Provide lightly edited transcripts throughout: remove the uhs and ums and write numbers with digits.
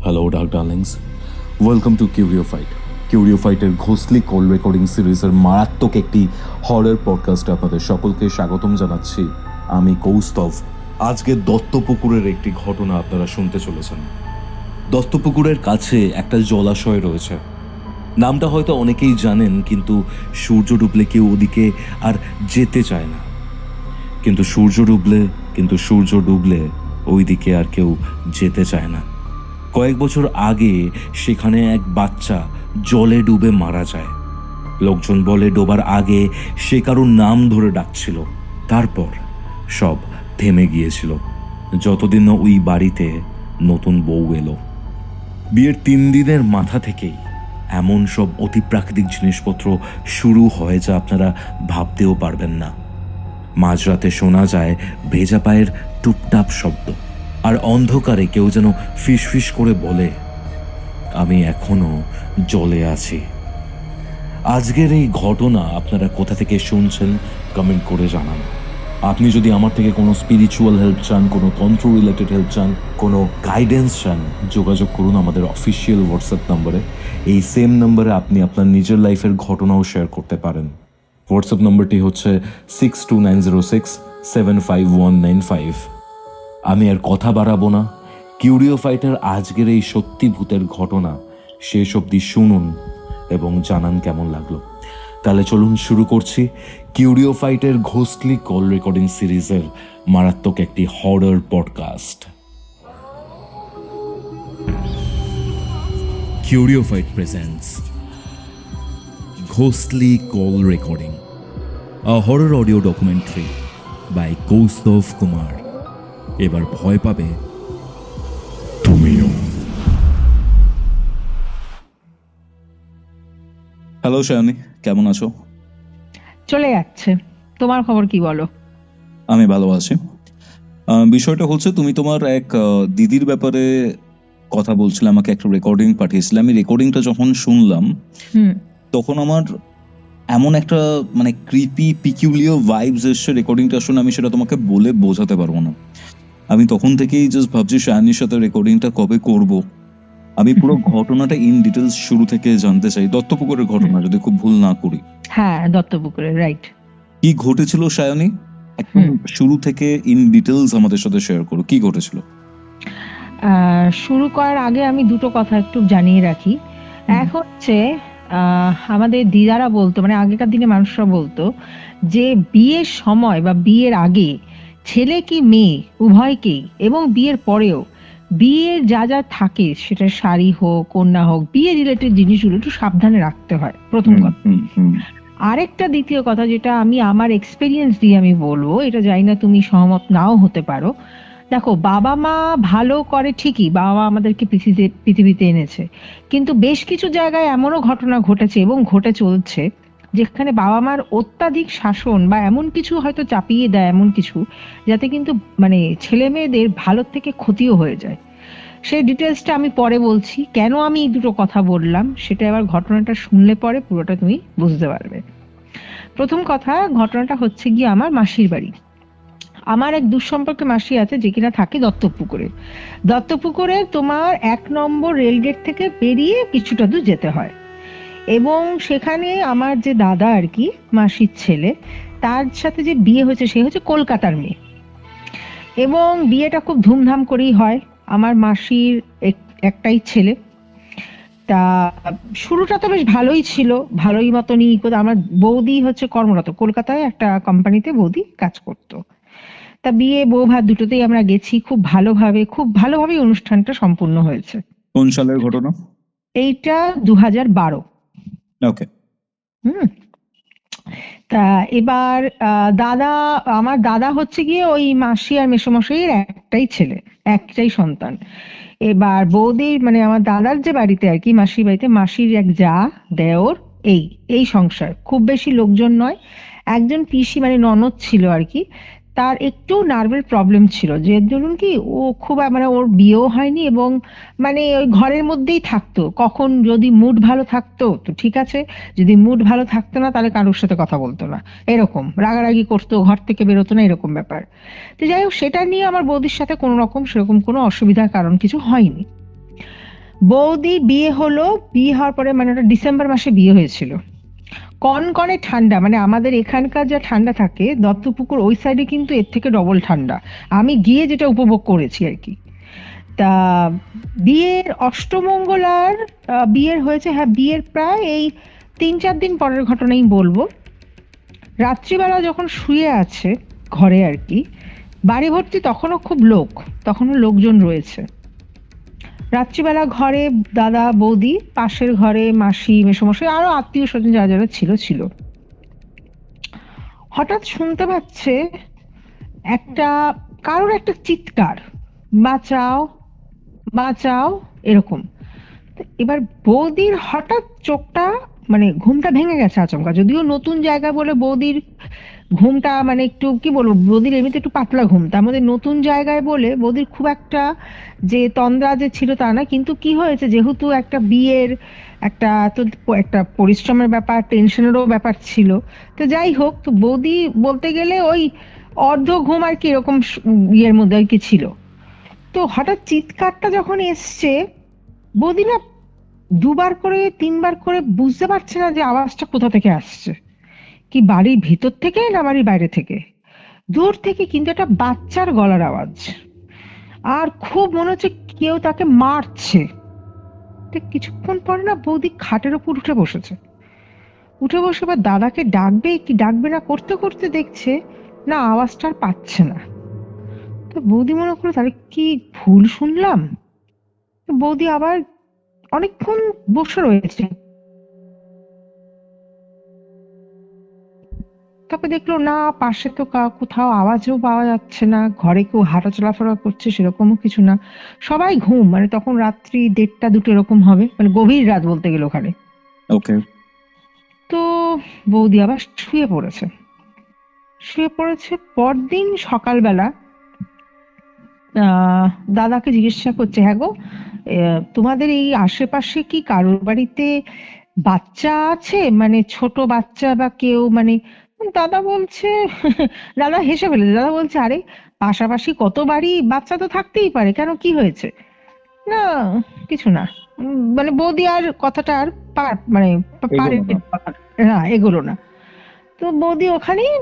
Hello dark darlings, welcome to curio fight. Curio ফাইটের ঘোষলি call recording সিরিজের মারাত্মক একটি হরর পডকাস্টে আপনাদের সকলকে স্বাগতম জানাচ্ছি। আমি কৌস্তভ। আজকে দত্তপুকুরের একটি ঘটনা আপনারা শুনতে চলেছেন। দত্তপুকুরের কাছে একটা জলাশয় রয়েছে। নামটা হয়তো অনেকেই জানেন, কিন্তু সূর্য ডুবলে কেউ ওদিকে আর যেতে চায় না। কিন্তু সূর্য ডুবলে ওই দিকে আর কেউ যেতে চায় না। কয়েক বছর আগে সেখানে এক বাচ্চা জলে ডুবে মারা যায়। লোকজন বলে ডোবার আগে সে কারোর নাম ধরে ডাকছিল। তারপর সব থেমে গিয়েছিল যতদিন না ওই বাড়িতে নতুন বউ এলো। বিয়ের 3 দিনের মাথা থেকেই এমন সব অতিপ্রাকৃতিক জিনিসপত্র শুরু হয় যা আপনারা ভাবতেও পারবেন না। মাঝরাতে শোনা যায় ভেজা পায়ের টুপটাপ শব্দ, আর অন্ধকারে কেউ যেন ফিসফিস করে বলে, আমি এখনো জলে আছি। আজকের এই ঘটনা আপনারা কোথা থেকে শুনছেন কমেন্ট করে জানান। আপনি যদি আমার থেকে কোনো স্পিরিচুয়াল হেল্প চান, কোনো তন্ত্র রিলেটেড হেল্প চান, কোনো গাইডেন্স চান, যোগাযোগ করুন আমাদের অফিসিয়াল হোয়াটসঅ্যাপ নম্বরে। এই সেম নম্বরে আপনি আপনার নিজের লাইফের ঘটনাও শেয়ার করতে পারেন। হোয়াটসঅ্যাপ নম্বরটি হচ্ছে 6290675195। আমি আর কথা বাড়াবো না, কিউরিও ফাইটার আজকের এই সত্যি ভূতের ঘটনা শেষ অবধি শুনুন এবং জানান কেমন লাগলো। তাহলে চলুন শুরু করছি কিউরিও ফাইটের ঘোস্টলি কল রেকর্ডিং সিরিজের মারাত্মক একটি horror podcast. Curio fight presents ghostly call recording, a horror audio documentary by Kaustav Kumar. এবার ভয় পাবে তুমিও। হ্যালো শায়নি, কেমন আছো? চলে যাচ্ছে। তোমার খবর কি বলো? আমি ভালো আছি। বিষয়টা হচ্ছে, তুমি তোমার এক দিদির ব্যাপারে কথা বলছিলে, আমাকে একটা রেকর্ডিং পাঠিয়েছিলে। আমি রেকর্ডিংটা যখন শুনলাম তখন আমার এমন একটা মানে ক্রিপি পিকিউলিয়ার ভাইবস এসছে রেকর্ডিংটা শুনে, আমি সেটা তোমাকে বলে বোঝাতে পারবো না। আমি তখন থেকেই জাস্ট ভাবছি শায়নির সাথে রেকর্ডিংটা কবে করব। আমি পুরো ঘটনাটা ইন ডিটেলস শুরু থেকে জানতে চাই। দত্তপুকুরের ঘটনা, যদি খুব ভুল না করি। হ্যাঁ, দত্তপুকুরে, রাইট। কি ঘটেছিল শায়নি, একদম শুরু থেকে ইন ডিটেলস আমাদের সাথে শেয়ার করো, কি ঘটেছিল? শুরু করার আগে আমি দুটো কথা একটু জানিয়ে রাখি। এক হচ্ছে, আমাদের দিদারা বলতো, মানে আগেকার দিনে মানুষরা বলতো যে বিয়ের সময় বা বিয়ের আগে ছেলে কি মেয়ে উভয়কেই, এবং বিয়ের পরেও বিয়ের যা যা থাকে, সেটা শাড়ি হোক কন্যা হোক, বিয়ে রিলেটেড জিনিসগুলো একটু সাবধানে রাখতে হয়, প্রথম কথা। আরেকটা দ্বিতীয় কথা, যেটা আমি আমার এক্সপেরিয়েন্স দিয়ে আমি বলবো, এটা জানি না তুমি সহমত নাও হতে পারো। দেখো, বাবা মা ভালো করে ঠিকই, বাবা মা আমাদেরকে পৃথিবীতে এনেছে, কিন্তু বেশ কিছু জায়গায় এমনও ঘটনা ঘটেছে এবং ঘটে চলছে যেখানে বাবা মার অত্যাধিক শাসন বা এমন কিছু হয়তো চাপিয়ে দেয়, এমন কিছু যাতে কিন্তু মানে ছেলে মেয়েদের ভালোর থেকে ক্ষতিও হয়ে যায়। সেই ডিটেলসটা আমি পরে বলছি, কেন আমি এই দুটো কথা বললাম সেটা এবার ঘটনাটা শুনলে পরে পুরোটা তুমি বুঝতে পারবে। প্রথম কথা, ঘটনাটা হচ্ছে গিয়ে আমার মাসির বাড়ি। আমার এক দুঃসম্পর্কে মাসি আছে যে কিনা থাকে দত্তপুকুরে। দত্তপুকুরে তোমার 1 নম্বর রেলগেট থেকে বেরিয়ে কিছুটা দূর যেতে হয়, এবং সেখানে আমার যে দাদা আর কি, মাসির ছেলে, তার সাথে যে বিয়ে হয়েছে সে হচ্ছে কলকাতার মেয়ে, এবং বিয়েটা খুব ধুমধাম করেই হয়। আমার মাসির একটাই ছেলে। তা শুরুটা তো বেশ ভালোই ছিল, ভালোই মতনই। আমার বৌদি হচ্ছে কর্মরত কলকাতায় একটা কোম্পানিতে, বৌদি কাজ করতো। তা বিয়ে বউ ভাত দুটোতেই আমরা গেছি, খুব ভালোভাবেই অনুষ্ঠানটা সম্পূর্ণ হয়েছে। কোন সালের ঘটনা এইটা? 2012। ওকে। তা এবার আমার দাদা হচ্ছে গিয়ে ওই মাসি আর মেসোমশাইয়ের একটাই ছেলে, একটাই সন্তান। এবার বৌদির মানে আমার দাদার যে বাড়িতে আর কি, মাসির বাড়িতে, মাসির এক যা, দেওর, এই সংসার, খুব বেশি লোকজন নয়। একজন পিসি মানে ননদ ছিল আর কি, তার একটু নার্ভের প্রবলেম ছিল, যে ধরুন কি ও খুব মানে ওর বিয়েও হয়নি, এবং মানে ওই ঘরের মধ্যেই থাকতো। কখন যদি মুড ভালো থাকতো তো ঠিক আছে, যদি মুড ভালো থাকতো না তাহলে কারোর সাথে কথা বলতো না, এরকম রাগারাগি করতো, ঘর থেকে বেরোতো না, এরকম ব্যাপার। তো যাই হোক, সেটা নিয়ে আমার বৌদির সাথে কোনো রকম সেরকম কোনো অসুবিধার কারণ কিছু হয়নি। বৌদি বিয়ে হলো, বিয়ে হওয়ার পরে মানে ওটা ডিসেম্বর মাসে বিয়ে হয়েছিল, কনকনে ঠান্ডা, মানে আমাদের এখানকার যা ঠান্ডা থাকে দত্তপুকুর ওই সাইডে কিন্তু এর থেকে ডবল ঠান্ডা, আমি গিয়ে যেটা উপভোগ করেছি আর কি। তা বিয়ের অষ্টমঙ্গলার বিয়ের হয়েছে, হ্যাঁ বিয়ের প্রায় এই 3-4 দিন পরের ঘটনাই বলবো। রাত্রিবেলা যখন শুয়ে আছে ঘরে আর কি, বাড়ি ভর্তি তখনও খুব লোক, তখনও লোকজন রয়েছে। রাত্রিবেলা ঘরে দাদা বৌদি, পাশের ঘরে মাসি মেসোমশাই আরো আত্মীয় স্বজন যারা যারা ছিল, হঠাৎ শুনতে পাচ্ছে একটা কারোর একটা চিৎকার, বাঁচাও বাঁচাও এরকম। তো এবার বৌদির হঠাৎ চোখটা মানে ঘুমটা ভেঙে গেছে আচমকা, যদিও নতুন জায়গা বলে বৌদির ঘুমটা মানে একটু কি বলবো, বৌদির এমনিতে একটু পাতলা ঘুম, তার মধ্যে নতুন জায়গায় বলে বৌদির খুব একটা যে তন্দ্রা যে ছিল তা না, কিন্তু কি হয়েছে যেহেতু একটা বিয়ের একটা তো একটা পরিশ্রমের ব্যাপার, টেনশনেরও ব্যাপার ছিল, তো যাই হোক, তো বৌদি বলতে গেলে ওই অর্ধ ঘুম আর কি এরকম ইয়ের মধ্যে আর কি ছিল। তো হঠাৎ চিৎকারটা যখন এসছে, বৌদি না 2বার করে 3বার করে বুঝতে পারছে না যে আওয়াজটা কোথা থেকে আসছে, কি বাড়ির ভিতর থেকে না বাড়ির বাইরে থেকে, দূর থেকে কিন্তু একটা বাচ্চার গলার আওয়াজ, আর খুব মনে হচ্ছে কেউ তাকে মারছে। ঠিক কিছুক্ষণ পরে না বৌদি খাটের ওপর উঠে বসেছে, উঠে বসে এবার দাদাকে ডাকবে কি ডাকবে না করতে করতে দেখছে না আওয়াজটা আর পাচ্ছে না। তো বৌদি মনে করলো তাহলে কি ভুল শুনলাম। তো বৌদি আবার অনেকক্ষণ বসে রয়েছে, তারপর দেখলো না পাশে তো কোথাও আওয়াজও পাওয়া যাচ্ছে না, ঘরে কেউ হাঁটা চলাফেরা করছে সেরকমও কিছু না, সবাই ঘুম, মানে তখন রাত্রি 1:30-2 এরকম হবে, মানে গভীর রাত বলতে গেলে ওখানে। ওকে। তো বৌদি আবার শুয়ে পড়েছে, শুয়ে পড়েছে। পরদিন সকালবেলা দাদাকে জিজ্ঞাসা করছে, হ্যাঁ গো তোমাদের এই আশেপাশে কি কারোর বাড়িতে বাচ্চা আছে, মানে ছোট বাচ্চা বা কেউ, মানে দাদা বলছে দাদা হেসে ফেলেছে, দাদা বলছে আরে পাশাপাশি কত বাড়ি, বাচ্চা তো থাকতেই পারে, কেন কি হয়েছে, না কিছু না। মানে বৌদি আর কথাটা আর মানে পারে এগোলো না, এগোলো না। তো বৌদি ওখানেই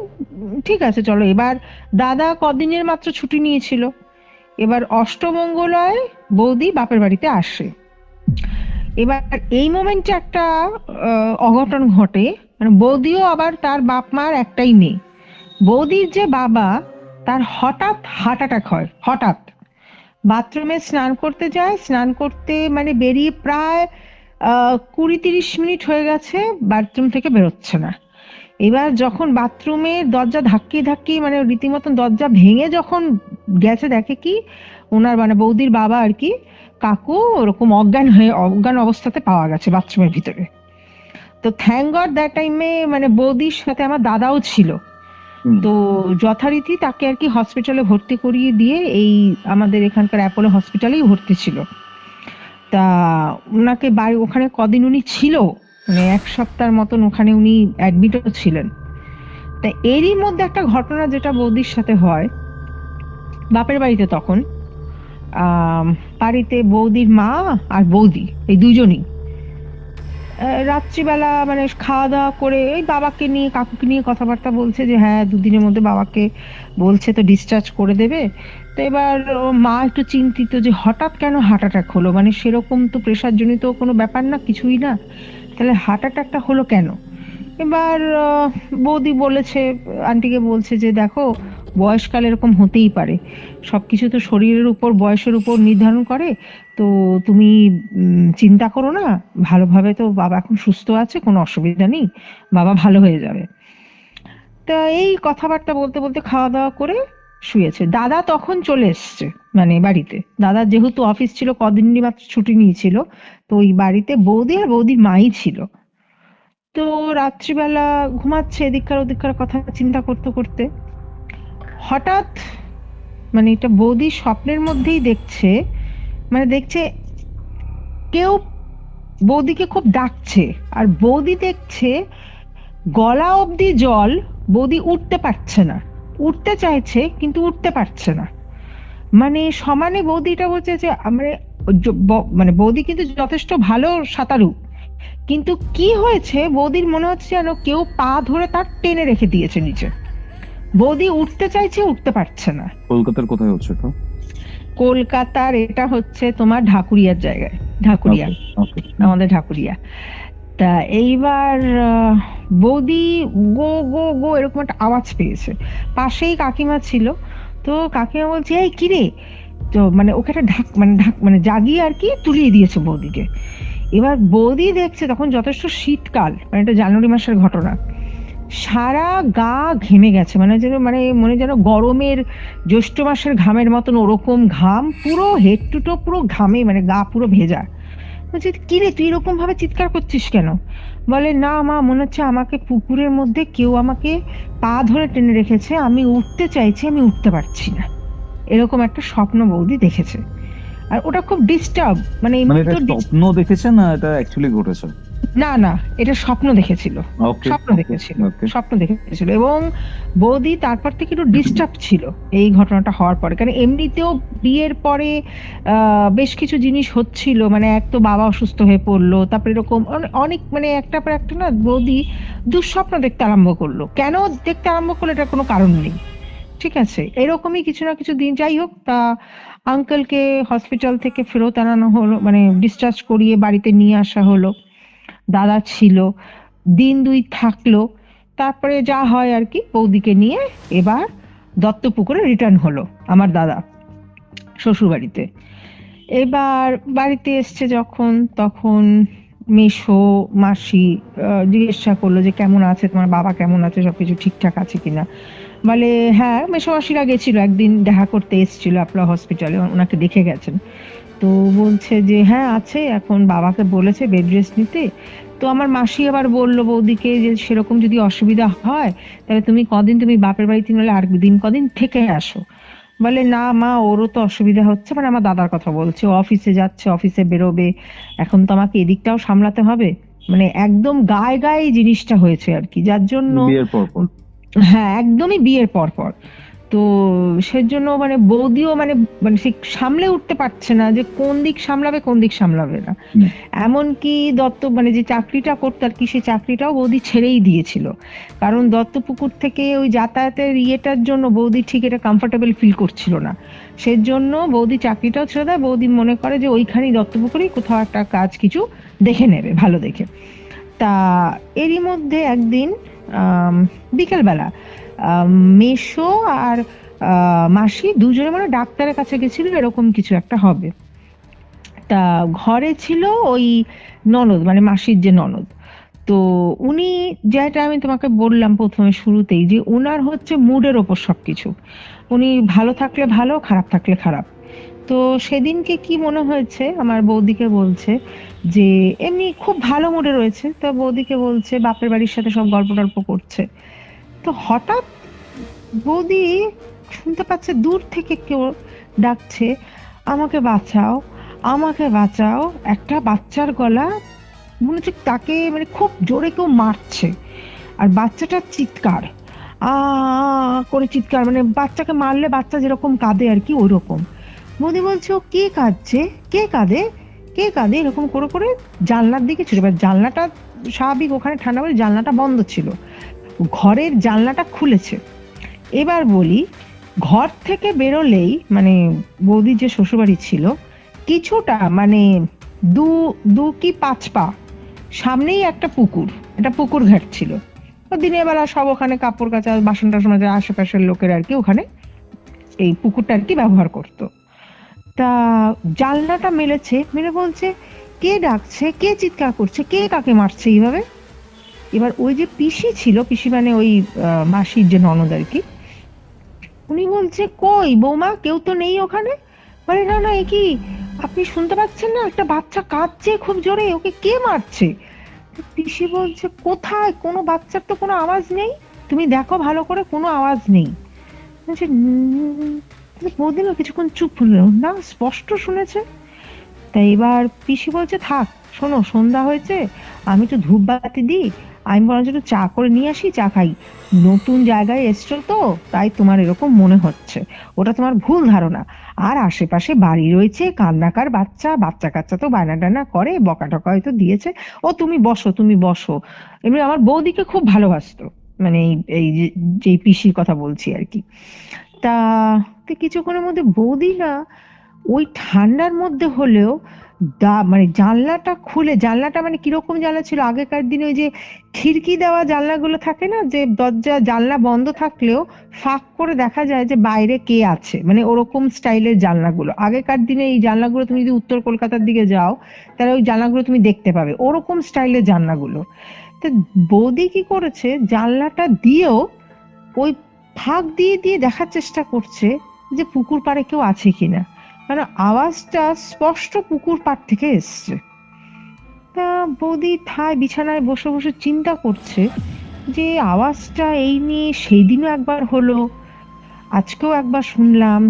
ঠিক আছে চলো। এবার দাদা কদিনের মাত্র ছুটি নিয়েছিল, এবার অষ্টমঙ্গলায় বৌদি বাপের বাড়িতে আসে। এবার এই মোমেন্টে একটা অঘটন ঘটে, মানে বৌদিও আবার তার বাপ মার একটাই মেয়ে, বৌদির যে বাবা তার হঠাৎ হার্ট অ্যাটাক হয়, হঠাৎ বাথরুমে স্নান করতে যায়, স্নান করতে মানে বেরিয়ে প্রায় 20-30 মিনিট হয়ে গেছে, বাথরুম থেকে বেরোচ্ছে না। এবার যখন বাথরুমের দরজা ধাক্কিয়ে ধাক্কিয়ে মানে রীতিমতন দরজা ভেঙে যখন গেছে, দেখে কি ওনার মানে বৌদির বাবা আর কি কাকু ওরকম অজ্ঞান অবস্থাতে পাওয়া গেছে বাথরুমের ভিতরে। তো থ্যাংক গড দ্যাট টাইমে মানে বৌদির সাথে আমার দাদাও ছিল, তো যথারীতি তাকে আর কি হসপিটালে ভর্তি করিয়ে দিয়ে এই আমাদের এখানকার অ্যাপোলো হসপিটালেই ভর্তি ছিল। তা ওনাকে বাড়ি ওখানে কদিন উনি ছিল, মানে 1 সপ্তাহের মতন ওখানে উনি অ্যাডমিটও ছিলেন। তা এরই মধ্যে একটা ঘটনা যেটা বৌদির সাথে হয়, বাপের বাড়িতে তখন বাড়িতে বৌদির মা আর বৌদি এই দুজনই রাত্রিবেলা মানে খাওয়া দাওয়া করে এই বাবাকে নিয়ে কাকুকে নিয়ে কথাবার্তা বলছে যে হ্যাঁ 2 দিনের মধ্যে বাবাকে বলছে তো ডিসচার্জ করে দেবে। তো এবার মা একটু চিন্তিত যে হঠাৎ কেন হার্ট অ্যাটাক হলো, মানে সেরকম তো প্রেশার জনিত কোনো ব্যাপার না, কিছুই না, তাহলে হার্ট অ্যাটাকটা হলো কেন। এবার বৌদি বলেছে, আন্টিকে বলছে যে দেখো বয়সকাল এরকম হতেই পারে, সবকিছু তো শরীরের উপর বয়সের উপর নির্ধারণ করে, তো তুমি চিন্তা করো না, ভালোভাবে তো বাবা এখন সুস্থ আছে, কোনো অসুবিধা নেই, বাবা ভালো হয়ে যাবে। তা এই কথাবার্তা বলতে বলতে খাওয়া দাওয়া করে শুয়েছে। দাদা তখন চলে এসছে মানে বাড়িতে, দাদা যেহেতু অফিস ছিল কদিনই মাত্র ছুটি নিয়েছিল, তো ওই বাড়িতে বৌদি আর বৌদির মাই ছিল। তো রাত্রিবেলা ঘুমাচ্ছে, এদিককার ওদিককার কথা চিন্তা করতে করতে হঠাৎ মানে এটা বৌদি স্বপ্নের মধ্যেই দেখছে, মানে দেখছে কেউ বৌদিকে খুব ডাকছে, আর বৌদি দেখছে গলা অবধি জল, বৌদি উঠতে পারছে না, উঠতে চাইছে কিন্তু উঠতে পারছে না, মানে সমানে বৌদিটা বলছে যে মানে মানে বৌদি কিন্তু যথেষ্ট ভালো সাঁতারু, কিন্তু কি হয়েছে বৌদির মনে হচ্ছে যেন কেউ পা ধরে তার টেনে রেখে দিয়েছে নিচে। বৌদি উঠতে চাইছে, উঠতে পারছে না। কলকাতার কোথায় হচ্ছে এটা? কলকাতার এটা হচ্ছে তোমার ঢাকুরিয়ার জায়গায়, ঢাকুরিয়া, ওকে। আমাদের ঢাকুরিয়া। তা এইবার বৌদি গো গো গো এরকম একটা আওয়াজ পেয়েছে, পাশেই কাকিমা ছিল। তো কাকিমা বলছে এই কিরে, তো মানে ওকে একটা মানে জাগিয়ে আর কি তুলিয়ে দিয়েছে বৌদিকে। এবার বৌদি দেখছে তখন যথেষ্ট শীতকাল, মানে এটা জানুয়ারি মাসের ঘটনা, সারা গা ঘেমে গেছে, মানে যেন মানে মনে যেন গরমের জ্যৈষ্ঠ মাসের ঘামের মতন ওরকম ঘাম, পুরো হেড টু টো পুরো ঘামে, মানে গা পুরো ভেজা। বলছি কি রে তুই এরকম ভাবে চিৎকার করছিস কেন? বলে না মা, মনে হচ্ছে আমাকে পুকুরের মধ্যে কেউ আমাকে পা ধরে টেনে রেখেছে, আমি উঠতে চাইছি, আমি উঠতে পারছি না। এরকম একটা স্বপ্ন বৌদি দেখেছে। আর ওটা খুব ডিস্টার্ব, মানে মানে এমনি এটা তো স্বপ্ন দেখেছে না এটা অ্যাকচুয়ালি ঘটেছে? না না, এটা স্বপ্ন দেখেছিল, ওকে, স্বপ্ন দেখেছিল, ওকে। স্বপ্ন দেখেছিল। এবং বৌদি তারপর থেকে একটু ডিস্টার্ব ছিল এই ঘটনাটা হওয়ার পরে, কারণ এমনিতেও বিয়ের পরে বেশ কিছু জিনিস হচ্ছিল, মানে এক তো বাবা অসুস্থ হয়ে পড়লো, তারপরে এরকম অনেক মানে একটা পর একটা না বৌদি দুঃস্বপ্ন দেখতে আরম্ভ করলো। কেন দেখতে আরম্ভ করলো এটার কোনো কারণ নেই, ঠিক আছে, এরকমই কিছু না কিছু দিন। যাই হোক, তা আঙ্কেলকে হসপিটাল থেকে ফেরত আনানো হলো, মানে ডিসচার্জ করিয়ে বাড়িতে নিয়ে আসা হলো। দাদা ছিল, দিন দুই থাকলো, তারপরে যা হয় আর কি, বৌদিকে নিয়ে এবার দত্তপুকুরে রিটার্ন হলো আমার দাদা শ্বশুর বাড়িতে। এবার বাড়িতে এসছে যখন, তখন মেসো মাসি জিজ্ঞাসা করলো যে কেমন আছে তোমার বাবা, কেমন আছে, সবকিছু ঠিকঠাক আছে কিনা। বলে হ্যাঁ, মেসো মাসিরা গেছিল একদিন দেখা করতে, এসেছিল আপনার হসপিটালে, ওনাকে দেখে গেছেন। তো বলছে যে হ্যাঁ আছে, এখন বাবাকে বলেছে বেড রেস্ট নিতে। তো আমার মাসি আবার বলল বৌদিকে যে সেরকম যদি অসুবিধা হয় তাহলে তুমি কদিন তুমি বাপের বাড়িতে নাহলে আর দিন কদিন থেকে আসো। বলে না মা, ওরও তো অসুবিধা হচ্ছে, মানে আমার দাদার কথা বলছে, ও অফিসে যাচ্ছে, অফিসে বেরোবে, এখন তো আমাকে এদিকটাও সামলাতে হবে, মানে একদম গায়ে গায়ে এই জিনিসটা হয়েছে আর কি, যার জন্য বিয়ের পর পর? হ্যাঁ একদমই বিয়ের পর পর। তো সেজন্য মানে বৌদিও মানে মানে সে সামলে উঠতে পারছে না যে কোন দিক সামলাবে কোন দিক সামলাবে না। হুম। এমনকি দত্ত মানে যে চাকরিটা করতো আর কি, সেই চাকরিটাও বৌদি ছেড়েই দিয়েছিল, কারণ দত্তপুকুর থেকে ওই যাতায়াতের ইয়েটার জন্য বৌদি ঠিক এটা কমফোর্টেবল ফিল করছিল না। সেজন্য বৌদি চাকরিটাও ছেড়ে দেয়, বৌদি মনে করে যে ওইখানেই দত্তপুকুরেই কোথাও একটা কাজ কিছু দেখে নেবে ভালো দেখে। তা এরই মধ্যে একদিন বিকেলবেলা মেসো আর মাসি দুজনে মানে ডাক্তারের কাছে গেছিল, এরকম কিছু একটা হবে। তা ঘরে ছিল ওই ননদ, মানে মাসির যে ননদ। তো উনি, যেটা আমি তোমাকে বললাম প্রথমে শুরুতেই, যে উনার হচ্ছে মুডের ওপর সবকিছু, উনি ভালো থাকলে ভালো, খারাপ থাকলে খারাপ। তো সেদিনকে কি মনে হয়েছে, আমার বৌদিকে বলছে যে এমনি খুব ভালো মুডে রয়েছে, তো বৌদিকে বলছে বাপের বাড়ির সাথে সব গল্প টল্প করছে। তো হঠাৎ বৌদি শুনতে পাচ্ছে দূর থেকে কেউ ডাকছে আমাকে বাঁচাও, আমাকে বাঁচাও। একটা বাচ্চার গলা, মনে হচ্ছে তাকে মানে খুব জোরে কেউ মারছে, আর বাচ্চাটার চিৎকার আ করে চিৎকার, মানে বাচ্চাকে মারলে বাচ্চা যেরকম কাঁদে আর কি ওইরকম। বৌদি বলছে ও কে কাঁদছে, কে কাঁদে, কে কাঁদে, এরকম করে করে জানলার দিকে ছুটে। এবার জানলাটা স্বাভাবিক ওখানে ঠান্ডা বলে জানলাটা বন্ধ ছিল, ঘরের জানলাটা খুলেছে। এবার বলি, ঘর থেকে বেরোলেই মানে বৌদির যে শ্বশুরবাড়ি ছিল কিছুটা মানে দু দু কি 5 পা সামনেই একটা পুকুর, একটা পুকুর ঘাট ছিল। তো দিনের বেলা সব ওখানে কাপড় কাচা, বাসন টাসন মাজা, আশেপাশের লোকের আর কি ওখানে এই পুকুরটা আর কি ব্যবহার করতো। তা জানলাটা মেলেছে, মেলে বলছে কে ডাকছে, কে চিৎকার করছে, কে কাকে মারছে এইভাবে। এবার ওই যে পিসি ছিল, পিসি মানে ওই মাসির যে ননদ আর কি, উনি বলছে কই বৌমা, কেউ তো নেই ওখানে। বলে না না, এ কি আপনি শুনতে পাচ্ছেন না, একটা বাচ্চা কাঁদছে খুব জোরে, ওকে কে মারছে। তো পিসি বলছে কোথায়, কোনো বাচ্চার তো কোনো আওয়াজ নেই, তুমি দেখো ভালো করে, কোনো আওয়াজ নেই। বলছে বৌদিমা কিছুক্ষণ চুপ হলো, না স্পষ্ট শুনেছে। তাই এবার পিসি বলছে থাক, শোনো সন্ধ্যা হয়েছে, আমি একটু ধূপ বাতি দিই, আমি বরঞ্চ একটু চা করে নিয়ে আসি, চা খাই, নতুন জায়গায় এসছো তো তাই তোমার এরকম মনে হচ্ছে, ওটা তোমার ভুল ধারণা, আর আশেপাশে বাড়ি রয়েছে, কান্নাকার বাচ্চা বাচ্চা কাচ্চা তো বায়না টানা করে, বকা টকা হয়তো দিয়েছে। ও তুমি বসো তুমি বসো। এমনি আমার বৌদিকে খুব ভালোবাসতো, মানে যে পিসির কথা বলছি আর কি। তা তো কিছুক্ষণের মধ্যে বৌদি না ওই ঠান্ডার মধ্যে হলেও মানে জানলাটা খুলে, জানলাটা মানে কিরকম জানলা ছিল আগেকার দিনে, ওই যে খিড়কি দেওয়া জানলাগুলো থাকে না, যে দরজা জানলা বন্ধ থাকলেও ফাঁক করে দেখা যায় যে বাইরে কে আছে, মানে ওরকম স্টাইলের জানলাগুলো আগেকার দিনে। এই জানলাগুলো তুমি যদি উত্তর কলকাতার দিকে যাও তাহলে ওই জানলাগুলো তুমি দেখতে পাবে, ওরকম স্টাইলের জানলাগুলো। তো বৌদি কি করেছে, জানলাটা দিয়েও ওই ফাঁক দিয়ে দিয়ে দেখার চেষ্টা করছে যে পুকুর পাড়ে কেউ আছে কিনা, মানে আওয়াজটা স্পষ্ট পুকুর পাড় থেকে এসছে। তা বৌদি ঠায় বিছানায় বসে বসে চিন্তা করছে যে আওয়াজটা এই নিয়ে সেই দিনও একবার হলো, আজকেও একবার শুনলাম,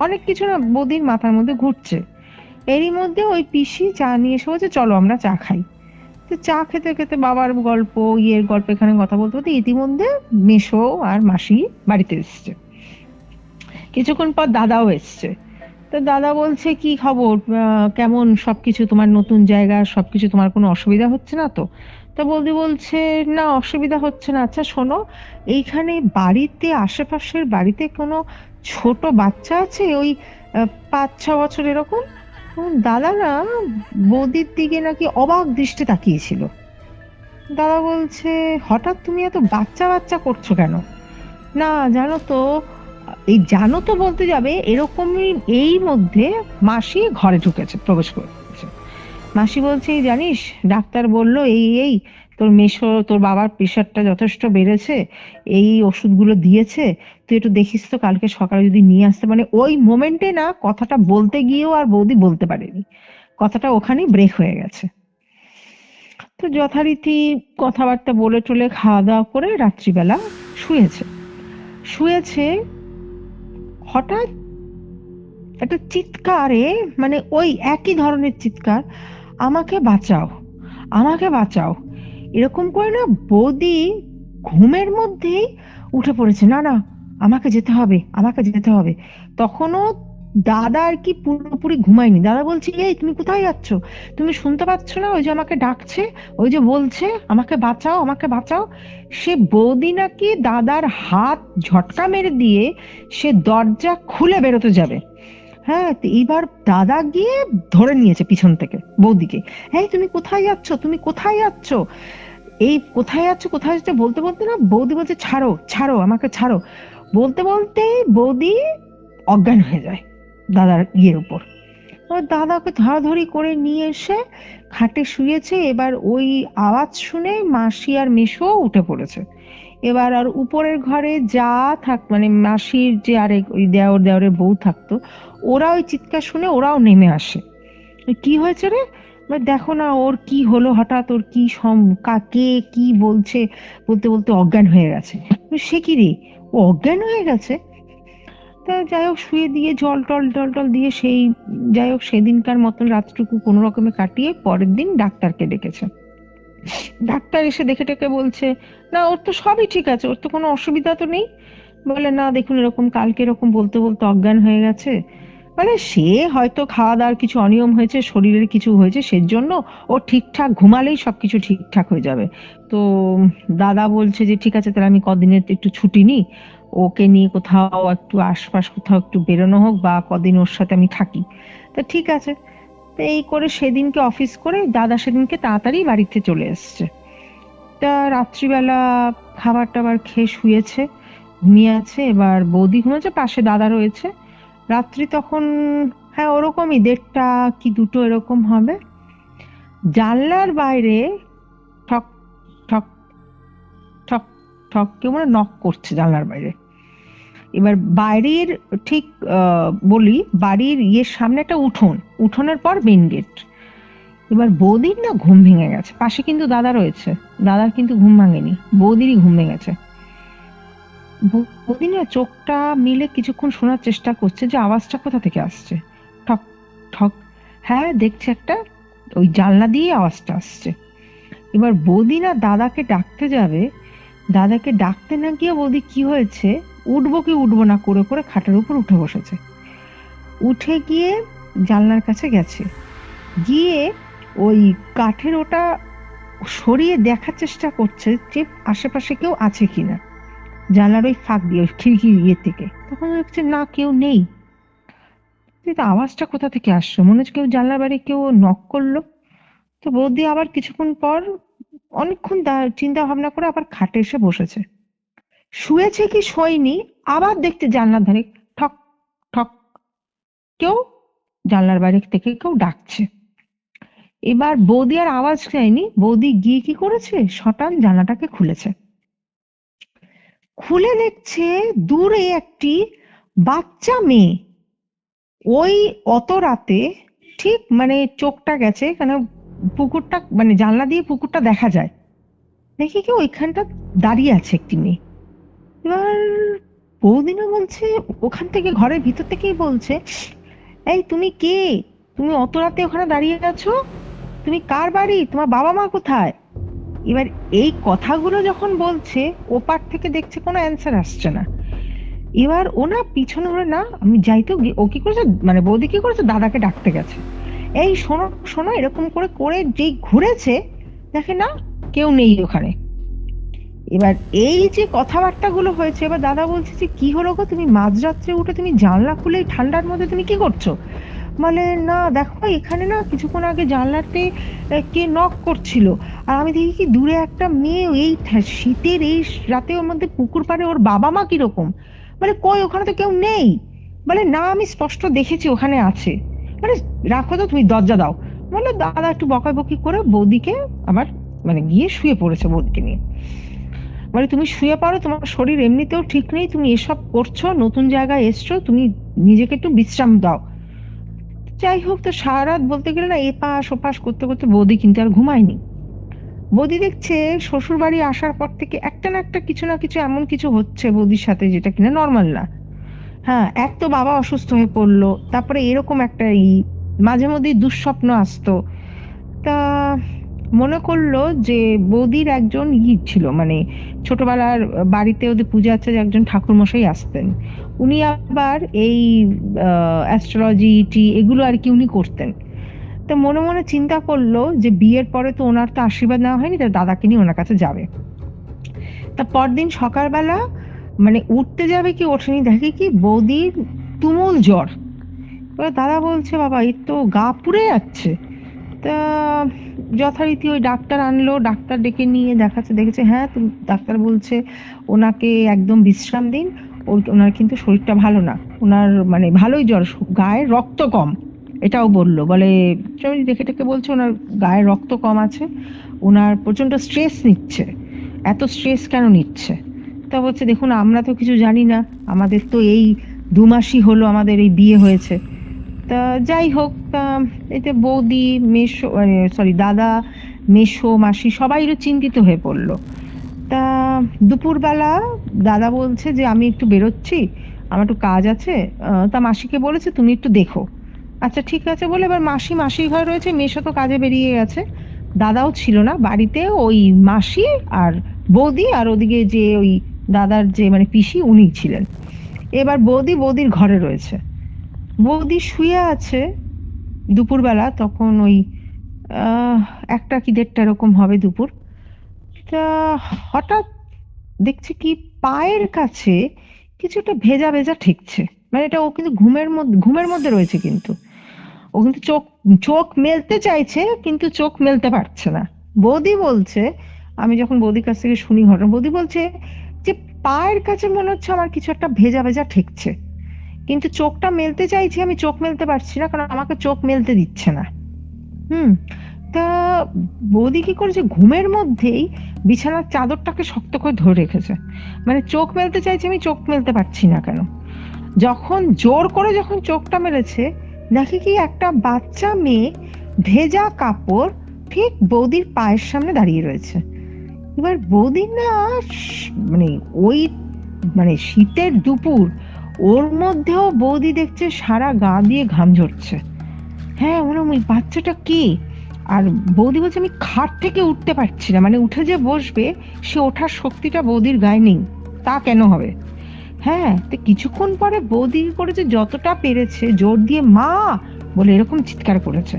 অনেক কিছু না বৌদির মাথার মধ্যে ঘুরছে। এরই মধ্যে ওই পিসি চা নিয়ে এসে বলছে চলো আমরা চা খাই। তো চা খেতে খেতে বাবার গল্প, ইয়ের গল্প, এখানে কথা বলতে বলতে ইতিমধ্যে মেসো আর মাসি বাড়িতে এসছে। কিছুক্ষণ পর দাদাও এসছে। তো দাদা বলছে কি খবর, কেমন সবকিছু, তোমার নতুন জায়গা সবকিছু, তোমার কোনো অসুবিধা হচ্ছে না তো? তো বৌদি বলছে না অসুবিধা হচ্ছে না। আচ্ছা শোনো, এইখানে বাড়িতে আশেপাশের বাড়িতে কোনো ছোট বাচ্চা আছে ওই 5-6 বছর এরকম? দাদা না বৌদির দিকে নাকি অবাক দৃষ্টি তাকিয়েছিল। দাদা বলছে হঠাৎ তুমি এত বাচ্চা বাচ্চা করছো কেন? না জানো তো, এই জানো তো বলতে যাবে এরকমই এই মধ্যে মাসি ঘরে ঢুকেছে, প্রবেশ করেছে। মাসি বলছে এই জানিস, ডাক্তার বলল এই এই তোর মেসো, তোর বাবার প্রেশারটা যথেষ্ট বেড়েছে, এই ওষুধগুলো দিয়েছে, তুই একটু দেখিস তো কালকে সকালে যদি নিয়ে আসতে। মানে ওই মোমেন্টে না কথাটা বলতে গিয়েও আর বৌদি বলতে পারেনি, কথাটা ওখানেই ব্রেক হয়ে গেছে। তো যথারীতি কথাবার্তা বলে টলে খাওয়া দাওয়া করে রাত্রিবেলা শুয়েছে। শুয়েছে হঠাৎ একটা চিৎকারে, মানে ওই একই ধরনের চিৎকার, আমাকে বাঁচাও আমাকে বাঁচাও, এরকম করে না বৌদি ঘুমের মধ্যেই উঠে পড়েছে, না না আমাকে যেতে হবে আমাকে যেতে হবে। তখনও দাদা আর কি পুরোপুরি ঘুমায়নি। দাদা বলছে এই তুমি কোথায় যাচ্ছ, তুমি শুনতে পাচ্ছ না ওই যে আমাকে ডাকছে, ওই যে বলছে আমাকে বাঁচাও আমাকে বাঁচাও। সে বৌদি নাকি দাদার হাত ঝটকা মেরে দিয়ে সে দরজা খুলে বেরোতে যাবে। হ্যাঁ, তো এইবার দাদা গিয়ে ধরে নিয়েছে পিছন থেকে বৌদিকে। এই তুমি কোথায় যাচ্ছ, তুমি কোথায় যাচ্ছ, এই কোথায় যাচ্ছ কোথায় যাচ্ছ বলতে বলতে না বৌদি বলছে ছাড়ো ছাড়ো আমাকে ছাড়ো। বলতে বলতে বৌদি অজ্ঞান হয়ে যায় দাদার ইয়ের উপর। আর দাদাকে ধরাধরি করে নিয়ে এসে খাটে শুয়েছে। এবার ওই আওয়াজ শুনে মাসি আর মেসো উঠে পড়েছে। এবার আর উপরের ঘরে যা মানে মাসির যে আরেক ওই দেওরের বউ থাকতো, ওরা ওই চিৎকার শুনে ওরাও নেমে আসে। কি হয়েছে রে, দেখো না ওর কি হলো হঠাৎ, ওর কি কাকে কি বলছে, বলতে বলতে অজ্ঞান হয়ে গেছে। সে কি রে, ও অজ্ঞান হয়ে গেছে? তা যাই হোক শুয়ে দিয়ে জল টল দিয়ে সেই যাই হোক সেদিনকার মতন রাতটুকু কোনো রকমে কাটিয়ে পরের দিন ডাক্তারকে ডেকেছে। ডাক্তার এসে দেখে টেকে বলছে না ওর তো সবই ঠিক আছে, ওর তো কোনো অসুবিধা তো নেই। বলে না দেখুন এরকম কালকে এরকম বলতে বলতে অজ্ঞান হয়ে গেছে, মানে সে হয়তো খাওয়া দাওয়ার কিছু অনিয়ম হয়েছে, শরীরের কিছু হয়েছে, সেজন্য ও ঠিকঠাক ঘুমালেই সবকিছু ঠিকঠাক হয়ে যাবে। তো দাদা বলছে যে ঠিক আছে তাহলে আমি কদিনের একটু ছুটি নিই, ওকে নিয়ে কোথাও একটু আশপাশ কোথাও একটু বেরোনো হোক বা কদিন ওর সাথে আমি থাকি। তা ঠিক আছে। তো এই করে সেদিনকে অফিস করে দাদা সেদিনকে তাড়াতাড়ি বাড়িতে চলে এসছে। তা রাত্রিবেলা খাবার টাবার খেয়ে শুয়েছে, ঘুমিয়ে আছে। এবার বৌদি ঘুমাচ্ছে, পাশে দাদা রয়েছে। রাত্রি তখন হ্যাঁ ওরকমই 1:30 কি 2টো এরকম হবে। জানলার বাইরে ঠক ঠক ঠক ঠক কেউ মানে নক করছে জানলার বাইরে। এবার বাইরের ঠিক বলি বাড়ির ইয়ের সামনে একটা উঠোন, উঠোনের পর মেন গেট। এবার বৌদির না ঘুম ভেঙে গেছে, পাশে কিন্তু দাদা রয়েছে, দাদার কিন্তু ঘুম ভাঙেনি, বৌদিরই ঘুম ভেঙেছে। বৌদি না চোখটা মিলে কিছুক্ষণ শোনার চেষ্টা করছে যে আওয়াজটা কোথা থেকে আসছে। ঠক ঠক, হ্যাঁ দেখছে একটা ওই জানলা দিয়ে আওয়াজটা আসছে। এবার বৌদি না দাদাকে ডাকতে যাবে, দাদাকে ডাকতে না গিয়ে বৌদি কি হয়েছে, উঠবো কি উঠবো না করে করে খাটের উপর উঠে বসেছে। উঠে গিয়ে জানলার কাছে গেছে, গিয়ে ওই কাঠের ওটা সরিয়ে দেখার চেষ্টা করছে যে আশেপাশে কেউ আছে কিনা, জানলার ওই ফাঁক দিয়ে, ওই খিড়কির ইয়ে থেকে। তখন দেখছে না, কেউ নেই। কিন্তু আওয়াজটা কোথা থেকে আসছে, মনে হচ্ছে কেউ জানলার বাইরে কেউ নক করলো। তো বৌদি আবার কিছুক্ষণ পর অনেকক্ষণ চিন্তা ভাবনা করে আবার খাটে এসে বসেছে। শুয়েছে কি শোয়নি, আবার দেখতে জানলার ধারে ঠক ঠক, কেউ জানলার বাইরে থেকে কেউ ডাকছে। এবার বৌদি আর আওয়াজ দেয়নি, বৌদি গিয়ে কি করেছে, শটান জানলাটাকে খুলেছে। খুলে দেখছে দূরে একটি বাচ্চা মেয়ে, ওই অত রাতে, ঠিক মানে চোখটা গেছে কেন, পুকুরটা মানে জানলা দিয়ে পুকুরটা দেখা যায়, দেখি কি ওইখানটা দাঁড়িয়ে আছে একটি মেয়ে। এবার বৌদিনা বলছে, ওখান থেকে ঘরের ভিতর থেকেই বলছে, এই তুমি কে, তুমি অত রাতে ওখানে দাঁড়িয়ে আছো, তুমি কার বাড়ি, তোমার বাবা মা কোথায়? এবার এই কথাগুলো যখন বলছে, ওপার থেকে দেখছে কোনো অ্যান্সার আসছে না। এবার ওনা পিছনে ঘুরে, না আমি যাই তো, ও কি করেছে মানে বৌদি কি করেছে, দাদাকে ডাকতে গেছে, এই শোনো শোনো, এরকম করে করে যেই ঘুরেছে, দেখে না কেউ নেই ওখানে। এবার এই যে কথাবার্তাগুলো হয়েছে, এবার দাদা বলছে যে কি হলো গো, তুমি মাঝরাত্রে উঠে তুমি জানলা খুলে এই ঠান্ডার মধ্যে তুমি কি করছো? বলে না দেখো, এখানে না কিছুক্ষণ আগে জানলাতে কে নক করছিল, আর আমি দেখি কি দূরে একটা মেয়ে, এই শীতের এই রাতে ওর মধ্যে পুকুর পাড়ে, ওর বাবা মা কিরকম? বলে কই, ওখানে তো কেউ নেই। বলে না, আমি স্পষ্ট দেখেছি ওখানে আছে। মানে রাখো তো, তুমি দরজা দাও। বলে দাদা একটু বকাবকি করে বৌদিকে আবার মানে গিয়ে শুয়ে পড়েছে বৌদিকে নিয়ে। মানে তুমি শুয়ে পারো, তোমার শরীর এমনিতেও ঠিক নেই, তুমি এসব করছো, নতুন জায়গায় এসছো, তুমি নিজেকে একটু বিশ্রাম দাও। যাই হোক, তো সারা রাত বলতে গেলে না এপাশ ওপাশ করতে করতে বৌদি কিন্তু আর ঘুমায়নি। বৌদি দেখছে শ্বশুর বাড়ি আসার পর থেকে একটা না একটা কিছু না কিছু এমন কিছু হচ্ছে বৌদির সাথে, যেটা কিনা নর্মাল না। হ্যাঁ, এক তো বাবা অসুস্থ হয়ে পড়লো, তারপরে এরকম একটা মাঝে মধ্যেই দুঃস্বপ্ন আসতো। তা মনে করলো যে বৌদির একজন ছিল, মানে ছোটবেলার বাড়িতে ওদের পূজা আছে, একজন ঠাকুর মশাই আসতেন, উনি আবার এই অ্যাস্ট্রোলজি টি এগুলো আর কি উনি করতেন। তো মনে মনে চিন্তা করলো যে বিয়ের পরে তো ওনার তো আশীর্বাদ নেওয়া হয়নি, তার দাদাকে নিয়ে ওনার কাছে যাবে। তা পরদিন সকালবেলা মানে উঠতে যাবে কি ওঠেনি, দেখে কি বৌদির তুমুল জ্বর। এবার দাদা বলছে বাবা, এই তো গা পুড়ে যাচ্ছে। তা যথারীতি ওই ডাক্তার আনলো, ডাক্তার ডেকে নিয়ে দেখাচ্ছে, দেখেছে হ্যাঁ, ডাক্তার বলছে ওনাকে একদম বিশ্রাম দিন, ওনার কিন্তু শরীরটা ভালো না, ওনার মানে ভালোই জ্বর, গায়ে রক্ত কম, এটাও বললো। বলে দেখে টেকে বলছে ওনার গায়ে রক্ত কম আছে, ওনার প্রচন্ড স্ট্রেস নিচ্ছে। এত স্ট্রেস কেন নিচ্ছে? তা বলছে দেখুন, আমরা তো কিছু জানি না, আমাদের তো এই 2 মাসই হলো আমাদের এই বিয়ে হয়েছে। তা যাই হোক, এতে বৌদি, মেশো, সরি দাদা, মেশো, মাসি সবাই চিন্তিত হয়ে পড়লো। তা দুপুরবেলা দাদা বলছে যে আমি একটু বেরোচ্ছি, আমার একটু কাজ আছে। তা মাসিকে বলেছে তুমি একটু দেখো। আচ্ছা ঠিক আছে বলে এবার মাসি মাসির ঘরে রয়েছে, মেশো তো কাজে বেরিয়ে গেছে, দাদাও ছিল না বাড়িতে, ওই মাসি আর বৌদি, আর ওদিকে যে ওই দাদার যে মানে পিসি উনি ছিলেন। এবার বৌদির ঘরে রয়েছে, বৌদি শুয়ে আছে দুপুরবেলা, তখন ওই একটা কি 1:30 এরকম হবে দুপুর। তা হঠাৎ দেখছে কি পায়ের কাছে কিছুটা ভেজা ভেজা ঠেকছে, মানে এটা ও কিন্তু ঘুমের মধ্যে রয়েছে, কিন্তু ও কিন্তু চোখ চোখ মেলতে চাইছে কিন্তু চোখ মেলতে পারছে না। বৌদি বলছে, আমি যখন বৌদির কাছ থেকে শুনি ঘটনা, বৌদি বলছে যে পায়ের কাছে মনে হচ্ছে আমার কিছু একটা ভেজা ভেজা ঠেকছে, কিন্তু চোখটা মেলতে চাইছি, আমি চোখ মেলতে পারছি না, কারণ আমাকে চোখ মেলতে দিচ্ছে না। হুম। তা বৌদি কি করেছে, ঘুমের মধ্যেই বিছানার চাদরটাকে শক্ত করে ধরে রেখেছে, মানে চোখ মেলতে চাইছে, আমি চোখ মেলতে পারছি না কেন। যখন জোর করে যখন চোখটা মেলেছে, দেখে কি একটা বাচ্চা মেয়ে ভেজা কাপড় ঠিক বৌদির পায়ের সামনে দাঁড়িয়ে রয়েছে। এবার বৌদি না মানে ওই মানে শীতের দুপুর, ওর মধ্যেও বৌদি দেখছে সারা গা দিয়ে ঘাম ঝরছে। হ্যাঁ, ওরম ওই বাচ্চাটা কি? আর বৌদি বলছে আমি খাট থেকে উঠতে পারছি না, মানে উঠে যে বসবে সে ওঠার শক্তিটা বৌদির গায়ে নেই। তা কেন হবে? হ্যাঁ, তো কিছুক্ষণ পরে বৌদি কি করেছে, যতটা পেরেছে জোর দিয়ে মা বলে এরকম চিৎকার করেছে।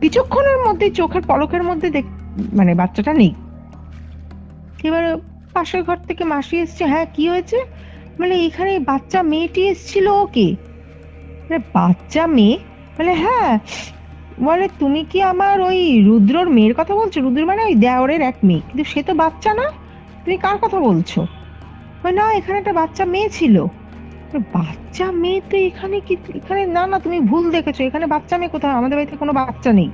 কিছুক্ষণের মধ্যে চোখের পলকের মধ্যে মানে বাচ্চাটা নেই। এবারে পাশের ঘর থেকে মাসি এসছে, হ্যাঁ কি হয়েছে, মানে এখানে বাচ্চা মেয়েটি এসেছিল, ওকে বাচ্চা মেয়ে, বলে হ্যাঁ, বলে তুমি কি আমার ওই রুদ্রর মেয়ের কথা বলছো? রুদ্র মানে ওই দেওরের এক মেয়ে, কিন্তু সে তো বাচ্চা না, তুমি কার কথা বলছো? বলে, না এখানে একটা বাচ্চা মেয়ে ছিল। বাচ্চা মেয়ে তো এখানে কি, এখানে না না তুমি ভুল দেখেছো, এখানে বাচ্চা মেয়ে কোথায়, আমাদের বাড়িতে কোনো বাচ্চা নেই।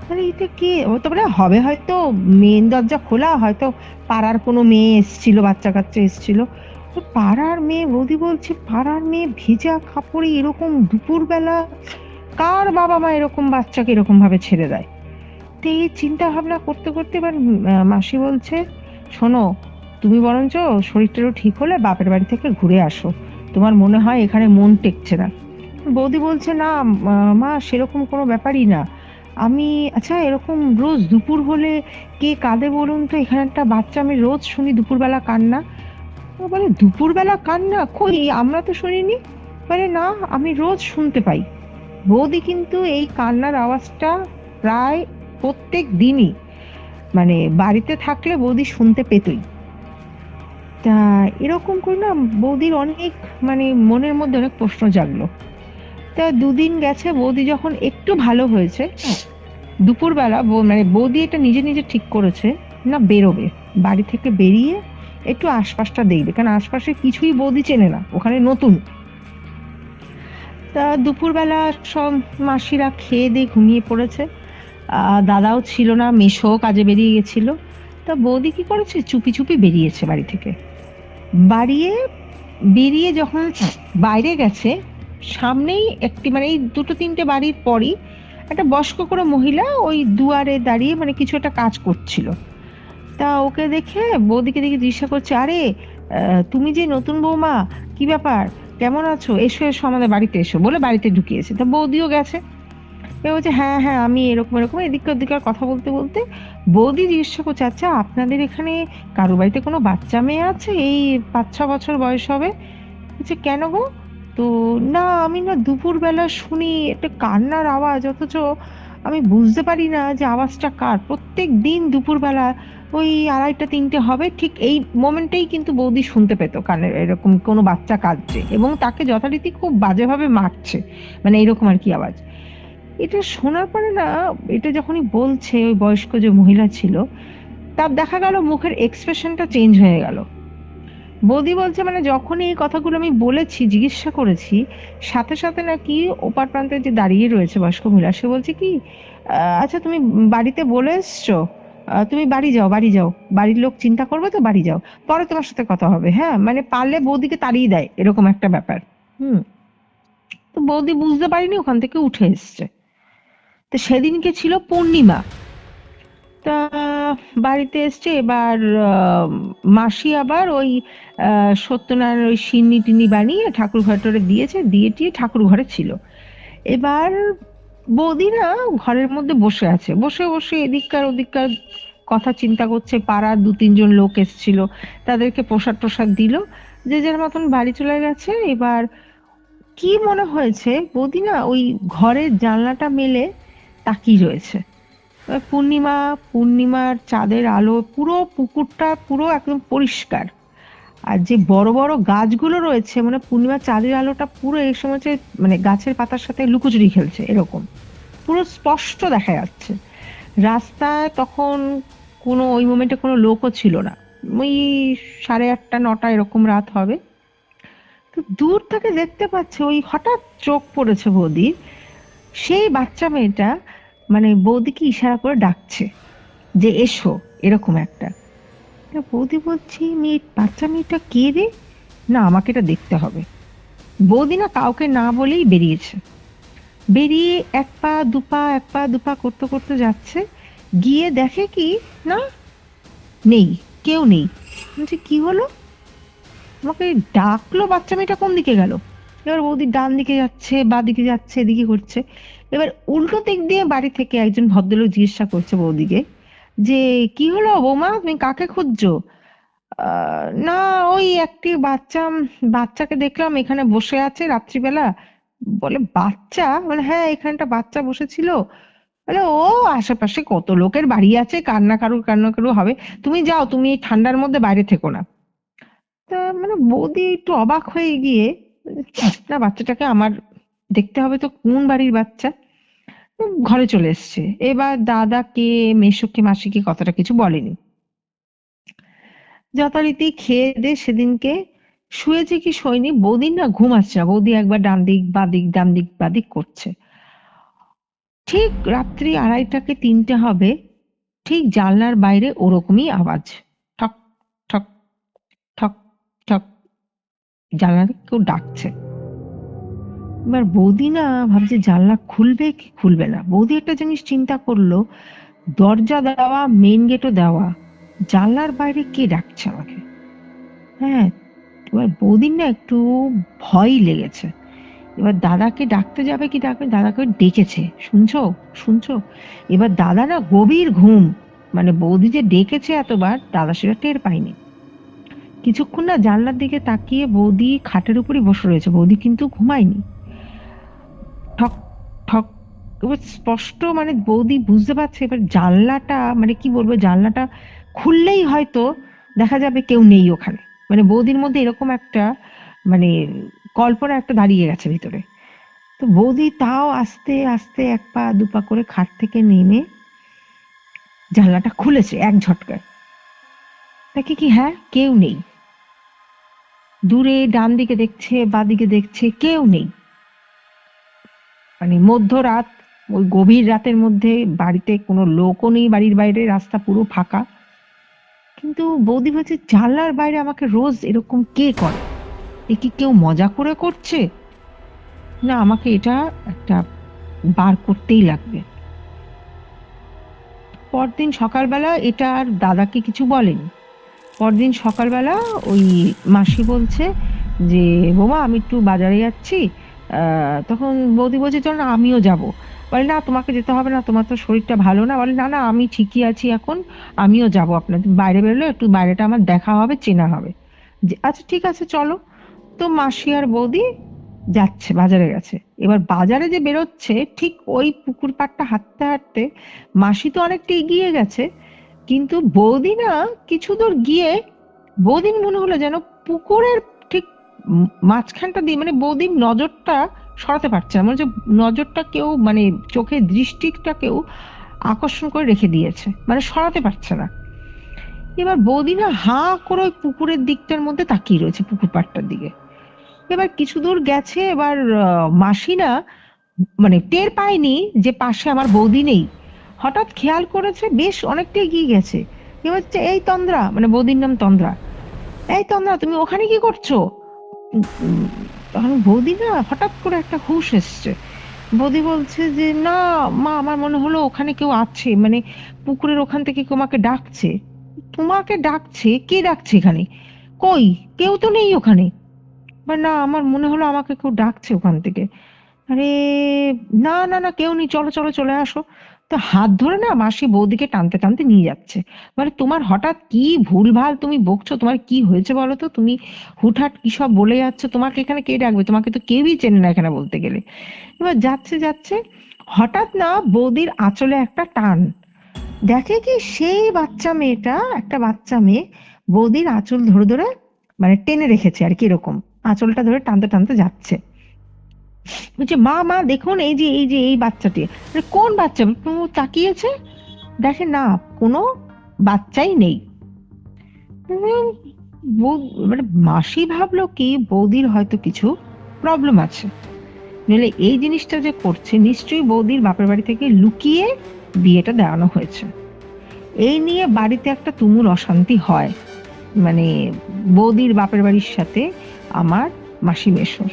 মানে এটা কি, ও তো বলে হবে হয়তো মেন দরজা খোলা, হয়তো পাড়ার কোনো মেয়ে এসেছিল, বাচ্চা কাচ্চা এসেছিল। তো পাড়ার মেয়ে, বৌদি বলছে পাড়ার মেয়ে ভেজা কাপড়ে এরকম দুপুরবেলা, কার বাবা মা এরকম বাচ্চাকে এরকম ভাবে ছেড়ে দেয়? তো এই চিন্তা ভাবনা করতে করতে এবার মাসি বলছে, শোনো তুমি বরঞ্চ শরীরটারও ঠিক হলে বাপের বাড়ি থেকে ঘুরে আসো, তোমার মনে হয় এখানে মন টেকছে না। বৌদি বলছে, না মা সেরকম কোনো ব্যাপারই না, আমি আচ্ছা এরকম রোজ দুপুর হলে কে কাঁদে বলুন তো, এখানে একটা বাচ্চা আমি রোজ শুনি দুপুরবেলা কান্না। ও বলে দুপুরবেলা কান্না কই, আমরা তো শুনিনি। বলে না, আমি রোজ শুনতে পাই। বৌদি কিন্তু এই কান্নার আওয়াজটা প্রায় প্রত্যেক দিনই, মানে বাড়িতে থাকলে বৌদি শুনতে পেতই। তা এরকম করে না বৌদির অনেক, মানে মনের মধ্যে অনেক প্রশ্ন জাগলো। তা দুদিন গেছে, বৌদি যখন একটু ভালো হয়েছে, দুপুরবেলা মানে বৌদি এটা নিজে নিজে ঠিক করেছে, না বেরোবে, বাড়ি থেকে বেরিয়ে একটু আশপাশটা দেখবে, কারণ আশপাশে কিছুই বৌদি চেনে না, ওখানে নতুন। তা দুপুরবেলা সব মাসিরা খেয়ে দিয়ে ঘুমিয়ে পড়েছে, দাদাও ছিল না, মেসোও কাজে বেরিয়ে গেছিল। তা বৌদি কি করেছে, চুপি চুপি বেরিয়েছে বাড়ি থেকে। বেরিয়ে যখন বাইরে গেছে, সামনেই একটি, মানে এই দুটো তিনটে বাড়ির পরই একটা বয়স্ক করে মহিলা ওই দুয়ারে দাঁড়িয়ে মানে কিছু একটা কাজ করছিল। তা ওকে দেখে, বৌদিকে দেখে জিজ্ঞাসা করছে, আরে তুমি যে নতুন বৌমা, কি ব্যাপার, কেমন আছো, এসো এসো আমাদের বাড়িতে এসো, বলে বাড়িতে ঢুকিয়েছে। তা বৌদিও গেছে, এ বলছে হ্যাঁ হ্যাঁ আমি এরকম এরকম, এদিকে ওদিকে কথা বলতে বলতে বৌদি জিজ্ঞাসা করছে, আচ্ছা আপনাদের এখানে কারো বাড়িতে কোনো বাচ্চা মেয়ে আছে, এই 5-6 বছর বয়স হবে? বলছে কেন গো? তো না আমি না দুপুরবেলা শুনি একটা কান্নার আওয়াজ, অথচ আমি বুঝতে পারি না যে আওয়াজটা কার, প্রত্যেক দিন দুপুরবেলা ওই 2:30-3টে হবে, ঠিক এই মোমেন্টেই কিন্তু বৌদি শুনতে পেত কানে এরকম কোনো বাচ্চা কাঁদছে, এবং তাকে যথারীতি খুব বাজেভাবে মারছে, মানে এরকম আর কি আওয়াজ। এটা শোনার পরে না, এটা যখনই বলছে ওই বয়স্ক যে মহিলা ছিল, তার দেখা গেল মুখের এক্সপ্রেশনটা চেঞ্জ হয়ে গেল। বৌদি বলছে মানে যখনই এই কথাগুলো আমি বলেছি, জিজ্ঞাসা করেছি, সাথে সাথে নাকি ওপার প্রান্তে যে দাঁড়িয়ে রয়েছে বয়স্ক মহিলা, সে বলছে কি, আচ্ছা তুমি বাড়িতে বলে এসছো, তুমি বাড়ি যাও, বাড়ি যাও, বাড়ির লোক চিন্তা করবে তো, বাড়ি যাও, পরে তোমার সাথে কথা হবে, হ্যাঁ, মানে পারলে বৌদিকে তাড়িয়ে দেয় এরকম একটা ব্যাপার। হুম। তো বৌদি বুঝতে পারিনি, ওখান থেকে উঠে এসছে। তো সেদিনকে ছিল পূর্ণিমা। তা বাড়িতে এসছে এবার, মাসি আবার ওই সত্যনারায়ণ ওই সিন্নি টিন্নি বানিয়ে ঠাকুর ঘরে দিয়েছে, দিয়ে টিয়ে ঠাকুর ঘরে ছিল। এবার বৌদি না ঘরের মধ্যে বসে আছে, বসে বসে এদিককার ওদিককার কথা চিন্তা করছে। পাড়ার 2-3 জন লোক এসেছিল, তাদেরকে প্রসাদ প্রসাদ দিল, যে যার মতন বাড়ি চলে গেছে। এবার কি মনে হয়েছে, বৌদি না ওই ঘরের জানলাটা মেলে তাকিয়ে রয়েছে। পূর্ণিমার চাঁদের আলো, পুরো পুকুরটা পুরো একদম পরিষ্কার, আর যে বড় বড় গাছগুলো রয়েছে, মানে পূর্ণিমার চাঁদের আলোটা পুরো এই সময় যে মানে গাছের পাতার সাথে লুকোচুরি খেলছে এরকম, পুরো স্পষ্ট দেখা যাচ্ছে। রাস্তায় তখন কোনো ওই মোমেন্টে কোনো লোকও ছিল না, ওই 8:30-9টা এরকম রাত হবে। তো দূর থেকে দেখতে পাচ্ছে, ওই হঠাৎ চোখ পড়েছে বৌদির, সেই বাচ্চা মেয়েটা মানে বৌদিকে ইশারা করে ডাকছে যে এসো, এরকম একটা। তা বৌদি বলছি, বাচ্চা মেয়েটা কে রে, না আমাকে এটা দেখতে হবে। বৌদি না কাউকে না বলেই বেরিয়েছে, বেরিয়ে এক পা দুপা করতে করতে যাচ্ছে, গিয়ে দেখে কি না, নেই, কেউ নেই। বলছে কি হলো, আমাকে ডাকলো, বাচ্চা মেয়েটা কোন দিকে গেল? এবার বৌদি ডান দিকে যাচ্ছে, বা দিকে যাচ্ছে, এদিকে করছে। এবার উল্টো দিক দিয়ে বাড়ি থেকে একজন ভদ্রলোক জিজ্ঞাসা করছে বৌদিকে যে কি হলো বৌমা, তুমি কাকে খুঁজছো? না, ওই একটি বাচ্চাকে দেখলাম এখানে বসে আছে রাত্রিবেলা। বলে বাচ্চা? মানে হ্যাঁ, এখানটা বাচ্চা বসেছিল। বলে ও আশেপাশে কত লোকের বাড়ি আছে, কার না কারুর হবে। তুমি যাও, তুমি এই ঠান্ডার মধ্যে বাইরে থেকো না। তা মানে বৌদি একটু অবাক হয়ে গিয়ে, না বাচ্চাটাকে আমার দেখতে হবে তো কোন বাড়ির বাচ্চা। ঘরে চলে এসছে। এবার দাদাকে, মেসোকে, মাসিকে কথাটা কিছু বলেনি। যথারীতি খেয়ে দিয়ে সেদিনকে শুয়েছে কি শোয়নি, বৌদির না ঘুম আসছে না। বৌদি একবার ডান দিক বাদিক ডান দিক বাদিক করছে। ঠিক রাত্রি 2:30 কি 3টে হবে, ঠিক জানলার বাইরে ওরকমই আওয়াজ, ঠক ঠক ঠক ঠক, জানলাতে কেউ ডাকছে। এবার বৌদি না ভাবছে জানলা খুলবে কি খুলবে না। বৌদি একটা জিনিস চিন্তা করলো, দরজা দেওয়া, মেইন গেটও দেওয়া, জানলার বাইরে কে ডাকছে আমাকে। হ্যাঁ, এবার বৌদির না একটু ভয় লেগেছে। এবার দাদাকে ডাকতে যাবে কি ডাকবে, দাদাকে ডেকেছে, শুনছো শুনছো। এবার দাদা না গভীর ঘুম, মানে বৌদি যে ডেকেছে এতবার দাদা সেটা টের পায়নি। কিছুক্ষণ না জানলার দিকে তাকিয়ে বৌদি খাটের উপরই বসে রয়েছে, বৌদি কিন্তু ঘুমায়নি। ঠক ঠক, এবার স্পষ্ট মানে বৌদি বুঝতে পারছে এবার জানলাটা, মানে কি বলবো, জানলাটা খুললেই হয়তো দেখা যাবে কেউ নেই ওখানে। মানে বৌদির মধ্যে এরকম একটা মানে কল্পনা একটা দাঁড়িয়ে গেছে ভিতরে। তো বৌদি তাও আস্তে আস্তে 1 পা 2 পা করে খাট থেকে নেমে জানলাটা খুলেছে এক ঝটকায়। দেখে কি হ্যাঁ, কেউ নেই। দূরে ডান দিকে দেখছে, বাদিকে দেখছে, কেউ নেই। মানে মধ্যরাত, ওই গভীর রাতের মধ্যে বাড়িতে কোনো লোকও নেই, বাড়ির বাইরে রাস্তা পুরো ফাঁকা। কিন্তু বৌদি বলছে জানলার বাইরে আমাকে রোজ এরকম কে করে, এ কি কেউ মজা করে করছে? না, আমাকে এটা একটা বার করতেই লাগবে। পরদিন সকালবেলা এটা আর দাদাকে কিছু বলেনি। পরদিন সকালবেলা ওই মাসি বলছে যে বোমা আমি একটু বাজারে যাচ্ছি। তখন বৌদি বলছে চল না আমিও যাব। বলে না তোমাকে যেতে হবে না, তোমার তো শরীরটা ভালো না। বলে না না আমি ঠিকই আছি এখন, আমিও যাব আপনার, বাইরে বেরোলে একটু বাইরেটা আমার দেখা হবে, চেনা হবে। যে আচ্ছা ঠিক আছে চলো। তো মাসি আর বৌদি যাচ্ছে, বাজারে গেছে। এবার বাজারে যে বেরোচ্ছে ঠিক ওই পুকুর পাড়টা হাঁটতে হাঁটতে মাসি তো অনেকটা এগিয়ে গেছে, কিন্তু বৌদি না কিছু দূর গিয়ে বৌদির মনে হলো যেন পুকুরের ঠিক মাঝখানটা দিয়ে, মানে বৌদির নজরটা সরাতে পারছে না, মানে যে নজরটা কেউ, মানে চোখের দৃষ্টিটা কেউ আকর্ষণ করে রেখে দিয়েছে, মানে সরাতে পারছে না। এবার বৌদি না হাঁ করে ওই পুকুরের দিকটার মধ্যে তাকিয়ে রয়েছে, পুকুর পাড়টার দিকে। এবার কিছু দূর গেছে, এবার মাসি না মানে টের পায়নি যে পাশে আমার বৌদি নেই। হঠাৎ খেয়াল করেছে বেশ অনেকটা এগিয়ে গেছে। এবার হচ্ছে এই তন্দ্রা, মানে বৌদির নাম তন্দ্রা, এই তন্দ্রা তুমি ওখানে কি করছো? তখন বৌদি না হঠাৎ করে একটা হুঁশ এসছে। বৌদি বলছে যে না মা, আমার মনে হলো ওখানে কেউ আছে, মানে পুকুরের ওখান থেকে কেউ আমাকে ডাকছে। তোমাকে ডাকছে? কে ডাকছে এখানে? কই, কেউ তো নেই ওখানে। বা না, আমার মনে হলো আমাকে কেউ ডাকছে ওখান থেকে। আরে না না না, কেউ নেই, চলো চলো চলে আসো। তো হাত ধরে না মাসি বৌদিকে টানতে টানতে নিয়ে যাচ্ছে। মানে তোমার হঠাৎ কি ভুলভাল তুমি বকছো, তোমার কি হয়েছে বলো তো, তুমি হুটহাট কি সব বলে যাচ্ছ, তোমাকে এখানে কে ডাকবে, তোমাকে তো কেউই চেনে না এখানে বলতে গেলে। এবার যাচ্ছে যাচ্ছে হঠাৎ না বৌদির আঁচলে একটা টান, দেখে কি সেই বাচ্চা মেয়েটা, একটা বাচ্চা মেয়ে বৌদির আঁচল ধরে ধরে মানে টেনে রেখেছে আর কি, এরকম আঁচলটা ধরে টানতে টানতে যাচ্ছে। বলছে মা মা দেখুন এই যে এই বাচ্চাটি। আরে কোন বাচ্চা? ও তাকিয়েছে, দেখে না কোনো বাচ্চাই নেই। উম, মানে মাসি ভাবলো কি বৌদির হয়তো কিছু প্রবলেম আছে, নইলে এই জিনিসটা যে করছে নিশ্চয়ই বৌদির বাপের বাড়ি থেকে লুকিয়ে বিয়েটা দেওয়ানো হয়েছে। এই নিয়ে বাড়িতে একটা তুমুল অশান্তি হয়, মানে বৌদির বাপের বাড়ির সাথে আমার মাসি মেশোর।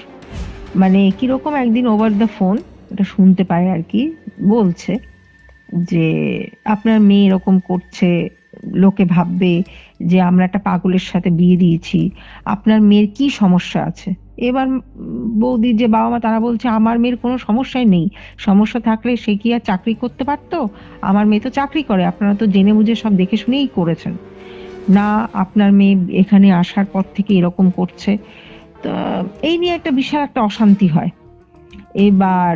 মানে কিরকম একদিন ওভার দ্য ফোন এটা শুনতে পায় আর কি, বলছে যে আপনার মেয়ে এরকম করছে, লোকে ভাববে যে আমরা একটা পাগলের সাথে বিয়ে দিয়েছি, আপনার মেয়ের কি সমস্যা আছে? এবার বৌদির যে বাবা মা তারা বলছে আমার মেয়ের কোনো সমস্যাই নেই, সমস্যা থাকলে সে কি আর চাকরি করতে পারতো? আমার মেয়ে তো চাকরি করে, আপনারা তো জেনে বুঝে সব দেখে শুনেই করেছেন। না আপনার মেয়ে এখানে আসার পর থেকে এরকম করছে। তো এই নিয়ে একটা বিশাল একটা অশান্তি হয়। এবার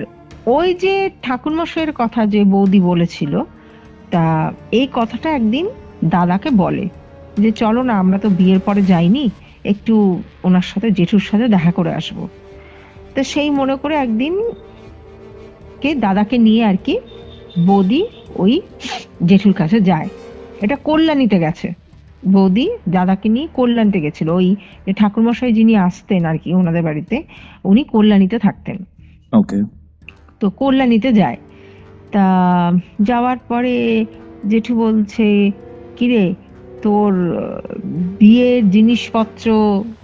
ওই যে ঠাকুরমশাইয়ের কথা যে বৌদি বলেছিল, তা এই কথাটা একদিন দাদাকে বলে যে চলো না, আমরা তো বিয়ের পরে যাইনি, একটু ওনার সাথে জেঠুর সাথে দেখা করে আসবো। তো সেই মনে করে একদিন দাদাকে নিয়ে আর কি বৌদি ওই জেঠুর কাছে যায়। এটা কল্যাণীতে গেছে, বৌদি দাদাকে নিয়ে কল্যাণীতে গেছিল। ওই যে ঠাকুরমশাই যিনি আসতেন আর কি ওনাদের বাড়িতে, উনি কল্যাণীতে থাকতেন। ওকে। তো কল্যাণীতে যায়। তা যাওয়ার পরে জেঠু বলছে, কিরে তোর বিয়ের জিনিসপত্র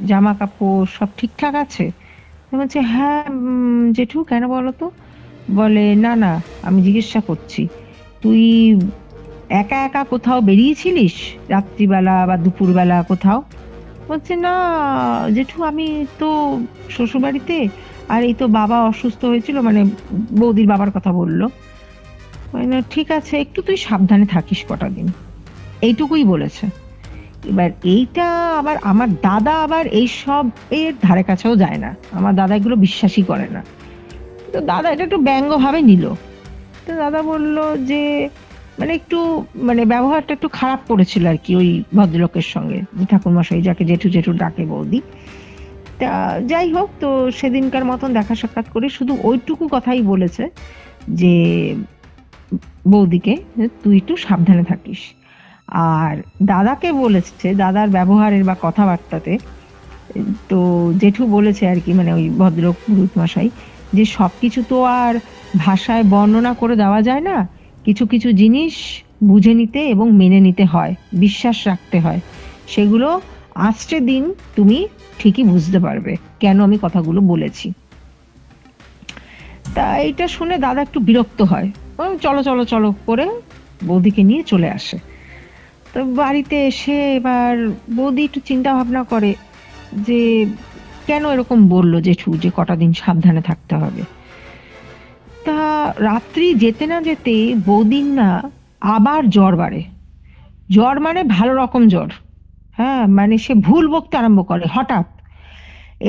জামা কাপড় সব ঠিকঠাক আছে? বলছে হ্যাঁ জেঠু, কেন বলো তো? বলে না না, আমি জিজ্ঞাসা করছি তুই একা একা কোথাও বেরিয়েছিলিস রাত্রিবেলা বা দুপুরবেলা কোথাও? বলছে না জেঠু, আমি তো শ্বশুরবাড়িতে, আর এই তো বাবা অসুস্থ হয়েছিল, মানে বৌদির বাবার কথা বললো। না ঠিক আছে, একটু তুই সাবধানে থাকিস কটা দিন, এইটুকুই বলেছে। এবার এইটা আবার আমার দাদা আবার এইসব এর ধারে কাছেও যায় না, আমার দাদা এগুলো বিশ্বাসই করে না। তো দাদা এটা একটু ব্যঙ্গ ভাবে নিল। তো দাদা বলল যে মানে একটু মানে ব্যবহারটা একটু খারাপ করেছিল আর কি ওই ভদ্রলোকের সঙ্গে, ঠাকুরমশাই যাকে জেঠু জেঠু ডাকে বৌদি। তা যাই হোক, তো সেদিনকার মতন দেখা সাক্ষাৎ করে শুধু ওইটুকু কথাই বলেছে যে বৌদিকে তুই একটু সাবধানে থাকিস। আর দাদাকে বলেছে, দাদার ব্যবহারের বা কথাবার্তাতে তো জেঠু বলেছে আর কি, মানে ওই ভদ্রলোক পুরোহিত মশাই, যে সবকিছু তো আর ভাষায় বর্ণনা করে দেওয়া যায় না, কিছু কিছু জিনিস বুঝে নিতে এবং মেনে নিতে হয়, বিশ্বাস রাখতে হয়। সেগুলো আজকে দিন তুমি ঠিকই বুঝতে পারবে কেন আমি কথাগুলো বলেছি। তা এইটা শুনে দাদা একটু বিরক্ত হয়, চলো চলো চলো করে বৌদিকে নিয়ে চলে আসে। তো বাড়িতে এসে এবার বৌদি একটু চিন্তা ভাবনা করে যে কেন এরকম বললো জেঠু যে কটা দিন সাবধানে থাকতে হবে। তা রাত্রি যেতে না যেতে বৌদির না আবার জ্বর বাড়ে। জ্বর মানে ভালো রকম জ্বর, হ্যাঁ, মানে সে ভুল বকতে আরম্ভ করে হঠাৎ।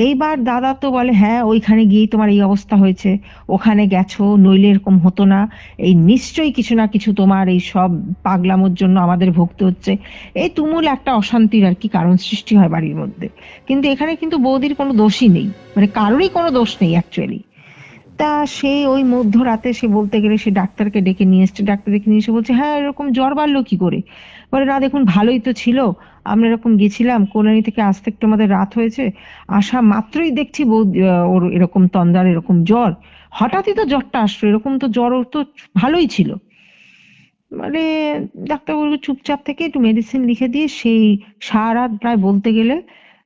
এইবার দাদা তো বলে হ্যাঁ ওইখানে গিয়ে তোমার এই অবস্থা হয়েছে, ওখানে গেছো নইলে এরকম হতো না, এই নিশ্চয়ই কিছু না কিছু তোমার এই সব পাগলামোর জন্য আমাদের ভুগতে হচ্ছে। এই তুমুল একটা অশান্তির আর কি কারণ সৃষ্টি হয় বাড়ির মধ্যে। কিন্তু এখানে কিন্তু বৌদির কোনো দোষই নেই, মানে কারোরই কোনো দোষ নেই অ্যাকচুয়ালি। তা সে ওই মধ্যরাতে সে বলতে গেলে সে ডাক্তারকে ডেকে নিয়ে এসছে, ডাক্তার ডেকে নিয়ে এসে বলছে হ্যাঁ এরকম জ্বর বাড়লো কি করে? বলে না দেখুন ভালোই তো ছিল, আমরা এরকম গেছিলাম কল্যাণী থেকে, আসতে একটু আমাদের রাত হয়েছে, আসা মাত্রই দেখছি ওর এরকম তন্দ্রার এরকম জ্বর, হঠাৎই তো জ্বরটা আসলো, এরকম তো জ্বর ওর তো ভালোই ছিল। মানে ডাক্তারবাবু চুপচাপ থেকে একটু মেডিসিন লিখে দিয়ে সেই সারা রাত প্রায় বলতে গেলে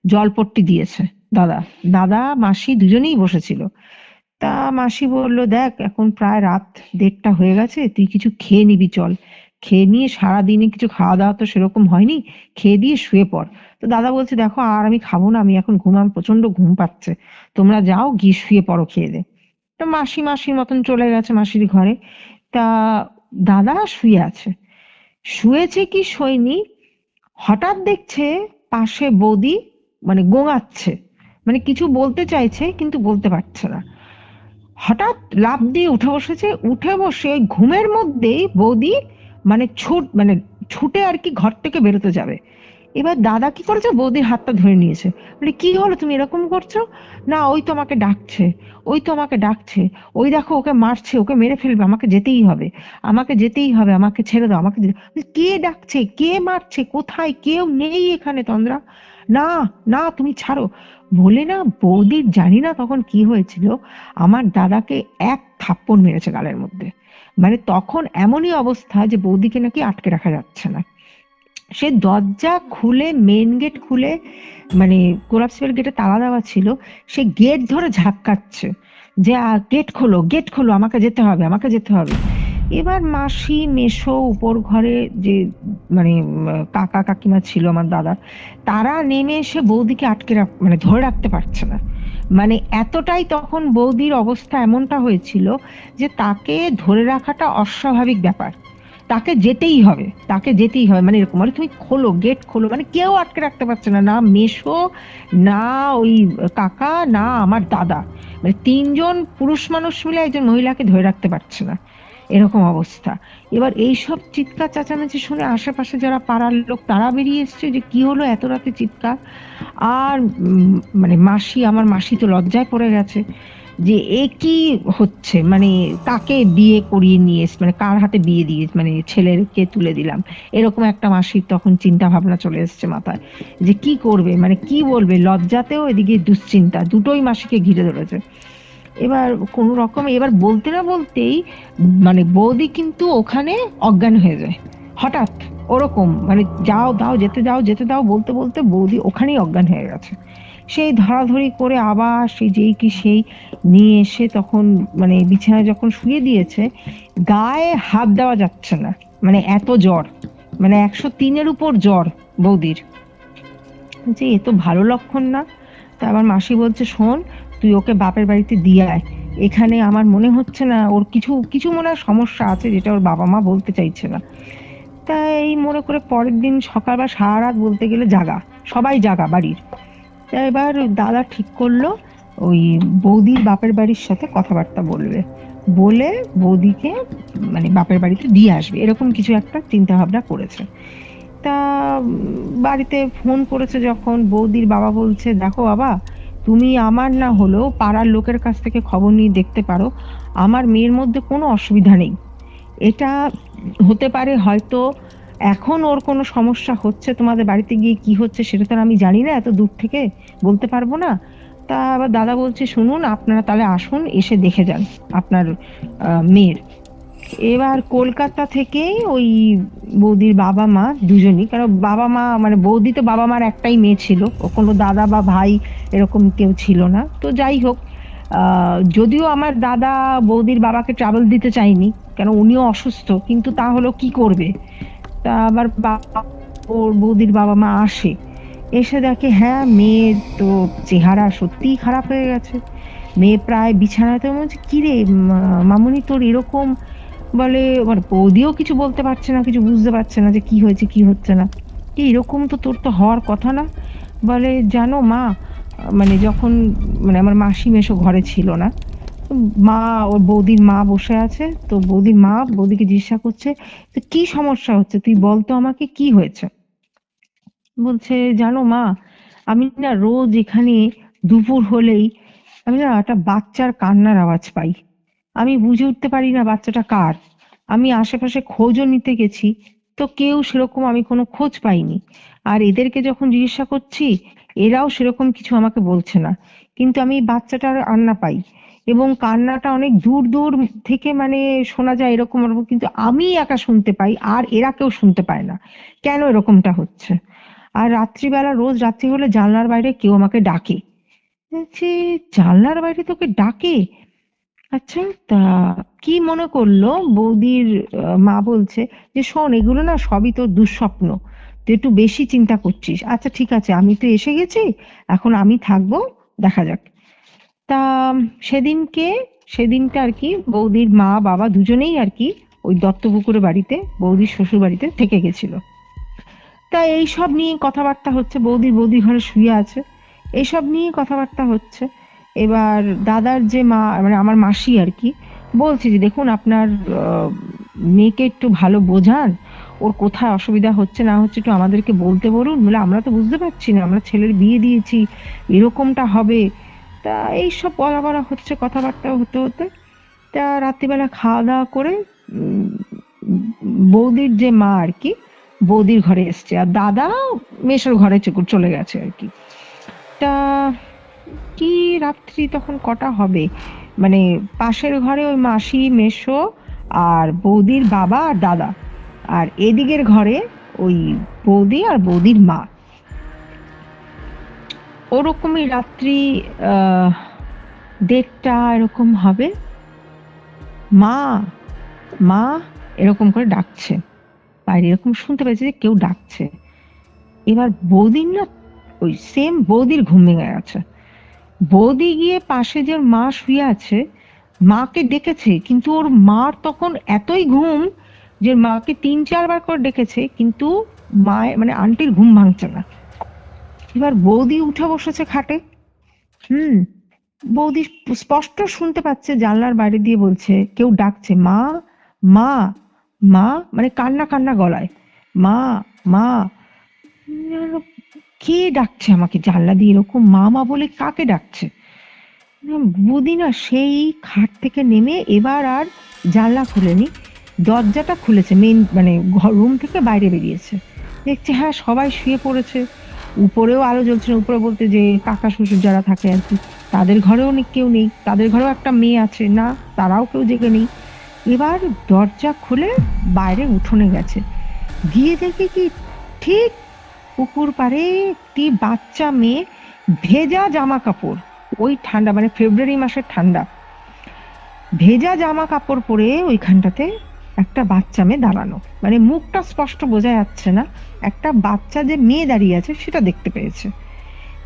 জলপট্টি দিয়েছে দাদা। দাদা মাসি দুজনেই বসেছিল। তা মাসি বলল দেখ এখন প্রায় রাত 1:30 হয়ে গেছে, তুই কিছু খেয়ে নিবি চল, খেয়ে নিয়ে সারাদিনে কিছু খাওয়া দাওয়া তো সেরকম হয়নি, খেয়ে দিয়ে শুয়ে পড়। তো দাদা বলছে দেখো আর আমি খাবো না, আমি এখন ঘুমাম, প্রচন্ড ঘুম পাচ্ছে, তোমরা যাও গিয়ে শুয়ে পড়ো খেয়ে দে। তা মাসি মাসির মতন চলে গেছে মাসির ঘরে। তা দাদা শুয়ে আছে, শুয়েছে কি শোয়নি, হঠাৎ দেখছে পাশে বৌদি মানে গোঙাচ্ছে, মানে কিছু বলতে চাইছে কিন্তু বলতে পারছে না। হঠাৎ লাফ দিয়ে উঠে বসেছে, উঠে বসে ওই ঘুমের মধ্যেই বৌদি মানে ছুটে আর কি ঘর থেকে বেরোতে যাবে। এবার দাদা কি করেছে, বৌদির হাতটা ধরে নিয়েছে, বলে কি হলো তুমি এরকম করছো? না ওই তো আমাকে ডাকছে, ওই তো আমাকে ডাকছে, ওই দেখো ওকে মারছে, ওকে মেরে ফেলবে, আমাকে যেতেই হবে, আমাকে যেতেই হবে, আমাকে ছেড়ে দাও, আমাকে কে ডাকছে, কে মারছে, কোথায়, কেউ নেই এখানে তন্দ্রা, না না তুমি ছাড়ো। বলে না বৌদির জানি না তখন কি হয়েছিল, আমার দাদাকে এক থাপ্পড় মেরেছে গালের মধ্যে। মানে তখন এমনই অবস্থা যে বৌদিকে নাকি আটকে রাখা যাচ্ছে না। সে দরজা খুলে মেন গেট খুলে, মানে কোলাপসিবল গেটে তালা দেওয়া ছিল, সে গেট ধরে ঝাঁকাচ্ছে যে গেট খোলো, গেট খোলো, আমাকে যেতে হবে, আমাকে যেতে হবে। এবার মাসি মেশো উপর ঘরে যে মানে কাকা কাকিমা ছিল আমার দাদার, তারা নেমে এসে বৌদিকে আটকে মানে ধরে রাখতে পারছে না। মানে এতটাই তখন বৌদির অবস্থা এমনটা হয়েছিল যে তাকে ধরে রাখাটা অস্বাভাবিক ব্যাপার। তাকে যেতেই হবে, তাকে যেতেই হবে, মানে এরকম, মানে তুমি খোলো, গেট খোলো, মানে কেউ আটকে রাখতে পারছে না, না মেশো, না ওই কাকা, না আমার দাদা, মানে তিনজন পুরুষ মানুষ মিলে একজন মহিলাকে ধরে রাখতে পারছে না, এরকম অবস্থা। এবার এইসব চিৎকার চেঁচামেচি শুনে আশেপাশে যারা পাড়ার লোক তারা বেরিয়ে এসছে যে কি হলো এত রাতে চিৎকার। আর মানে মাসি, আমার মাসি তো লজ্জায় পড়ে গেছে যে এ কি হচ্ছে, মানে কাকে বিয়ে করিয়ে নিয়ে মানে কার হাতে বিয়ে দিয়ে মানে ছেলেকে তুলে দিলাম, এরকম একটা মাসির তখন চিন্তা ভাবনা চলে এসছে মাথায় যে কি করবে, মানে কি বলবে, লজ্জাতেও এদিকে দুশ্চিন্তা, দুটোই মাসিকে ঘিরে ধরেছে। এবার কোনো রকম এবার বলতে না বলতেই মানে বৌদি কিন্তু ওখানে অজ্ঞান হয়ে যায় হঠাৎ, ওরকম মানে যাও দাও, যেতে দাও, যেতে দাও বলতে বলতে বৌদি ওখানেই অজ্ঞান হয়ে গেছে। সেই ধরাধরি করে আবার সেই যেই কি সেই নিয়ে এসে তখন মানে বিছানায় যখন শুয়ে দিয়েছে, গায়ে হাত দেওয়া যাচ্ছে না, মানে এত জ্বর, মানে 103-এর উপর জ্বর বৌদির। যে এ তো ভালো লক্ষণ না। তা আমার মাসি বলছে, শোন তুই ওকে বাপের বাড়িতে দিয়ে আয়, এখানে আমার মনে হচ্ছে না ওর কিছু কিছু মনে হয় সমস্যা আছে যেটা ওর বাবা মা বলতে চাইছে না। তাই এই মনে করে পরের দিন সকালবেলা সারা রাত বলতে গেলে জাগা, সবাই জাগা বাড়ির। তা এবার দাদা ঠিক করলো ওই বৌদির বাপের বাড়ির সাথে কথাবার্তা বলবে, বলে বৌদিকে মানে বাপের বাড়িতে দিয়ে আসবে, এরকম কিছু একটা চিন্তা ভাবনা করেছে। তা বাড়িতে ফোন করেছে যখন, বৌদির বাবা বলছে, দেখো বাবা, তুমি আমার না হলেও পাড়ার লোকের কাছ থেকে খবর নিয়ে দেখতে পারো, আমার মেয়ের মধ্যে কোনো অসুবিধা নেই। এটা হতে পারে হয়তো এখন ওর কোনো সমস্যা হচ্ছে, তোমাদের বাড়িতে গিয়ে কি হচ্ছে সেটা তো আর আমি জানি না, এত দূর থেকে বলতে পারবো না। তা আবার দাদা বলছে, শুনুন আপনারা তাহলে আসুন, এসে দেখে যান আপনার মেয়ের। এবার কলকাতা থেকে ওই বৌদির বাবা মা দুজনই, কারণ বাবা মা মানে বৌদি তো বাবা মার একটাই মেয়ে ছিল, ও কোনো দাদা বা ভাই এরকম কেউ ছিল না। তো যাই হোক, যদিও আমার দাদা বৌদির বাবাকে ট্রাভেল দিতে চাইনি, কেন উনিও অসুস্থ, কিন্তু তাহলেও কি করবে। তা আবার ওর বৌদির বাবা মা আসে, এসে দেখে হ্যাঁ মেয়ের তো চেহারা সত্যিই খারাপ হয়ে গেছে, মেয়ে প্রায় বিছানাতে। বলছে কি রে মামুনি তোর এরকম, বলে মানে বৌদিও কিছু বলতে পারছে না, কিছু বুঝতে পারছে না যে কি হয়েছে কি হচ্ছে না, এরকম তো তোর তো হওয়ার কথা না। বলে জানো মা, মানে যখন মানে আমার মাসি মেশো ঘরে ছিল না, মা ওর বৌদির মা বসে আছে, তো বৌদির মা বৌদিকে জিজ্ঞাসা করছে, তো কি সমস্যা হচ্ছে তুই বল তো আমাকে কি হয়েছে। বলছে জানো মা, আমি না রোজ এখানে দুপুর হলেই আমি না একটা বাচ্চার কান্নার আওয়াজ পাই, আমি বুঝে উঠতে পারি না বাচ্চাটা কার। আমি আশেপাশে খোঁজও নিতে গেছি, তো কেউ সেরকম আমি কোনো খোঁজ পাইনি। আর এদেরকে যখন জিজ্ঞাসা করছি, এরাও সেরকম কিছু আমাকে বলছে না, কিন্তু আমি বাচ্চাটার কান্না পাই, এবং কান্নাটা অনেক দূর দূর থেকে মানে শোনা যায় এরকম এরকম, কিন্তু আমি একা শুনতে পাই আর এরা কেউ শুনতে পায় না। কেন এরকমটা হচ্ছে? আর রাত্রিবেলা রোজ রাত্রি হলে জানলার বাইরে কেউ আমাকে ডাকে। বলছি, জানলার বাইরে তোকে ডাকে? আচ্ছা, তা কি মনে করলো বৌদির মা বলছে যে শোন এগুলো না সবই তোর দুঃস্বপ্ন, তুই একটু বেশি চিন্তা করছিস। আচ্ছা ঠিক আছে, আমি তো এসে গেছি, এখন আমি থাকবো, দেখা যাক। তা সেদিনকে সেদিনটা আর কি বৌদির মা বাবা দুজনেই আর কি ওই দত্তপুকুরের বাড়িতে বৌদির শ্বশুর বাড়িতে থেকে গেছিল। তা এইসব নিয়ে কথাবার্তা হচ্ছে, বৌদির ঘরে শুয়ে আছে, এইসব নিয়ে কথাবার্তা হচ্ছে। এবার দাদার যে মা মানে আমার মাসি আর কি বলছে যে দেখুন আপনার মেয়েকে একটু ভালো বোঝান, ওর কোথায় অসুবিধা হচ্ছে না হচ্ছে একটু আমাদেরকে বলতে বলুন, বলে আমরা তো বুঝতে পারছি না, আমরা ছেলের বিয়ে দিয়েছি, এরকমটা হবে। তা এইসব বলা বলা হচ্ছে, কথাবার্তা হতে হতে তা রাত্রিবেলা খাওয়া দাওয়া করে উম, বৌদির যে মা আর কি বৌদির ঘরে এসছে, আর দাদা মেসোর ঘরে চলে গেছে আর কি। তা কি রাত্রি তখন কটা হবে, মানে পাশের ঘরে ওই মাসি মেসো আর বৌদির বাবা আর দাদা, আর এদিকের ঘরে ওই বৌদি আর বৌদির মা। ওরকমই রাত্রি আহ 1:30 এরকম হবে, মা মা এরকম করে ডাকছে, বাইরে এরকম শুনতে পেয়েছে যে কেউ ডাকছে। এবার বৌদির না ওই সেম বৌদির ঘুম ভেঙে গেছে, বৌদি গিয়ে পাশে যে ওর মা শুয়ে আছে মাকে ডেকেছে, কিন্তু ওর মার তখন এতই ঘুম যে মাকে 3-4 বার করে ডেকেছে, কিন্তু মায়ের মানে আন্টির ঘুম ভাঙছে না। এবার বৌদি উঠে বসেছে খাটে। বৌদি স্পষ্ট শুনতে পাচ্ছে জানলার বাইরে দিয়ে বলছে, কেউ ডাকছে, মা মা মা, মানে কান্না কান্না গলায়, মা মা। যেন কে ডাকছে আমাকে জানলা দিয়ে এরকম মা মা বলে, কাকে ডাকছে? বৌদি না সেই খাট থেকে নেমে এবার আর জানলা খুলেনি, দরজাটা খুলেছে, মেন মানে রুম থেকে বাইরে বেরিয়েছে। দেখছে হ্যাঁ সবাই শুয়ে পড়েছে, উপরেও আলো জ্বলছে না, উপরে বলতে যে কাকা শ্বশুর যারা থাকে আর কি, তাদের ঘরেও কেউ নেই, তাদের ঘরেও একটা মেয়ে আছে না, তারাও কেউ জেগে নেই। এবার দরজা খুলে বাইরে উঠোনে গেছে, গিয়ে দেখে কি ঠিক পুকুর পাড়ে একটি বাচ্চা মেয়ে, ভেজা জামা কাপড়, ওই ঠান্ডা মানে ফেব্রুয়ারি মাসের ঠান্ডা, ভেজা জামা কাপড় পরে ওইখানটাতে একটা বাচ্চা মেয়ে দাঁড়ানো, মানে মুখটা স্পষ্ট বোঝা যাচ্ছে না, একটা বাচ্চা যে মেয়ে দাঁড়িয়ে আছে সেটা দেখতে পেয়েছে।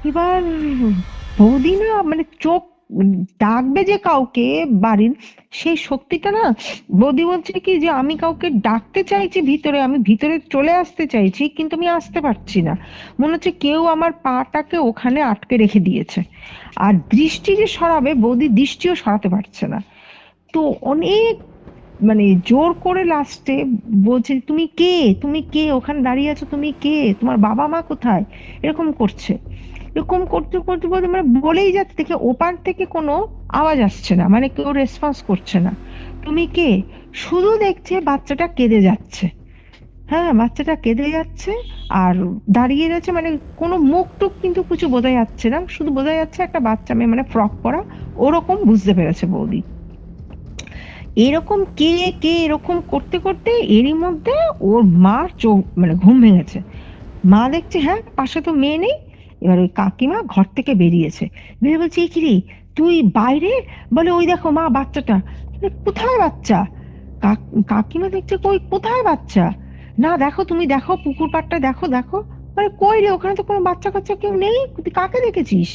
এবার বৌদি না মানে চোখ, ডাকবে যে কাউকে বাড়ির, সেই শক্তিটা না, বৌদি বলছে কি যে আমি কাউকে ডাকতে চাইছি ভিতরে, আমি ভিতরে চলে আসতে চাইছি কিন্তু আমি আসতে পারছি না, মনে হচ্ছে কেউ আমার পাটাকে ওখানে আটকে রেখে দিয়েছে। আর দৃষ্টি যে সরাবে, বৌদি দৃষ্টিও সরাতে পারছে না। তো অনেক মানে জোর করে লাস্টে বলছে, তুমি কে, তুমি কে ওখানে দাঁড়িয়ে আছো, তুমি কে, তোমার বাবা মা কোথায়, এরকম করছে। এরকম করতে করতে করতে মানে বলেই যাচ্ছে, দেখে ওপার থেকে কোনো আওয়াজ আসছে না, মানে কেউ রেসপন্স করছে না, তুমি কে, শুধু দেখছে বাচ্চাটা কেঁদে যাচ্ছে। হ্যাঁ বাচ্চাটা কেঁদে যাচ্ছে আর দাঁড়িয়ে রয়েছে, মানে কোনো মুখ টুক কিন্তু কিছু বোঝা যাচ্ছে না, শুধু বোঝা যাচ্ছে একটা বাচ্চা মেয়ে, মানে ফ্রক পরা, ওরকম বুঝতে পেরেছে বৌদি। এরকম কে কে এরকম করতে করতে এরই মধ্যে ওর মার চোখ মানে ঘুম ভেঙেছে। মা দেখছে হ্যাঁ পাশে তো মেয়ে নেই। এবার ওই কাকিমা ঘর থেকে বেরিয়েছে, বেরিয়ে বলছে, কি রে তুই বাইরে? বলে ওই দেখো মা বাচ্চাটা। বলে, কোথায় বাচ্চা? কাকিমা দেখছে, কই কোথায় বাচ্চা? না দেখো, তুমি দেখো পুকুর পাড়টা দেখো দেখো। বলে কই রে, ওখানে তো কোনো বাচ্চা কাচ্চা কেউ নেই, তুই কাকে দেখেছিস?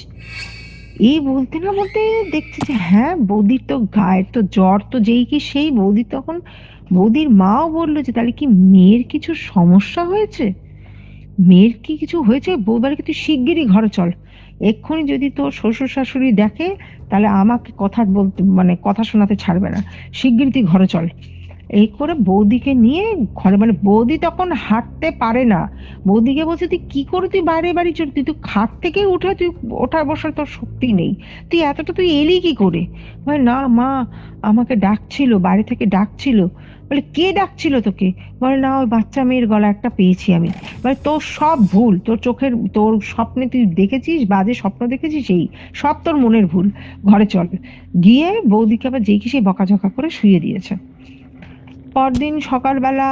এই বলতে না বলতে দেখছি যে হ্যাঁ বৌদির তো গায়ের তো জ্বর তো যেই কি সেই, বৌদি তখন, বৌদির মাও বললো যে তাহলে কি মেয়ের কিছু সমস্যা হয়েছে, মেয়ের কি কিছু হয়েছে, বৌবারকে তুই শিগগিরই ঘরে চল, এক্ষুনি যদি তোর শ্বশুর শাশুড়ি দেখে তাহলে আমাকে কথা বলতে মানে কথা শোনাতে ছাড়বে না, শিগগিরই তুই ঘরে চল। এই করে বৌদিকে নিয়ে ঘরে, মানে বৌদি তখন হাঁটতে পারে না, বৌদিকে বলছে তুই কি করে তুই বাইরে বাড়ি চল, তুই তো খাট থেকে উঠে তুই ওঠার বসার তোর শক্তি নেই, তুই এতটা তুই এলি কি করে? বলে না মা, আমাকে ডাকছিল, বাইরে থেকে ডাকছিল। বলে কে ডাকছিল তোকে? বলে না ওই বাচ্চা মেয়ের গলা একটা পেয়েছি আমি। বলে তোর সব ভুল, তোর চোখের তোর স্বপ্নে তুই দেখেছিস, বাজে স্বপ্ন দেখেছিস, এই সব তোর মনের ভুল, ঘরে চল। গিয়ে বৌদিকে আবার যেই কি সেই বকাঝকা করে শুয়ে দিয়েছে। পরদিন সকালবেলা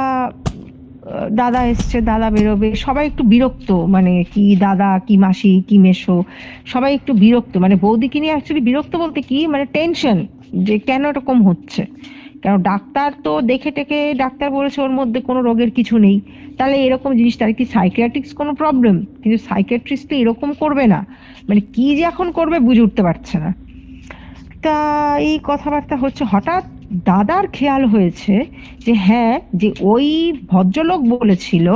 দাদা এসছে, দাদা বেরোবে, সবাই একটু বিরক্ত, মানে কি দাদা কি মাসি কি মেসো, সবাই একটু বিরক্ত, মানে বৌদিকে নিয়ে অ্যাকচুয়ালি বিরক্ত বলতে কি মানে টেনশন, যে কেন এরকম হচ্ছে, কেন ডাক্তার তো দেখে টেকে ডাক্তার বলেছে ওর মধ্যে কোনো রোগের কিছু নেই, তাহলে এরকম জিনিস তার কি সাইকিয়াট্রিক্স কোনো প্রবলেম, কিন্তু সাইকিয়াট্রিস্ট তো এরকম করবে না, মানে কি যে এখন করবে বুঝে উঠতে পারছে না। তা এই কথাবার্তা হচ্ছে, হঠাৎ দাদার খেয়াল হয়েছে যে হ্যাঁ, যে ওই ভদ্রলোক বলেছিল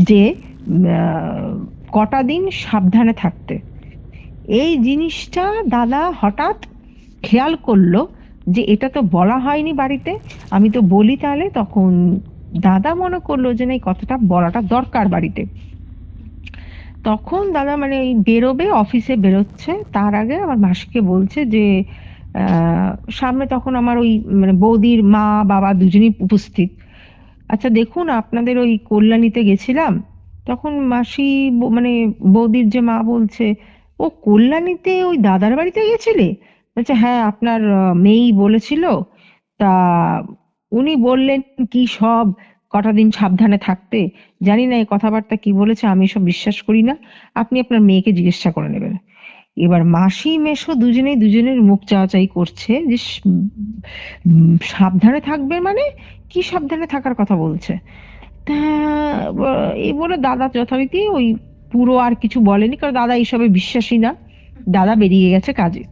যে কটা দিন সাবধানে থাকতে, এই জিনিসটা দাদা হঠাৎ খেয়াল করলো যে এটা তো বলা হয়নি বাড়িতে, আমি তো বলি তাহলে, তখন দাদা মনে করলো যে না এই কথাটা বলাটা দরকার বাড়িতে। তখন দাদা মানে এই বেরোবে, অফিসে বেরোচ্ছে, তার আগে আমার মাসিকে বলছে যে সামনে তখন আমার ওই মানে বৌদির মা বাবা দুজনেই উপস্থিত, আচ্ছা দেখুন আপনাদের ওই কল্যাণীতে গেছিলাম, তখন মাসি মানে বৌদির যে মা বলছে, ও কল্যাণীতে ওই দাদার বাড়িতে গেছিলে? বলছে হ্যাঁ আপনার মেয়েই বলেছিল, তা উনি বললেন কি সব কটা দিন সাবধানে থাকতে, জানি না এই কথাবার্তা কি বলেছে, আমি সব বিশ্বাস করি না, আপনি আপনার মেয়েকে জিজ্ঞাসা করে নেবেন। এবার মাসি মেশো দুজনেই দুজনের মুখ চাওয়াচাই করছে যে সাবধানে থাকবে মানে কি সাবধানে থাকার কথা বলছে। তা এই বলে দাদা যথারীতি ওই পুরো আর কিছু বলেনি, কারণ দাদা এইসবে বিশ্বাসী না, দাদা বেরিয়ে গেছে কাজে।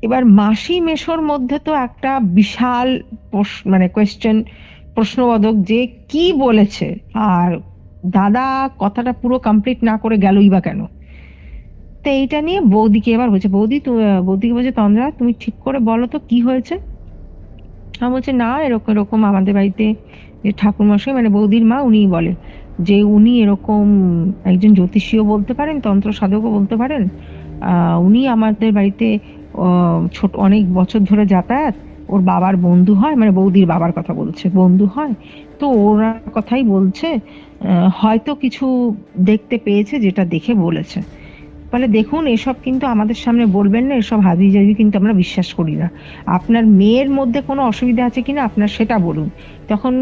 এবার মাসি মেশোর মধ্যে তো একটা বিশাল মানে কোয়েশ্চেন, প্রশ্নবোধক যে কি বলেছে, আর দাদা কথাটা পুরো কমপ্লিট না করে গেলই বা কেন। তো এইটা নিয়ে বৌদিকে এবার বলছে, বৌদিকে বলছে, তন্দ্রা তুমি ঠিক করে বলো তো কি হয়েছে। আমি বলছে, না এরকম এরকম আমাদের বাড়িতে যে ঠাকুরমশাই মানে বৌদির মা উনি বলে যে উনি এরকম একজন জ্যোতিষীও বলতে পারেন, তন্ত্র সাধকও বলতে পারেন। উনি আমাদের বাড়িতে ছোট অনেক বছর ধরে যাতায়াত, ওর বাবার বন্ধু হয়, মানে বৌদির বাবার কথা বলছে, বন্ধু হয়। তো ওরা কথাই বলছে, হয়তো কিছু দেখতে পেয়েছে যেটা দেখে বলেছে। বলে দেখুন এসব কিন্তু আমাদের সামনে বলবেন না, এসব হাবিজাবি কিন্তু আমরা বিশ্বাস করি না। আপনার মেয়ের মধ্যে কোনো অসুবিধা আছে কিনা আপনার সেটা বলুন। তখন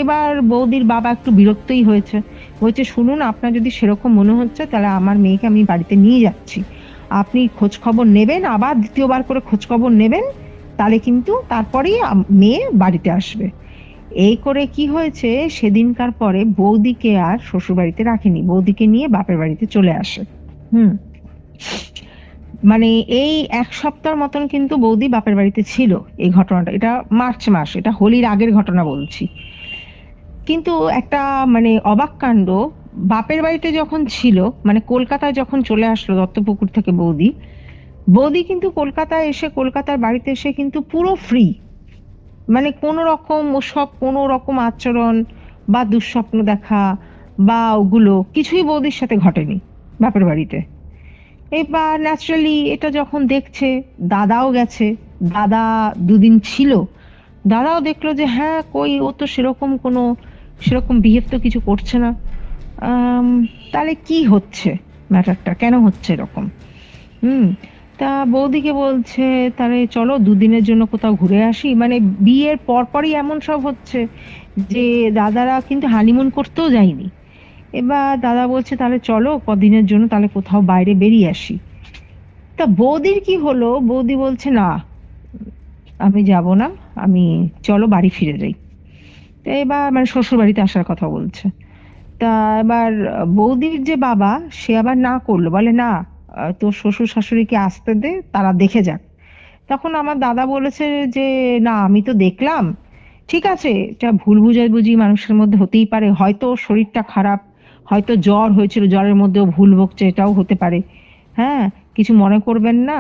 এবার বৌদির বাবা একটু বিরক্তই হয়েছে, বলছে শুনুন আপনার যদি সেরকম মনে হচ্ছে তাহলে আমার মেয়েকে আমি বাড়িতে নিয়ে যাচ্ছি, আপনি খোঁজ খবর নেবেন, আবার দ্বিতীয়বার করে খোঁজ খবর নেবেন, তাহলে কিন্তু তারপরেই মেয়ে বাড়িতে আসবে। এই করে কি হয়েছে, সেদিনকার পরে বৌদিকে আর শ্বশুর বাড়িতে রাখেনি, বৌদিকে নিয়ে বাপের বাড়িতে চলে আসে। হুম। মানে এই এক সপ্তাহ মতন কিন্তু বৌদি বাপের বাড়িতে ছিল। এই ঘটনাটা, এটা মার্চ মাস, এটা হোলির আগের ঘটনা বলছি। কিন্তু একটা মানে অবাক কাণ্ড, বাপের বাড়িতে যখন ছিল মানে কলকাতায় যখন চলে আসলো দত্তপুকুর থেকে বৌদি, বৌদি কিন্তু কলকাতায় এসে, কলকাতার বাড়িতে এসে কিন্তু পুরো ফ্রি, মানে কোনো রকম ওসব কোনো রকম আচরণ বা দুঃস্বপ্ন দেখা বা ওগুলো কিছুই বৌদির সাথে ঘটেনি বাপের বাড়িতে। এবার ন্যাচারালি এটা যখন দেখছে, দাদাও গেছে, দাদা দুদিন ছিল, দাদাও দেখলো যে হ্যাঁ কই ও তো সেরকম বিহেভ তো কিছু করছে না। আম, তাহলে কি হচ্ছে, ম্যাটারটা কেন হচ্ছে এরকম। হুম। তা বৌদিকে বলছে তাহলে চলো দুদিনের জন্য কোথাও ঘুরে আসি, মানে বিয়ের পরপরই এমন সব হচ্ছে যে দাদারা কিন্তু হানিমুন করতেও যায়নি। এবার দাদা বলছে তাহলে চলো কদিনের জন্য তাহলে কোথাও বাইরে বেরিয়ে আসি। তা বৌদির কি হলো, বৌদি বলছে না আমি যাব না, আমি চলো বাড়ি ফিরে যাই। তো এবার মানে শ্বশুর বাড়িতে আসার কথা বলছে। তা এবার বৌদির যে বাবা সে আবার না করলো, বলে না তোর শ্বশুর শাশুড়িকে আসতে দে, তারা দেখে যাক। তখন আমার দাদা বলেছে যে না আমি তো দেখলাম, ঠিক আছে এটা ভুল বুঝাবুঝি মানুষের মধ্যে হতেই পারে, হয়তো ওর শরীরটা খারাপ, হয়তো জ্বর হয়েছিল, জ্বরের মধ্যেও ভুল বকছে, এটাও হতে পারে। হ্যাঁ, কিছু মনে করবেন না,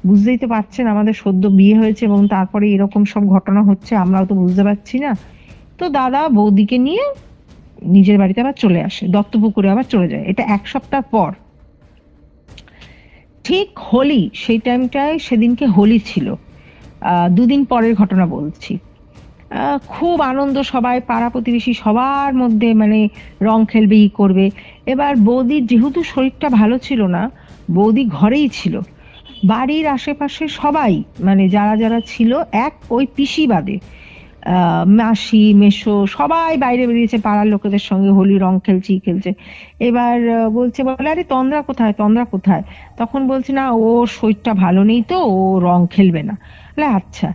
বুঝতেই তো পারছেন আমাদের সদ্য বিয়ে হয়েছে এবং তারপরে এরকম সব ঘটনা হচ্ছে, আমরাও তো বুঝতে পারছি না। তো দাদা বৌদিকে নিয়ে নিজের বাড়িতে আবার চলে আসে, দত্তপুকুরে আবার চলে যায়। এটা এক সপ্তাহ পর, ঠিক হোলি সেই টাইমটায়, সেদিনকে হোলি ছিল, দুদিন পরের ঘটনা বলছি। খুব আনন্দ, সবাই পাড়া প্রতিবেশী সবার মধ্যে, মানে রং খেলবে ই করবে। এবার বৌদির যেহেতু শরীরটা ভালো ছিল না, বৌদি ঘরেই ছিল, বাড়ির আশেপাশে সবাই মানে যারা যারা ছিল এক ওই পিসি বাদে মাসি মেসো সবাই বাইরে বেরিয়েছে পাড়ার লোকেদের সঙ্গে হোলি রং খেলছে খেলছে। এবার বলছে, বলে আরে তন্দ্রা কোথায়, তন্দ্রা কোথায়। তখন বলছে না ওর শরীরটা ভালো নেই তো ও রং খেলবে না। বলে আচ্ছা।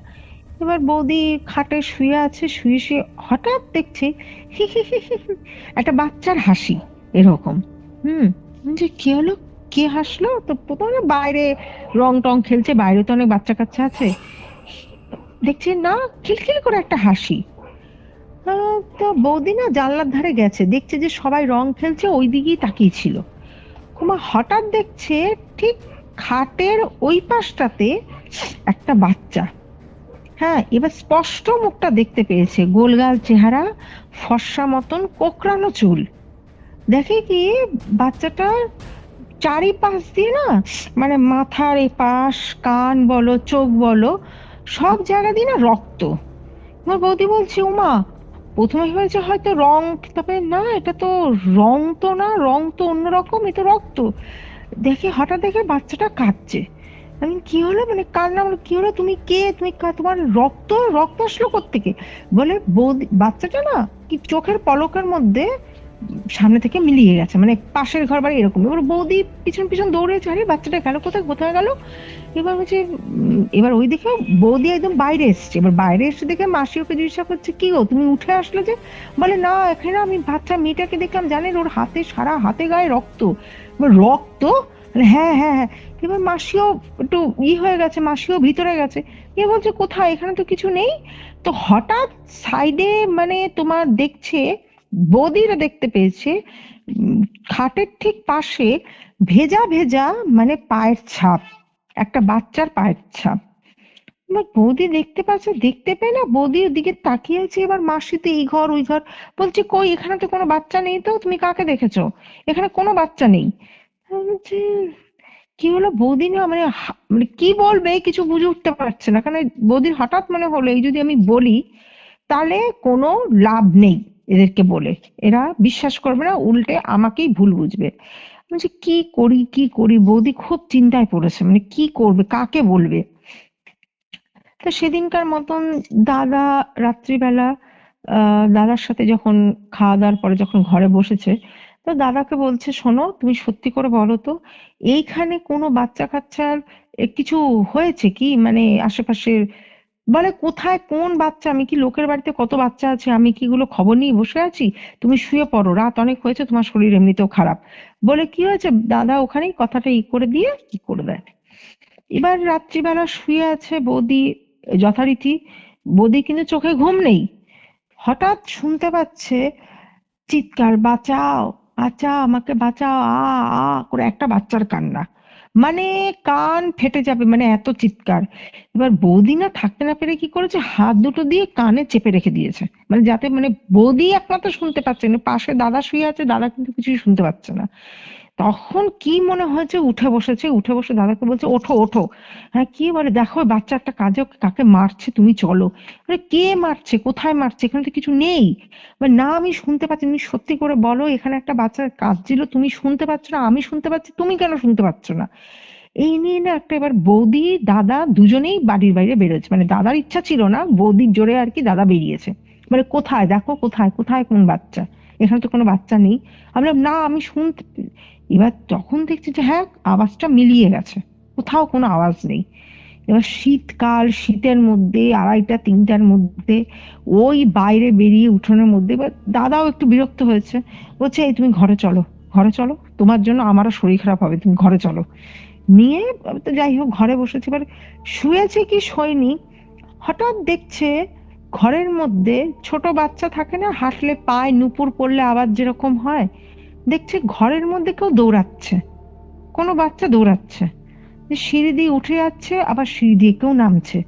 এবার বৌদি খাটে শুয়ে আছে, শুয়ে শুয়ে হঠাৎ দেখছে হি হি হি হি হি, একটা বাচ্চার হাসি এরকম। হুম। যে কি হলো, কে হাসলো, তো প্রথমে বাইরে রং টং খেলছে, বাইরে তো অনেক বাচ্চা কাচ্চা আছে, দেখছি না খিলখিল করে একটা হাসি। তো বৌদি না জানলার ধারে গেছে, দেখছে যে সবাই রং খেলছে, ওই দিকেই তাকিয়ে ছিল। কুমা হঠাৎ দেখছে ঠিক খাটের ওই পাশটাতে একটা বাচ্চা। হ্যাঁ, এবার স্পষ্ট মুখটা দেখতে পেয়েছে, গোলগাল চেহারা, ফর্সা মতন কোকড়ানো চুল। দেখে কি বাচ্চাটার চারিপাশ দিয়ে না, মানে মাথার এপাশ, কান বলো চোখ বলো সব জায়গা দিয়ে না রক্ত। আমার বৌদি বলছে উমা, প্রথমে ভেবেছে হয়তো রং, তবে না এটা তো রং তো না, রং তো অন্যরকম, এ তো রক্ত। দেখে হঠাৎ দেখে বাচ্চাটা কাঁদছে। আমি কি হলো, মানে কান্না, বলে কি হলো, তুমি কে, তুমি তোমার রক্ত রক্ত আসলো কোত্থেকে। বলে বৌদি বাচ্চাটা না কি চোখের পলকের মধ্যে সামনে থেকে মিলিয়ে গেছে, মানে পাশের ঘর বাড়ি এরকম। এবার বৌদি পিছন পিছন দৌড়েছে, আরে বাচ্চাটা গেল কোথায়, কোথায় গেল। এবার বলছে এবার ওই দেখে বৌদি একদম বাইরে এসছে, এবার বাইরে এসে দেখে মাসি ওকে জিজ্ঞাসা করছে কি গো তুমি উঠে আসলে যে। বলে না এখানে আমি বাচ্চা মেয়েটাকে দেখলাম, জানেন ওর হাতে সারা হাতে গায়ে রক্ত। এবার রক্ত, বলে, হ্যাঁ হ্যাঁ হ্যাঁ। এবার মাসিও একটু হয়ে গেছে, মাসিও ভিতরে গেছে। বলছে কোথায়, এখানে তো কিছু নেই। তো হঠাৎ সাইডে মানে তোমার দেখছে, বৌদিরা দেখতে পেয়েছে, উম, খাটের ঠিক পাশে ভেজা ভেজা মানে পায়ের ছাপ, একটা বাচ্চার পায়ের ছাপ। এবার বৌদি দেখতে পাচ্ছে, দেখতে পেয়ে না বৌদির দিকে তাকিয়ে আছে। এবার মাসি তো এই ঘর ওই ঘর, বলছে কই, এখানে তো কোনো বাচ্চা নেই, তো তুমি কাকে দেখেছো, এখানে কোনো বাচ্চা নেই। আমি বলছি কি হলো বৌদি, না মানে মানে কি বলবে কিছু বুঝে উঠতে পারছে না, কারণ বৌদির হঠাৎ মনে হলো এই যদি আমি বলি তাহলে কোনো লাভ নেই এদেরকে বলে, এরা বিশ্বাস করবে না, উল্টে আমাকেই ভুল বুঝবে। আমি বলছি কি করি কি করি, বৌদি খুব চিন্তায় পড়েছে, মানে কি করবে, কাকে বলবে। তো সেদিনকার মতন দাদা রাত্রিবেলা দাদার সাথে যখন খাওয়া দাওয়ার পরে যখন ঘরে বসেছে, তো দাদাকে বলছে শোনো তুমি সত্যি করে বলো তো, এইখানে কোনো বাচ্চা কাচ্চার কিছু হয়েছে কি, মানে আশেপাশের, বলে কোথায় কোন বাচ্চা, আমি কি লোকের বাড়িতে কত বাচ্চা আছে আমি কি এগুলো খবর নিয়ে বসে আছি, তুমি শুয়ে পড়ো, রাত অনেক হয়েছে, তোমার শরীর এমনিতেও খারাপ। বলে কি হয়েছে, দাদা ওখানেই কথাটা করে দিয়ে কি করে দেয়। এবার রাত্রিবেলা শুয়ে আছে বৌদি, যথারীতি বৌদি কিন্তু চোখে ঘুম নেই, হঠাৎ শুনতে পাচ্ছে চিৎকার, বাঁচাও বাঁচাও আমাকে বাঁচাও, আ আ করে একটা বাচ্চার কান্না, মানে কান ফেটে যাবে, মানে এত চিৎকার। এবার বৌদি না থাকতে না পেরে কি করেছে, হাত দুটো দিয়ে কানে চেপে রেখে দিয়েছে, মানে যাতে মানে বৌদি একমাত্র শুনতে পাচ্ছে না, পাশে দাদা শুয়ে আছে, দাদা কিন্তু কিছুই শুনতে পাচ্ছে না। তখন কি মনে হয়েছে, উঠে বসেছে, উঠে বসে দাদাকে বলছে ওঠো ওঠো। হ্যাঁ কি বলে, দেখো ওই বাচ্চা একটা কাজে কাকে মারছে, তুমি চলো। আরে কে মারছে, কোথায় মারছে, এখানে তো কিছু নেই। না আমি শুনতে পাচ্ছি, তুমি সত্যি করে বলো এখানে একটা বাচ্চার কাঁদছিল, তুমি শুনতে পাচ্ছ না, আমি শুনতে পাচ্ছি, তুমি কেন শুনতে পাচ্ছ না। এই নিয়ে না একটা, এবার বৌদি দাদা দুজনেই বাড়ির বাইরে বেরোচ্ছে, মানে দাদার ইচ্ছা ছিল না, বৌদির জোরে আর কি দাদা বেরিয়েছে। মানে কোথায় দেখো, কোথায় কোথায় কোন বাচ্চা, এখানে তো কোনো বাচ্চা নেই। আমি বললাম, না আমি শুনতে, এবার তখন দেখছি যে হ্যাঁ আওয়াজটা মিলিয়ে গেছে, কোথাও কোনো আওয়াজ নেই। এবার শীতকাল, শীতের মধ্যে 2:30-3টার মধ্যে ওই বাইরে বেরিয়ে উঠোনের মধ্যে, এবার দাদাও একটু বিরক্ত হয়েছে, বলছে এই তুমি ঘরে চলো, ঘরে চলো, তোমার জন্য আমারও শরীর খারাপ হবে, তুমি ঘরে চলো। নিয়ে তো যাই হোক ঘরে বসেছে, এবার শুয়েছে কি শোয়নি, হঠাৎ দেখছে ঘরের মধ্যে ছোট বাচ্চা থাকে না, হাঁটলে পায়ে নুপুর পড়লে আবার যেরকম হয়, দেখছে ঘরের মধ্যে কেউ দৌড়াচ্ছে, কোনো বাচ্চা দৌড়াচ্ছে, যে সিঁড়ি দিয়ে উঠে যাচ্ছে আবার সিঁড়ি দিয়ে কেউ নামছে।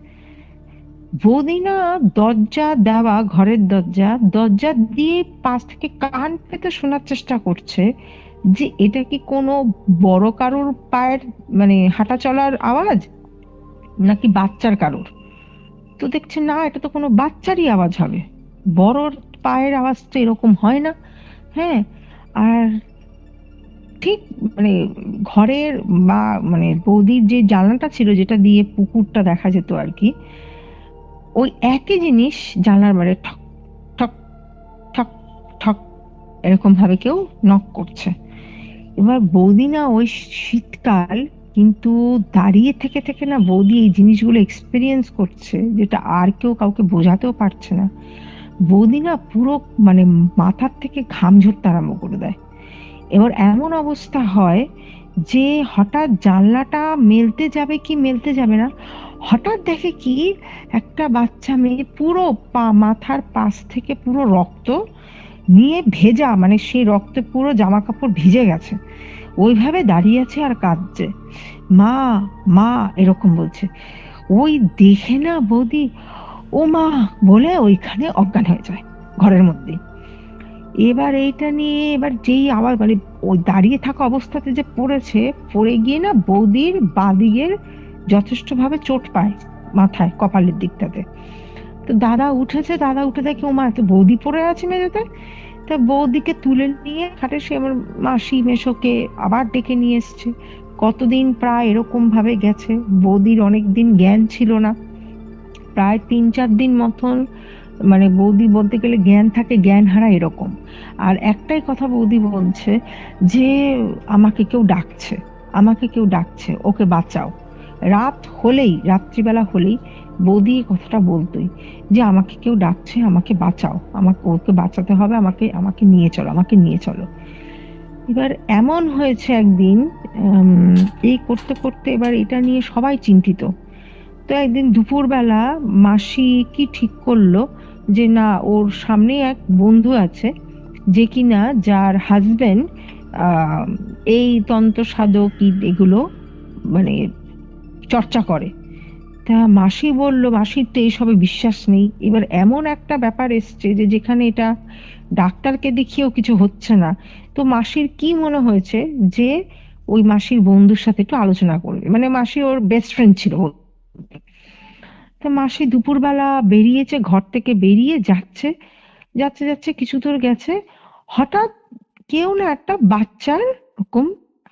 বৌদি না দরজা দেওয়া, ঘরের দরজা, দরজা দিয়ে পাশ থেকে কান পেতে শোনার চেষ্টা করছে যে এটা কি কোনো বড় কারোর পায়ের মানে হাঁটা চলার আওয়াজ, নাকি বাচ্চার কারোর। তো দেখছে না এটা তো কোনো বাচ্চারই আওয়াজ হবে, বড়র পায়ের আওয়াজ তো এরকম হয় না। হ্যাঁ, আর ঠিক মানে ঘরের বা মানে বৌদির যে জানলাটা ছিল যেটা দিয়ে পুকুরটা দেখা যেত আর কি, ওই একই জিনিস জানলার বাইরে ঠক ঠক ঠক ঠক এরকম ভাবে কেউ নক করছে। এবার বৌদি না ওই শীতকাল কিন্তু দাঁড়িয়ে থেকে থেকে না বৌদি এই জিনিসগুলো এক্সপিরিয়েন্স করছে, যেটা আর কেউ কাউকে বোঝাতেও পারছে না। বৌদি না পুরো মানে মাথার থেকে ঘাম ঝরতে আরম্ভ করে দেয়। এবার এমন অবস্থা হয় যে হঠাৎ জানলাটা মেলতে যাবে কি মেলতে যাবে না, হঠাৎ দেখে কি একটা বাচ্চা মেয়ে পুরো মাথার পাশ থেকে পুরো রক্ত নিয়ে ভেজা, মানে সেই রক্তে পুরো জামা কাপড় ভিজে গেছে, ওইভাবে দাঁড়িয়ে আছে আর কাঁদছে, মা মা এরকম বলছে। ওই দেখে না বৌদি ও মা বলে ওইখানে অজ্ঞান হয়ে যায় ঘরের মধ্যে। এবার এইটা নিয়ে এবার যেই আবার মানে ওই দাঁড়িয়ে থাকা অবস্থাতে যে পড়েছে, পড়ে গিয়ে না বৌদির বাঁদিকের যথেষ্ট ভাবে চোট পায় মাথায়, কপালের দিকটাতে। তো দাদা উঠেছে, দাদা উঠে দেখে ও মা তো বৌদি পড়ে আছে মেঝেতে। তা বৌদিকে তুলে নিয়ে খাটে সে আমার মাসি মেশোকে আবার ডেকে নিয়ে এসছে। কতদিন প্রায় এরকম ভাবে গেছে, বৌদির অনেক দিন জ্ঞান ছিল না, প্রায় 3-4 দিন মতন, মানে বৌদি বলতে গেলে জ্ঞান থাকে জ্ঞান হারা এরকম। আর একটাই কথা বৌদি বলছে যে আমাকে কেউ ডাকছে, আমাকে কেউ ডাকছে, ওকে বাঁচাও। রাত হলেই, রাত্রিবেলা হলেই বৌদি এই কথাটা বলতোই যে আমাকে কেউ ডাকছে, আমাকে বাঁচাও, আমাকে ওকে বাঁচাতে হবে, আমাকে আমাকে নিয়ে চলো, আমাকে নিয়ে চলো। এবার এমন হয়েছে একদিন, এই করতে করতে এবার এটা নিয়ে সবাই চিন্তিত। তো একদিন দুপুরবেলা মাসি কি ঠিক করলো যে না, ওর সামনে এক বন্ধু আছে যে কিনা, যার হাজবেন্ড এই তন্ত্র সাধক এগুলো মানে চর্চা করে। তা মাসি বলল, মাসির তো এইসবে বিশ্বাস নেই। এবার এমন একটা ব্যাপার এসছে যে যেখানে এটা ডাক্তারকে দেখিয়েও কিছু হচ্ছে না। তো মাসির কি মনে হয়েছে যে ওই মাসির বন্ধুর সাথে একটু আলোচনা করবে, মানে মাসি ওর বেস্ট ফ্রেন্ড ছিল। তা মাসি দুপুরবেলা বেরিয়েছে, ঘর থেকে বেরিয়ে যাচ্ছে, যাচ্ছে যাচ্ছে কিছু দূর গেছে, হঠাৎ কেউ না একটা বাচ্চার এরকম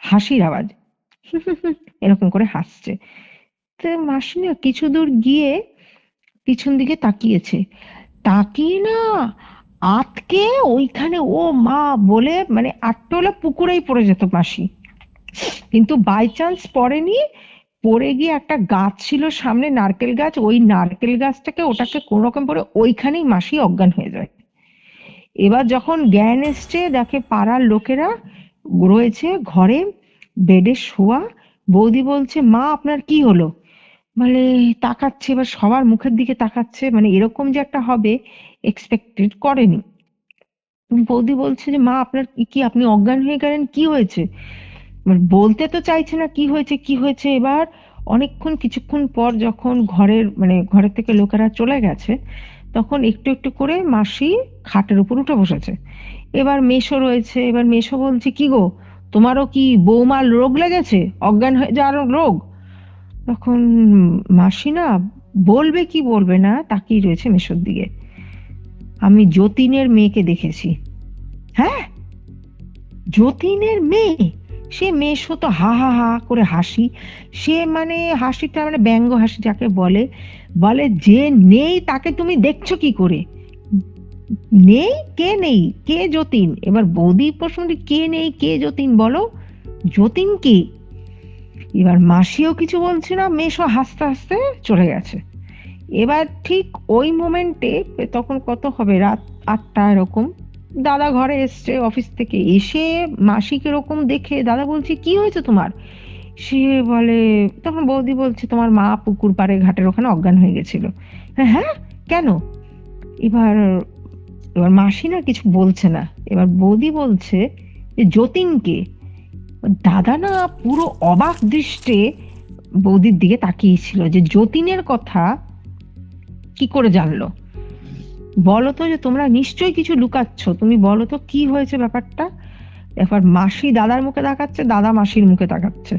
হাসির আওয়াজ এরকম করে হাসছে। তো মাসি না কিছু দূর গিয়ে পিছন দিকে তাকিয়েছে, তাকিয়ে না আতকে ওইখানে ও মা বলে মানে আটটোলা পুকুরেই পড়ে যেত মাসি। কিন্তু বাই চান্স পড়েনি, পড়ে গিয়ে একটা গাছ ছিল সামনে, নারকেল গাছ, ওই নারকেল গাছটাকে ওটাকে কোন রকম করে ওইখানেই মাসি অজ্ঞান হয়ে যায়। এবার যখন জ্ঞান এসছে, দেখে পাড়ার লোকেরা রয়েছে ঘরে, বেডে শোয়া। বৌদি বলছে, মা আপনার কি হলো? মানে তাকাচ্ছে, এবার সবার মুখের দিকে তাকাচ্ছে, মানে এরকম যে একটা হবে এক্সপেক্টেড করেনি। বৌদি বলছে যে মা আপনার কি, আপনি অজ্ঞান হয়ে গেলেন, কি হয়েছে? মানে বলতে তো চাইছে না কি হয়েছে কি হয়েছে। এবার অনেকক্ষণ, কিছুক্ষণ পর যখন ঘরের থেকে লোকেরা চলে গেছে, তখন একটু একটু করে মাসি খাটের উপর উঠে বসেছে। এবার মেসো রয়েছে, এবার মেসো বলছে, কি গো, তোমারও কি বৌমার রোগ লেগেছে, অজ্ঞান হয়ে যাওয়ার রোগ? তখন মাসি না বলবে কি বলবে না তাকিয়ে রয়েছে মেসোর দিকে। আমি যতীনের মেয়েকে দেখেছি। হ্যাঁ, যতীনের মেয়ে? সে মেসো তো হা হা হা করে হাসি, সে মানে হাসিটা মানে ব্যঙ্গ হাসি যাকে বলে, বলে যে নেই তাকে তুমি দেখছো কি করে? নেই? কে নেই? কে যতীন? এবার বৌদি প্রশ্ন, কে নেই, কে যতীন বলো, যতীন কি? এবার মাসিও কিছু বলছে না, মেসো হাসতে হাসতে চলে গেছে। এবার ঠিক ওই মোমেন্টে, তখন কত হবে, রাত 8টা এরকম, দাদা ঘরে এসছে অফিস থেকে, এসে মাসিকে এরকম দেখে দাদা বলছে, কি হয়েছে তোমার? সে বলে, তখন বৌদি বলছে, তোমার মা পুকুর পাড়ে ঘাটের ওখানে অজ্ঞান হয়ে গেছিল। হ্যাঁ হ্যাঁ, কেন? এবার এবার মাসি না কিছু বলছে না। এবার বৌদি বলছে যে যতীনকে। দাদা না পুরো অবাক দৃষ্টে বৌদির দিকে তাকিয়েছিল যে যতীনের কথা কি করে জানলো। বলো তো, যে তোমরা নিশ্চয়ই কিছু লুকাচ্ছ, তুমি বলো তো কি হয়েছে ব্যাপারটা। এবার মাসি দাদার মুখে তাকাচ্ছে, দাদা মাসির মুখে তাকাচ্ছে,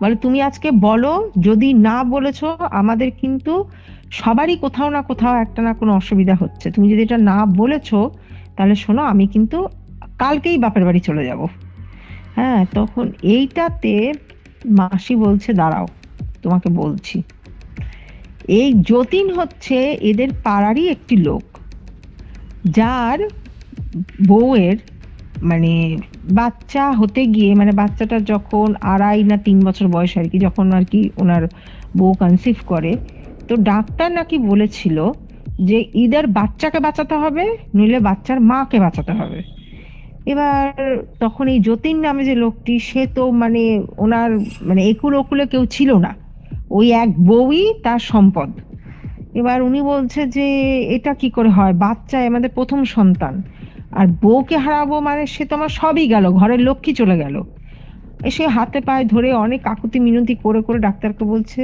বলে তুমি আজকে বলো, যদি না বলেছো আমাদের কিন্তু সবারই কোথাও না কোথাও একটা না কোনো অসুবিধা হচ্ছে। তুমি যদি এটা না বলেছো তাহলে শোনো, আমি কিন্তু কালকেই বাপের বাড়ি চলে যাব। হ্যাঁ, তখন এইটাতে মাসি বলছে, দাঁড়াও তোমাকে বলছি। এই যতীন হচ্ছে এদের পাড়ারই একটি লোক, যার বউয়ের মানে বাচ্চা হতে গিয়ে, মানে বাচ্চাটা যখন 2.5 না 3 বছর বয়স আর কি, যখন আর কি ওনার বউ কনসিভ করে, তো ডাক্তার নাকি বলেছিল যে ইদার বাচ্চাকে বাঁচাতে হবে, নইলে বাচ্চার মাকে বাঁচাতে হবে। এবার তখন এই যতীন নামে যে লোকটি, সে তো মানে ওনার মানে একুল ওকুলে কেউ ছিল না, ওই এক বউই তার সম্পদ। এবার উনি বলছে যে এটা কি করে হয়, বাচ্চা আমাদের প্রথম সন্তান, আর বউকে হারাবো মানে সে তো আমার সবই গেল, ঘরের লক্ষ্মী চলে গেল। এসে হাতে পায়ে ধরে অনেক কাকুতি মিনতি করে করে ডাক্তারকে বলছে,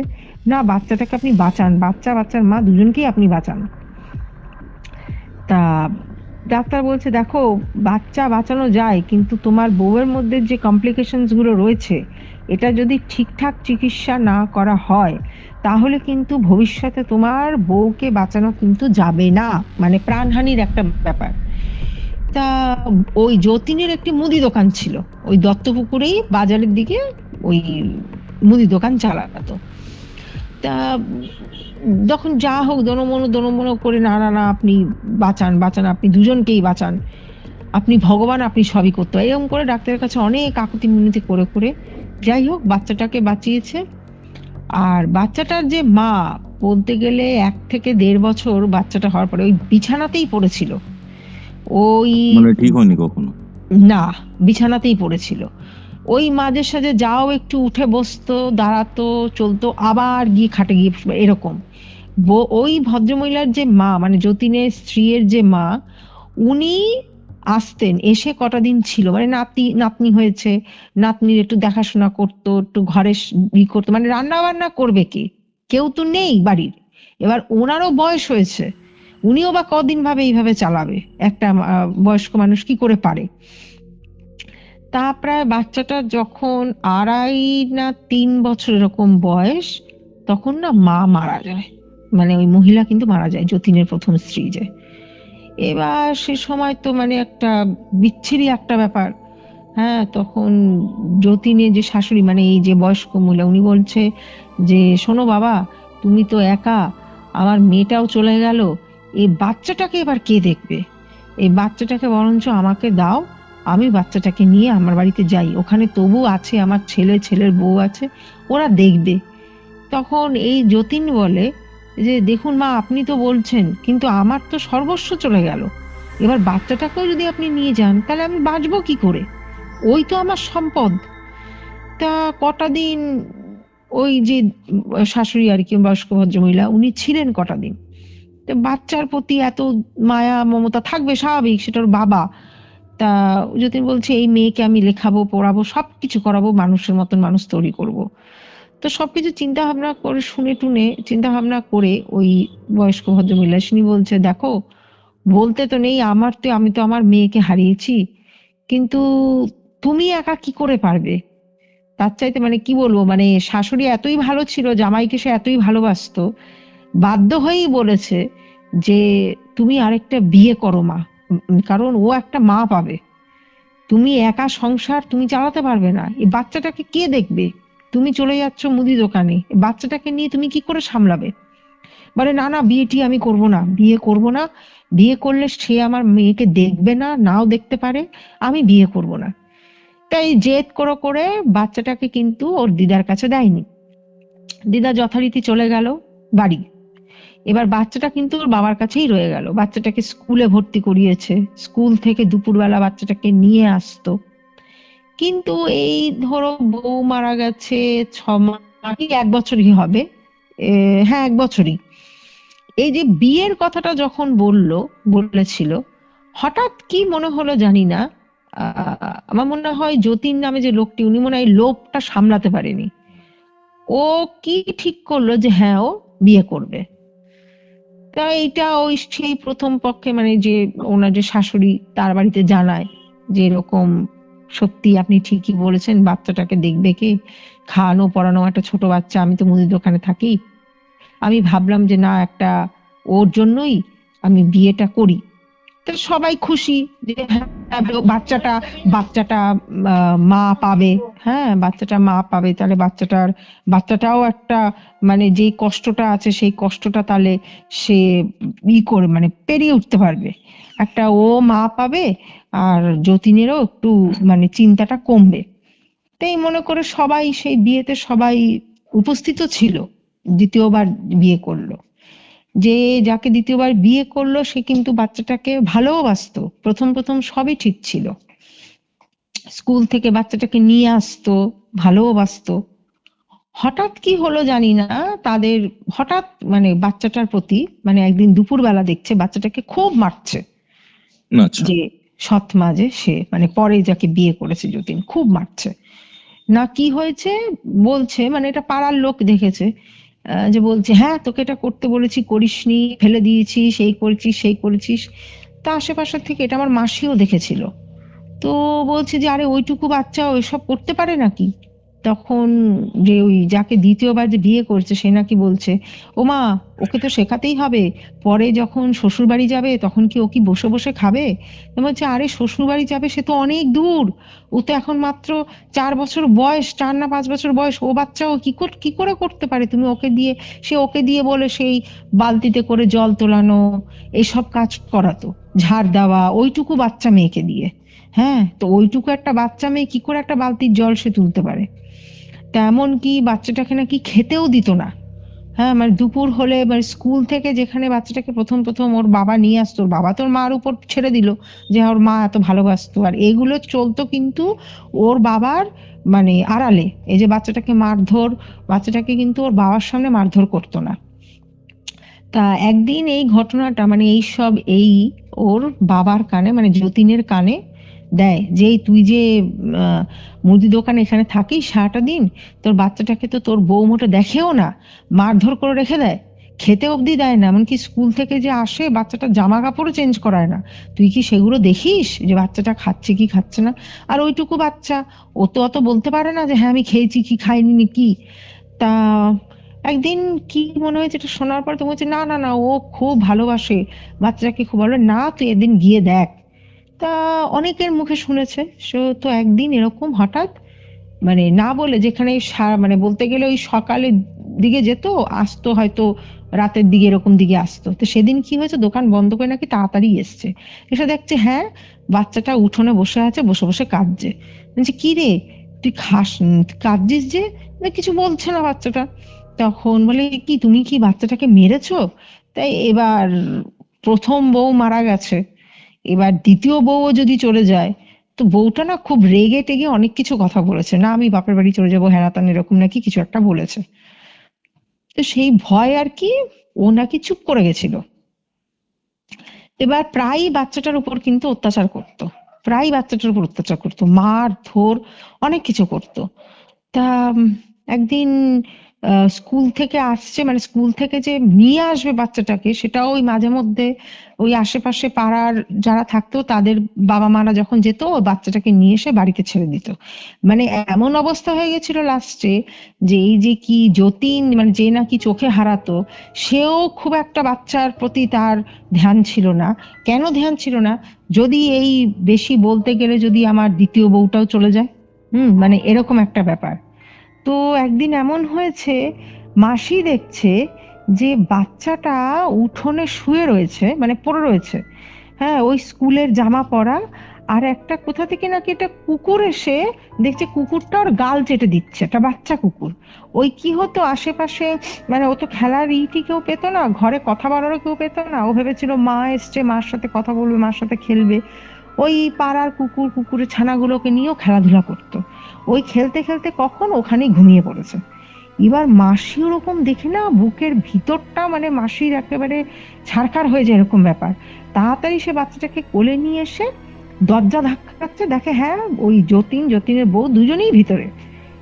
না বাচ্চাটাকে আপনি বাঁচান, বাচ্চার মা দুজনকেই আপনি বাঁচান। তা ডাক্তার বলছে, দেখো বাচ্চা বাঁচানো যায়, কিন্তু তোমার বউয়ের মধ্যে যে কমপ্লিকেশনস গুলো রয়েছে, এটা যদি ঠিকঠাক চিকিৎসা না করা হয় তাহলে কিন্তু ভবিষ্যতে তোমার বউকে বাঁচানো কিন্তু যাবে না, মানে প্রাণহানির একটা ব্যাপার। তা ওই যতীনের একটি মুদি দোকান ছিল ওই দত্তপুকুরেই, বাজারের দিকে ওই মুদি দোকান চালাতো। তা যখন যা হোক দনমনো করে, না না না আপনি বাঁচান, আপনি দুজনকেই বাঁচান, আপনি ভগবান, আপনি সবই করতে পারেন, এরকম করে ডাক্তারের কাছে অনেক কাকুতি মিনতি করে করে যাই হোক বাচ্চাটাকে বাঁচিয়েছে। আর বাচ্চাটার যে মা, বলতে গেলে 1 থেকে 1.5 বছর বাচ্চাটা হওয়ার পরে ওই বিছানাতেই পড়েছিল, ওই মানে ঠিক হয়নি কখনো? না, বিছানাতেই পড়েছিল। ওই মাঝে সাঝে যাও একটু উঠে বসতো, দাঁড়াতো, চলতো, আবার গিয়ে খাটে গিয়ে বসবে, এরকম। ওই ভদ্রমহিলার যে মা, মানে যতীনের স্ত্রীর যে মা, উনি আসতেন, এসে কটা দিন ছিল, মানে নাতনি হয়েছে, নাতনির একটু দেখাশোনা করতো, একটু ঘরে করতো, মানে রান্না বান্না করবে কে, কেউ তো নেই বাড়ির। এবার ওনারও বয়স হয়েছে, উনিও বা কদিন ভাবে এইভাবে চালাবে, একটা বয়স্ক মানুষ কি করে পারে। তা প্রায় বাচ্চাটা যখন 2.5 না 3 বছর এরকম বয়স, তখন না মা মারা যায়, মানে ওই মহিলা কিন্তু মারা যায়, যতীনের প্রথম স্ত্রী যে। এবার সে সময় তো মানে একটা বিচ্ছিরি একটা ব্যাপার। হ্যাঁ, তখন যতীনের যে শাশুড়ি, মানে এই যে বয়স্ক মহিলা, উনি বলছে যে শোনো বাবা, তুমি তো একা, আমার মেয়েটাও চলে গেল, এই বাচ্চাটাকে এবার কে দেখবে? এই বাচ্চাটাকে বরঞ্চ আমাকে দাও, আমি বাচ্চাটাকে নিয়ে আমার বাড়িতে যাই, ওখানে তবু আছে আমার ছেলে, ছেলের বউ আছে, ওরা দেখবে। তখন এই যতীন বলে যে দেখুন মা, আপনি তো বলছেন, কিন্তু আমার তো সর্বস্ব চলে গেল, এবার বাচ্চাটাকেও যদি আপনি নিয়ে যান তাহলে আমি বাঁচবো কি করে? ওই তো আমার সম্পদ। তা কটা দিন ওই যে শাশুড়ি আর কি, বয়স্ক ভদ্রমহিলা, উনি ছিলেন কটা দিন। তো বাচ্চার প্রতি এত মায়া মমতা থাকবে, স্বাভাবিক, সেটা ওর বাবা। তা যতীন বলছে এই মেয়েকে আমি লেখাবো, পড়াবো, সবকিছু করাবো, মানুষের মতন মানুষ তৈরি করব। তো সবকিছু চিন্তা ভাবনা করে, শুনে টুনে চিন্তা ভাবনা করে ওই বয়স্ক ভদ্রমহিলা তিনি বলছে দেখো, বলতে তো নেই আমার, তো আমি তো আমার মেয়েকে হারিয়েছি, কিন্তু তুমি একা কি করে পারবে? তার চাইতে মানে কি বলবো, মানে শাশুড়ি এতই ভালো ছিল, জামাইকে সে এতই ভালোবাসতো, বাধ্য হয়েই বলেছে যে তুমি আরেকটা বিয়ে করো মা, কারণ ও একটা মা পাবে। তুমি একা সংসার তুমি চালাতে পারবে না, এই বাচ্চাটাকে কে দেখবে? তুমি চলে যাচ্ছ মুদি দোকানে, এই বাচ্চাটাকে নিয়ে তুমি কি করে সামলাবে? বলে না না, বিয়েটি আমি করব না, বিয়ে করব না, বিয়ে করলে সে আমার মেয়েকে দেখবে না, নাও দেখতে পারে, আমি বিয়ে করব না। তাই জেদ করে করে বাচ্চাটাকে কিন্তু ওর দিদার কাছে দেয়নি। দিদা যথারীতি চলে গেল বাড়ি। এবার বাচ্চাটা কিন্তু ওর বাবার কাছেই রয়ে গেল, বাচ্চাটাকে স্কুলে ভর্তি করিয়েছে, স্কুল থেকে দুপুরবেলা বাচ্চাটাকে নিয়ে আসতো। কিন্তু এই ধরো বউ মারা গেছে 6 মাস, 1 বছরই হবে, হ্যাঁ 1 বছরই। এই যে বিয়ের কথাটা যখন বলেছিল, হঠাৎ কি মনে হলো জানি না, আমার মনে হয় যতীন নামে যে লোকটি, উনি মনে হয় লোভটা সামলাতে পারেনি, ও কি ঠিক করলো যে হ্যাঁ ও বিয়ে করবে। তা এইটা ওই সেই প্রথম পক্ষে, মানে যে ওনার যে শাশুড়ি, তার বাড়িতে জানায় যে এরকম, সত্যি আপনি ঠিকই বলেছেন, বাচ্চাটাকে দেখবে কে, খাওয়ানো পড়ানো একটা ছোট বাচ্চা, আমি তো মুদির দোকানে থাকি, আমি ভাবলাম যে না, একটা ওর জন্যই আমি বিয়েটা করি। তো সবাই খুশি যে হ্যাঁ, বাচ্চাটা বাচ্চাটা মা পাবে, হ্যাঁ বাচ্চাটা মা পাবে, তাহলে বাচ্চাটাও একটা, মানে যে কষ্টটা আছে সেই কষ্টটা তাহলে সে করে মানে পেরিয়ে উঠতে পারবে, একটা ও মা পাবে, আর যতীনেরও একটু মানে চিন্তাটা কমবে। তাই মনে করে সবাই সেই বিয়েতে সবাই উপস্থিত ছিল। দ্বিতীয়বার বিয়ে করলো যে, যাকে দ্বিতীয়বার বিয়ে করলো সে কিন্তু বাচ্চাটাকে ভালোবাসতো, প্রথম প্রথম সবই ঠিক ছিল, স্কুল থেকে বাচ্চাটাকে নিয়ে আসতো, ভালোবাসতো। হঠাৎ কি হলো জানি না, তাদের হঠাৎ মানে বাচ্চাটার প্রতি, মানে একদিন দুপুরবেলা দেখছে বাচ্চাটাকে খুব মারছে, আচ্ছা। যে সৎ মা যে সে, মানে পরে যাকে বিয়ে করেছে যতীন, খুব মারছে। না কি হয়েছে বলছে, মানে এটা পাড়ার লোক দেখেছে, যে বলছে হ্যাঁ তোকে এটা করতে বলেছি করিসনি, ফেলে দিয়েছিস, এই করেছিস সেই করেছিস। তা আশেপাশের থেকে এটা আমার মাসিও দেখেছিল। তো বলছে যে আরে ওইটুকু বাচ্চা ওইসব করতে পারে নাকি? তখন যে ওই যাকে দ্বিতীয়বার যে বিয়ে করছে সে নাকি বলছে, ও মা, ওকে তো শেখাতেই হবে, পরে যখন শ্বশুর বাড়ি যাবে তখন কি ও কি বসে বসে খাবে? তো বলছে আরে শ্বশুর বাড়ি যাবে সে তো অনেক দূর, ও তো এখন মাত্র 4 বছর বয়স, 4 না 5 বছর বয়স, ও বাচ্চা ও কি করে করতে পারে? তুমি ওকে দিয়ে, ওকে দিয়ে বলে সেই বালতিতে করে জল তোলানো, এইসব কাজ করাতো, ঝাড় দেওয়া, ওইটুকু বাচ্চা মেয়েকে দিয়ে। হ্যাঁ, তো ওইটুকু একটা বাচ্চা মেয়ে কি করে একটা বালতির জল সে তুলতে পারে? তেমন কি বাচ্চাটাকে নাকি খেতেও দিত না, হ্যাঁ, মানে দুপুর হলে মানে স্কুল থেকে যেখানে বাচ্চাটাকে প্রথম প্রথম ওর বাবা নিয়ে আসতো, ওর বাবা তো ওর মার উপর ছেড়ে দিল যে ওর মা এত ভালোবাসতো, আর এগুলো চলতো কিন্তু ওর বাবার মানে আড়ালে। এই যে বাচ্চাটাকে মারধর, বাচ্চাটাকে কিন্তু ওর বাবার সামনে মারধর করতো না। তা একদিন এই ঘটনাটা মানে এই সব এই ওর বাবার কানে মানে যতীনের কানে দেয় যে "এই তুই যে আহ, মুদি দোকানে এখানে থাকিস সারাটা দিন, তোর বাচ্চাটাকে তো তোর বউ মোটে দেখেও না, মারধর করে রেখে দেয়, খেতে অবধি দেয় না, এমনকি স্কুল থেকে যে আসে বাচ্চাটার জামা কাপড়ও চেঞ্জ করায় না। তুই কি সেগুলো দেখিস যে বাচ্চাটা খাচ্ছে কি খাচ্ছে না? আর ওইটুকু বাচ্চা, ও তো অত বলতে পারে না যে হ্যাঁ আমি খেয়েছি কি খাইনি নি কি। তা একদিন কি মনে হয়েছে এটা শোনার পর তো বলছে না না না ও খুব ভালোবাসে বাচ্চাটাকে, খুব ভালো, না তুই একদিন গিয়ে দেখ। তা অনেকের মুখে শুনেছে সে, তো একদিন এরকম হঠাৎ মানে না বলে, যেখানে মানে বলতে গেলে ওই সকালের দিকে যেত, আসতো হয়তো রাতের দিকে এরকম দিকে আসতো, তো সেদিন কি হয়েছে দোকান বন্ধ করে নাকি তাড়াতাড়ি এসছে, এসে দেখছে হ্যাঁ বাচ্চাটা উঠোনে বসে আছে, বসে বসে কাঁদছে। বলছে কি রে তুই কাঁদছিস যে? না, কিছু বলছে না বাচ্চাটা। তখন বলে কি তুমি কি বাচ্চাটাকে মেরেছো? তাই এবার প্রথম বউ মারা গেছে, এবার দ্বিতীয় বউও যদি চলে যায়, তো বউটা না খুব রেগে টেগে অনেক কিছু কথা বলেছে, না আমি বাপের বাড়ি চলে যাবো হ্যানা ত্যান এরকম নাকি কিছু একটা বলেছে। তো সেই ভয় আর কি ও নাকি চুপ করে গেছিল। এবার প্রায়ই বাচ্চাটার উপর কিন্তু অত্যাচার করতো, প্রায় বাচ্চাটার উপর অত্যাচার করতো, মার ধর অনেক কিছু করতো। তা একদিন স্কুল থেকে আসছে মানে স্কুল থেকে যে নিয়ে আসবে বাচ্চাটাকে সেটাও ওই মাঝে মধ্যে ওই আশেপাশে পাড়ার যারা থাকতো তাদের বাবা মারা যখন যেত ওই বাচ্চাটাকে নিয়ে এসে বাড়িতে ছেড়ে দিত। মানে এমন অবস্থা হয়ে গেছিল লাস্টে যে এই যে কি যতীন মানে যে নাকি চোখে হারাতো, সেও খুব একটা বাচ্চার প্রতি তার ধ্যান ছিল না। কেন ধ্যান ছিল না? যদি এই বেশি বলতে গেলে যদি আমার দ্বিতীয় বউটাও চলে যায়, মানে এরকম একটা ব্যাপার। তো একদিন এমন হয়েছে মাসি দেখছে যে বাচ্চাটা উঠোনে শুয়ে রয়েছে মানে পড়ে রয়েছে, হ্যাঁ ওই স্কুলের জামা পরা, আর একটা কোথা থেকে নাকি একটা কুকুর এসে দেখছে কুকুরটা ওর গাল চেটে দিচ্ছে, একটা বাচ্চা কুকুর। ওই কি হতো আশেপাশে মানে ও তো খেলার ইটি কেউ পেত না, ঘরে কথা বলারও কেউ পেত না, ও ভেবেছিল মা এসছে মার সাথে কথা বলবে মার সাথে খেলবে, ওই পাড়ার কুকুর কুকুরের ছানাগুলোকে নিয়েও খেলাধুলা করতো। ওই খেলতে খেলতে কখন ওখানেই ঘুমিয়ে পড়েছে। এবার মাসি ওরকম দেখে না বুকের ভিতরটা মানে মাসির একেবারে ছারখার হয়ে যায় এরকম ব্যাপার। তাড়াতাড়ি সে বাচ্চাটাকে কোলে নিয়ে এসে দরজা ধাক্কাচ্ছে, দেখে হ্যাঁ ওই যতীনের বউ দুজনেই ভিতরে।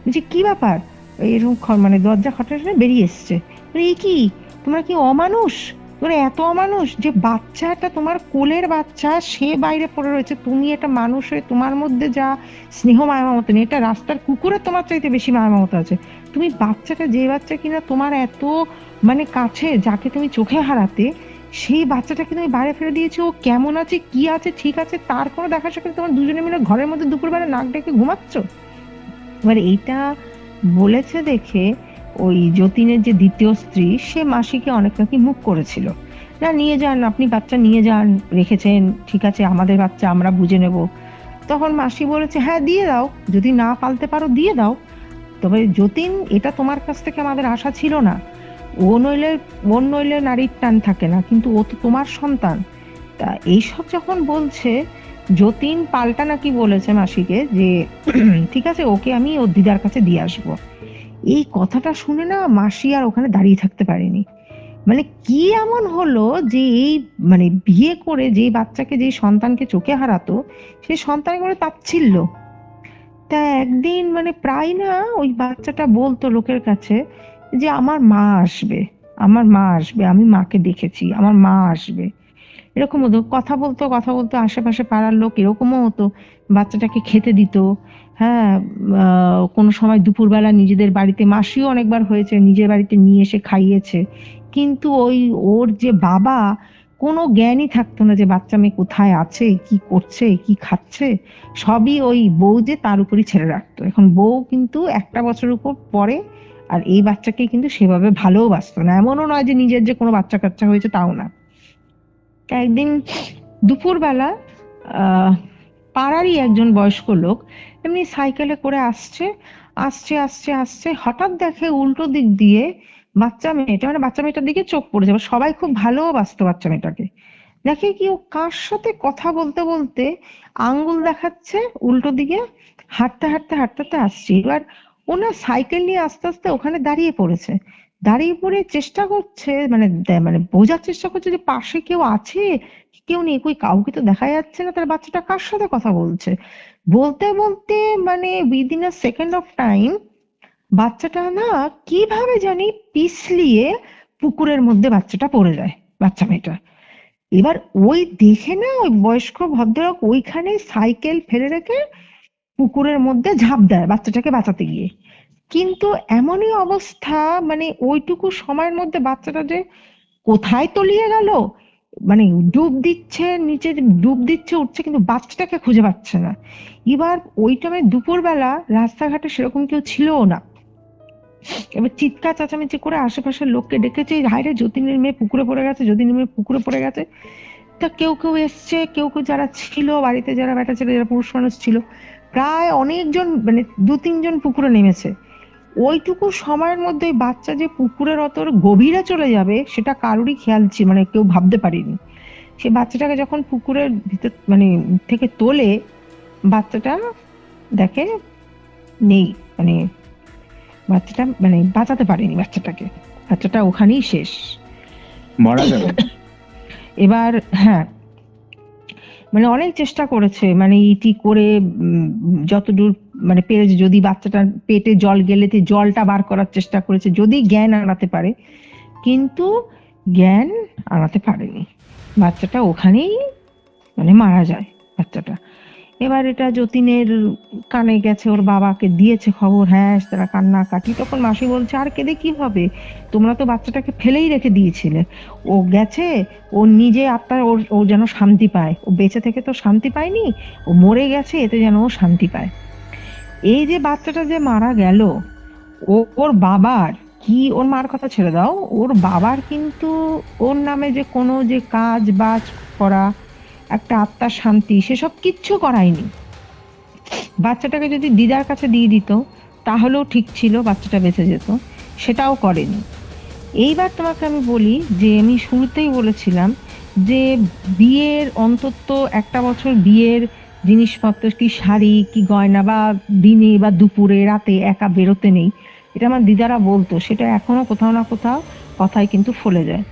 বলছি কি ব্যাপার, এরকম মানে দরজা খটখটে বেরিয়ে এসছে। বলে, এ কি তোমরা কি অমানুষ, তোমরা এত অমানুষ যে বাচ্চাটা তোমার কোলের বাচ্চা সে বাইরে পড়ে রয়েছে, তুমি এটা মানুষ হয়ে তোমার মধ্যে যা স্নেহ মায়া মমতা নেই, এটা রাস্তার কুকুরের তোমার চাইতে বেশি মায়া মমতা আছে। তুমি বাচ্চাটা যে বাচ্চা কিনা তোমার এত মানে কাছে, যাকে তুমি চোখে হারাতে, সেই বাচ্চাটাকে তুমি বাইরে ফেলে দিয়েছো, ও কেমন আছে কি আছে ঠিক আছে তার কোনো দেখা সাক্ষাৎ, তোমার দুজনে মিলে ঘরের মধ্যে দুপুরবেলা নাক ডেকে ঘুমাচ্ছ। এবার এইটা বলেছে দেখে ওই যতীনের যে দ্বিতীয় স্ত্রী সে মাসিকে অনেক নাকি মুখ করেছিল, না নিয়ে যান আপনি বাচ্চা নিয়ে যান, রেখেছেন ঠিক আছে আমাদের বাচ্চা আমরা বুঝে নেব। তখন মাসি বলেছে হ্যাঁ দিয়ে দাও, যদি না পালতে পারো দিয়ে দাও, তবে যতীন এটা তোমার কাছ থেকে আমাদের আশা ছিল না, ও নইলে ওর নইলে নারীর টান থাকে না, কিন্তু ও তো তোমার সন্তান। তা এইসব যখন বলছে, যতীন পাল্টা নাকি বলেছে মাসিকে যে ঠিক আছে ওকে আমি ওর দিদার কাছে দিয়ে আসবো। এই কথাটা শুনে না মাসি আর ওখানে দাঁড়িয়ে থাকতে পারেনি। মানে কি এমন হলো যে এই মানে বিয়ে করে যে বাচ্চাকে যে সন্তানকে চোখে হারাতো সেই সন্তান করে তাচ্ছিল্য। তা একদিন মানে প্রায় না ওই বাচ্চাটা বলতো লোকের কাছে যে আমার মা আসবে, আমার মা আসবে, আমি মাকে দেখেছি, আমার মা আসবে, এরকম হতো। কথা বলতো কথা বলতো, আশেপাশে পাড়ার লোক এরকমও হতো, বাচ্চাটাকে খেতে দিত। হ্যাঁ, কোনো সময় দুপুরবেলা নিজেদের বাড়িতে, মাসিও অনেকবার হয়েছে নিজের বাড়িতে নিয়ে এসে খাইয়েছে, কিন্তু ওই ওর যে বাবা কোনো জ্ঞানই থাকতো না যে বাচ্চা মেয়ে কোথায় আছে কি করছে কি খাচ্ছে, সবই ওই বউ যে তার উপরই ছেড়ে রাখতো। এখন বউ কিন্তু একটা বছরের উপর পরে আর এই বাচ্চাকে কিন্তু সেভাবে ভালোবাসতো না, এমনও নয় যে নিজের যে কোনো বাচ্চা কাচ্চা হয়েছে তাও না। একদিন দুপুরবেলা আহ পাড়ারই একজন বয়স্ক লোক এমনি সাইকেলে করে আসছে, আসছে আসছে আসছে হঠাৎ দেখে উল্টো দিক দিয়ে বাচ্চা মেয়েটা, মানে বাচ্চা মেয়েটার দিকে চোখ পড়েছে, এবার সবাই খুব ভালোবাসতো বাচ্চা মেয়েটাকে। দেখে কি ও কার সাথে কথা বলতে বলতে আঙ্গুল দেখাচ্ছে উল্টো দিকে, হাঁটতে হাঁটতে হাঁটতে হাঁটতে আসছে। এবার ও না সাইকেল নিয়ে আস্তে আস্তে ওখানে দাঁড়িয়ে পড়েছে। দাঁড়িয়ে পড়ে চেষ্টা করছে, মানে মানে বোঝার চেষ্টা করছে যে পাশে কেউ আছে, কেউ নেই, কই কাউকে তো দেখা যাচ্ছে না, তার বাচ্চাটা কার সাথে কথা বলছে। বলতে বলতে মানে within a second of time বাচ্চাটা না কিভাবে জানি পিছলিয়ে পুকুরের মধ্যে বাচ্চাটা পড়ে যায়, বাচ্চা মেয়েটা। এবার ওই দেখে না ওই বয়স্ক ভদ্রলোক ওইখানে সাইকেল ফেলে রেখে পুকুরের মধ্যে ঝাঁপ দেয় বাচ্চাটাকে বাঁচাতে গিয়ে। কিন্তু এমনই অবস্থা, মানে ওইটুকু সময়ের মধ্যে বাচ্চাটা যে কোথায় তলিয়ে গেল, মানে ডুব দিচ্ছে নিচে, ডুব দিচ্ছে উঠছে, কিন্তু বাচ্চাটাকে খুঁজে পাচ্ছে না। এবার ওই টাইমে দুপুরবেলা রাস্তাঘাটে সেরকম কেউ ছিলও না। এবার চিৎকার চেঁচামেচি করে আশেপাশের লোককে ডেকেছে, হায় রে যতীনের মেয়ে পুকুরে পড়ে গেছে, যতীনের মেয়ে পুকুরে পড়ে গেছে। তা কেউ কেউ এসছে, কেউ কেউ যারা ছিল বাড়িতে, যারা বেটা ছেলে, যারা পুরুষ মানুষ ছিল, প্রায় অনেকজন, মানে 2-3 জন পুকুরে নেমেছে। ওইটুকু সময়ের মধ্যে ওই বাচ্চা যে পুকুরের অত গভীরে চলে যাবে সেটা কারোরই খেয়াল ছিল, মানে কেউ ভাবতে পারেনি। সে বাচ্চাটাকে যখন পুকুরের ভিতর মানে থেকে তোলে, বাচ্চাটা দেখে নেই, মানে বাচ্চাটা মানে বাঁচাতে পারেনি বাচ্চাটাকে, বাচ্চাটা ওখানেই শেষ। মারা গেল। এবার হ্যাঁ, মানে অনেক চেষ্টা করেছে, মানে ইটি করে যতদূর মানে পেরেছে, যদি বাচ্চাটার পেটে জল গেলেতে জলটা বার করার চেষ্টা করেছে, যদি জ্ঞান আনাতে পারে, কিন্তু জ্ঞান আনাতে পারেনি। বাচ্চাটা ওখানেই মানে মারা যায় বাচ্চাটা। এবার এটা যতীনের কানে গেছে, ওর বাবাকে দিয়েছে খবর, হ্যাঁ তারা কান্নাকাটি। তখন মাসি বলছে আর কেঁদে কি হবে, তোমরা তো বাচ্চাটাকে ফেলেই রেখে দিয়েছিলে, ও গেছে, ও নিজে আত্মা, ওর ও যেন শান্তি পায়, ও বেঁচে থেকে তো শান্তি পায়নি, ও মরে গেছে এতে যেন ও শান্তি পায়। এই যে বাচ্চাটা যে মারা গেল, ওর বাবার কি, ওর মার কথা ছেড়ে দাও, ওর বাবার কিন্তু ওর নামে যে কোনো যে কাজ বাজ করা, একটা আত্মার শান্তি, সেসব কিচ্ছু করায়নি। বাচ্চাটাকে যদি দিদার কাছে দিয়ে দিত তাহলেও ঠিক ছিল, বাচ্চাটা বেঁচে যেত, সেটাও করেনি। এইবার তোমাকে আমি বলি যে আমি শুরুতেই বলেছিলাম যে বিয়ের অন্তত 1 বছর বিয়ের জিনিসপত্র, কি শাড়ি কি গয়না, বা দিনে বা দুপুরে রাতে একা বেরোতে নেই, এটা আমার দিদারা বলতো, সেটা এখনো কোথাও না কোথাও কথায় কিন্তু ফলে যায়।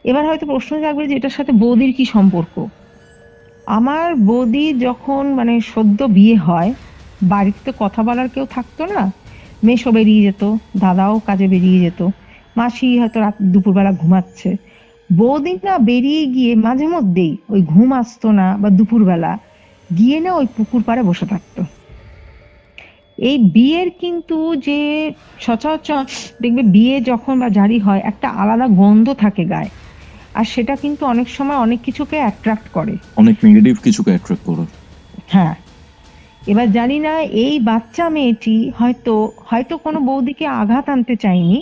এবার হয়তো প্রশ্ন জাগবে যে এটার সাথে বৌদির কি সম্পর্ক। আমার বৌদি যখন মানে সদ্য বিয়ে হয়, বাড়িতে তো কথা বলার কেউ থাকতো না, মেসো বেরিয়ে যেত, দাদাও কাজে বেরিয়ে যেত, মাসি হয়তো রাত দুপুরবেলা ঘুমাচ্ছে, বৌদি না বেরিয়ে গিয়ে মাঝে মধ্যেই ওই ঘুম আসতো না বা দুপুরবেলা গিয়ে না ওই পুকুর পাড়ে বসে থাকতো। এই বিয়ের কিন্তু যে সচরাচর দেখবে বিয়ে যখন বা জারি হয় একটা আলাদা গন্ধ থাকে গায়ে, আর সেটা কিন্তু অনেক সময় অনেক কিছুকে অ্যাট্রাক্ট করে। অনেক নেগেটিভ কিছুকে অ্যাট্রাক্ট করে। হ্যাঁ, এবার জানি না এই বাচ্চা মেয়েটি হয়তো হয়তো কোনো বৌদিকে আঘাত আনতে চায়নি,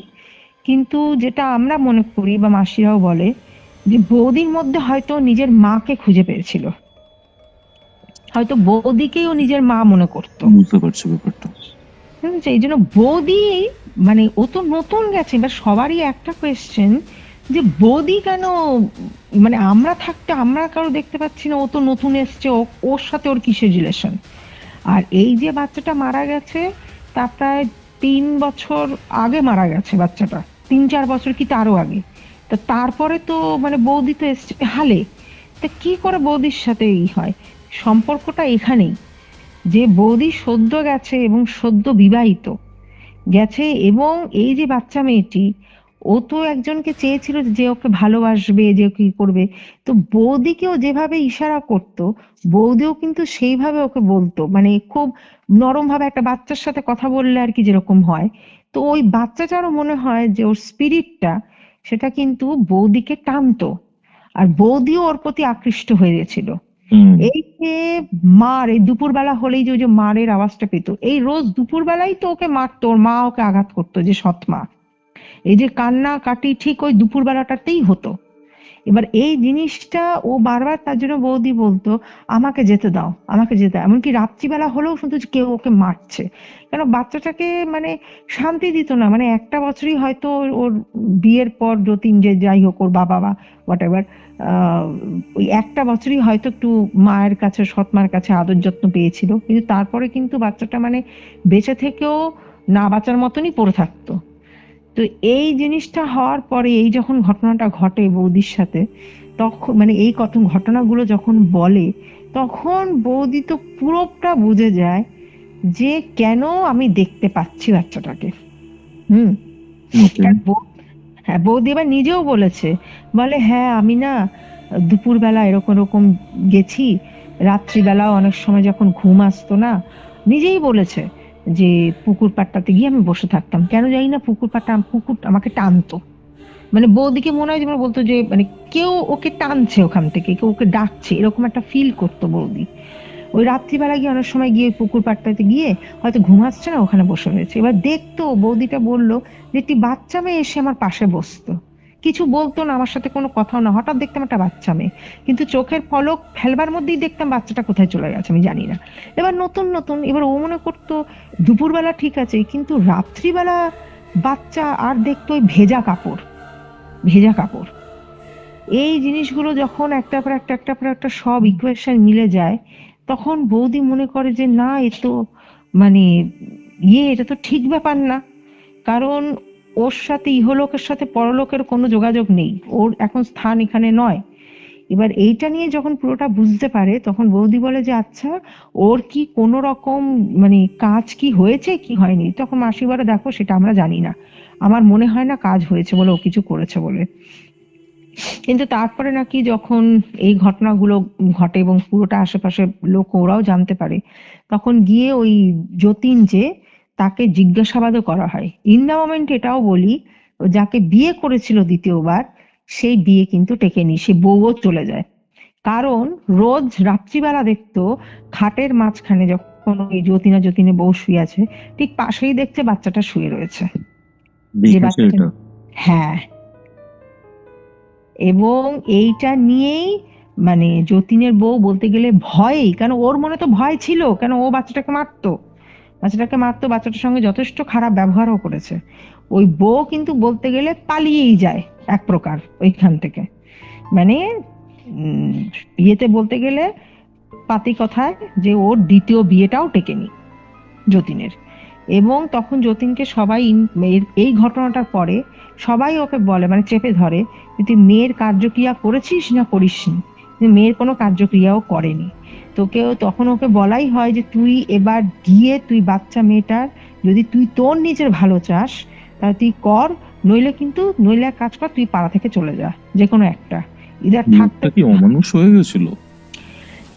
কিন্তু যেটা আমরা মনে করি বা মাসিরাও বলে যে বৌদির মধ্যে হয়তো নিজের মাকে খুঁজে পেয়েছিল, হয়তো বৌদিকেও নিজের মা মনে করতো। বুঝতে পারছি ব্যাপারটা। এই জন্য বৌদি, মানে ও তো নতুন গেছে, এবার সবারই একটা কোয়েশ্চেন যে বৌদি কেন, মানে আমরা থাকতে আমরা কারো দেখতে পাচ্ছি না, ও তো নতুন এসছে, ওর সাথে ওর কিসের রিলেশন। আর এই যে বাচ্চাটা মারা গেছে তা প্রায় 3 বছর আগে মারা গেছে বাচ্চাটা, 3-4 বছর কি তারও আগে। তা তারপরে তো মানে বৌদি তো এসছে হালে, তা কি করে বৌদির সাথে এই হয়? সম্পর্কটা এখানেই, যে বৌদি সদ্য গেছে এবং সদ্য বিবাহিত গেছে, এবং এই যে বাচ্চা মেয়েটি, ও তো একজনকে চেয়েছিল যে ওকে ভালোবাসবে, যে কি করবে, তো বৌদিকেও যেভাবে ইশারা করতো বৌদিও কিন্তু সেইভাবে ওকে বলতো, মানে খুব নরম ভাবে একটা বাচ্চার সাথে কথা বললে আর কি যেরকম হয়। তো ওই বাচ্চাটারও মনে হয় যে ওর স্পিরিটটা সেটা কিন্তু বৌদিকে টানতো, আর বৌদিও ওর প্রতি আকৃষ্ট হয়ে গেছিল। এই যে মার এই দুপুরবেলা হলেই যে ওই যে মারের আওয়াজটা পেত, এই রোজ দুপুরবেলাই তো ওকে মারতো, ওর মা ওকে আঘাত করতো, যে সৎ মা। এই যে কান্না কাটি ঠিক ওই দুপুরবেলাটাতেই হতো। এবার এই জিনিসটা ও বারবার তার জন্য বৌদি বলতো আমাকে যেতে দাও, আমাকে যেতে দাও। এমনকি রাত্রিবেলা হলেও শুনতো যে কেউ ওকে মারছে, কেন বাচ্চাটাকে মানে শান্তি দিত না। মানে একটা বছরই হয়তো ওর বিয়ের পর যতীন যে যাই হোক ওর বাবা বা হোয়াট এভার, ওই একটা বছরই হয়তো একটু মায়ের কাছে, সৎ মায়ের কাছে আদর যত্ন পেয়েছিল, কিন্তু তারপরে কিন্তু বাচ্চাটা মানে বেঁচে থেকেও না বাঁচার মতনই পড়ে থাকতো। তো এই জিনিসটা হওয়ার পরে, এই যখন ঘটনাটা ঘটে বৌদির সাথে, তখন মানে এই কত ঘটনাগুলো যখন বলে, তখন বৌদি তো পুরোটা বুঝে যায় যে কেন আমি দেখতে পাচ্ছি বাচ্চাটাকে। হুম। ওকে। কারণ হ্যাঁ, বৌদি এবার নিজেও বলেছে, বলে হ্যাঁ আমি না দুপুরবেলা এরকম এরকম গেছি, রাত্রিবেলাও অনেক সময় যখন ঘুম আসতো না, নিজেই বলেছে যে পুকুর পাড়টাতে গিয়ে আমি বসে থাকতাম, কেন জানি না পুকুর পাড়টা, পুকুর আমাকে টানতো। মানে বৌদিকে মনে হয় যেমন বলতো যে মানে কেউ ওকে টানছে ওখান থেকে, কেউ ওকে ডাকছে, এরকম একটা ফিল করতো বৌদি। ওই রাত্রিবেলা গিয়ে অনেক সময় গিয়ে পুকুর পাড়টাতে গিয়ে হয়তো ঘুম আসছে না, ওখানে বসে রয়েছে। এবার দেখতো, বৌদিটা বললো যে একটি বাচ্চা মেয়ে এসে আমার পাশে বসতো, কিছু বলতো না, আমার সাথে কোনো কথাও না, হঠাৎ দেখতাম একটা বাচ্চা মেয়ে, কিন্তু চোখের পলক ফেলবার মধ্যেই দেখতাম বাচ্চাটা কোথায় চলে গেছে আমি জানি না। এবার নতুন নতুন, এবার ও মনে করতো দুপুরবেলা ঠিক আছে, কিন্তু রাত্রিবেলা বাচ্চা আর দেখতো ওই ভেজা কাপড়, ভেজা কাপড়। এই জিনিসগুলো যখন একটা পর একটা, একটা পর একটা সব ইকুয়েশন মিলে যায়, তখন বৌদি মনে করে যে না এ তো মানে এটা তো ঠিক ব্যাপার না। কারণ ওর সাথে ইহলোকের সাথে পরলোকের কোনো যোগাযোগ নেই, ওর এখন স্থান এখানে নয়। এবার এইটা নিয়ে যখন পুরোটা বুঝতে পারে, তখন বৌদি বলে যে আচ্ছা ওর কি কোনো রকম মানে কাজ কি হয়েছে কি হয়নি, তখন মাসি বলে দেখো সেটা আমরা জানি না, আমার মনে হয় না কাজ হয়েছে বলে ও কিছু করেছে বলে। কিন্তু তারপরে নাকি যখন এই ঘটনাগুলো ঘটে এবং পুরোটা আশেপাশে লোক ওরাও জানতে পারে, তখন গিয়ে ওই যতীন যে, তাকে জিজ্ঞাসাবাদও করা হয়। ইন দা মোমেন্ট এটাও বলি, ও যাকে বিয়ে করেছিল দ্বিতীয়বার, সেই বিয়ে কিন্তু টেকেনি, সে বউও চলে যায়। কারণ রোজ রাত্রিবেলা দেখতো খাটের মাঝখানে যখন ওই যতীনের বউ শুয়ে আছে, ঠিক পাশেই দেখছে বাচ্চাটা শুয়ে রয়েছে, যে দেখেছে বাচ্চাটা, এটা? হ্যাঁ। এবং এইটা নিয়েই মানে যতীনের বউ বলতে গেলে ভয়েই, কেন ওর মনে তো ভয় ছিল, কেন ও বাচ্চাটাকে মারতো, বাচ্চাটার সঙ্গে যথেষ্ট খারাপ ব্যবহারও করেছে। ওই বউ কিন্তু বলতে গেলে পালিয়েই যায় এক প্রকার ওইখান থেকে। মানে উম, বিয়েতে বলতে গেলে পাতি কথায় যে ওর দ্বিতীয় বিয়েটাও টেকেনি যতীনের। এবং তখন যতীনকে সবাই এই ঘটনাটার পরে সবাই ওকে বলে, মানে চেপে ধরে যে তুই মেয়ের কার্যক্রিয়া করেছিস না করিসনি। কিন্তু মেয়ের কোনো কার্যক্রিয়াও করেনি। তোকেও তখন ওকে বলাই হয় যে তুই এবার গিয়ে তুই বাচ্চা মেয়েটার, যদি তুই তোর নিজের ভালো চাস তাহলে তুই কর, নইলে এক কাজ কর, তুই পাড়া থেকে চলে যা, যে কোনো একটা, ইদার থাকতে। লোকটা কি অমানুষ হয়ে গেছিল?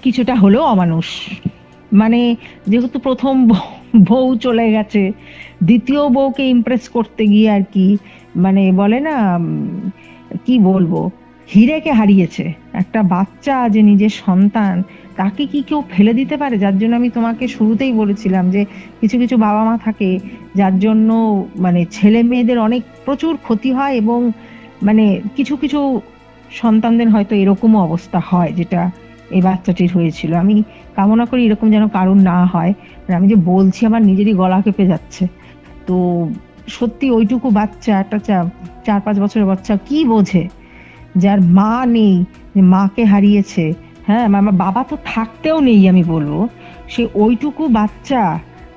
কিছুটা হলেও অমানুষ। মানে যেহেতু প্রথম বউ চলে গেছে, দ্বিতীয় বউকে ইমপ্রেস করতে গিয়ে আর কি, মানে বলে না কি বলবো, হিরেকে হারিয়েছে। একটা বাচ্চা যে নিজের সন্তান, তাকে কি কেউ ফেলে দিতে পারে? যার জন্য আমি তোমাকে শুরুতেই বলেছিলাম যে কিছু কিছু বাবা মা থাকে যার জন্য মানে ছেলে মেয়েদের অনেক প্রচুর ক্ষতি হয়, এবং মানে কিছু কিছু সন্তানদের হয়তো এরকমও অবস্থা হয় যেটা এই বাচ্চাটির হয়েছিল। আমি কামনা করি এরকম যেন কারুর না হয়। আর আমি যে বলছি আমার নিজেরই গলা কেঁপে যাচ্ছে। তো সত্যি ওইটুকু বাচ্চা, একটা 4-5 বছরের বাচ্চা কি বোঝে, যার মা নেই, যে মাকে হারিয়েছে, হ্যাঁ আমার বাবা তো থাকতেও নেই আমি বলবো, সে ওইটুকু বাচ্চা,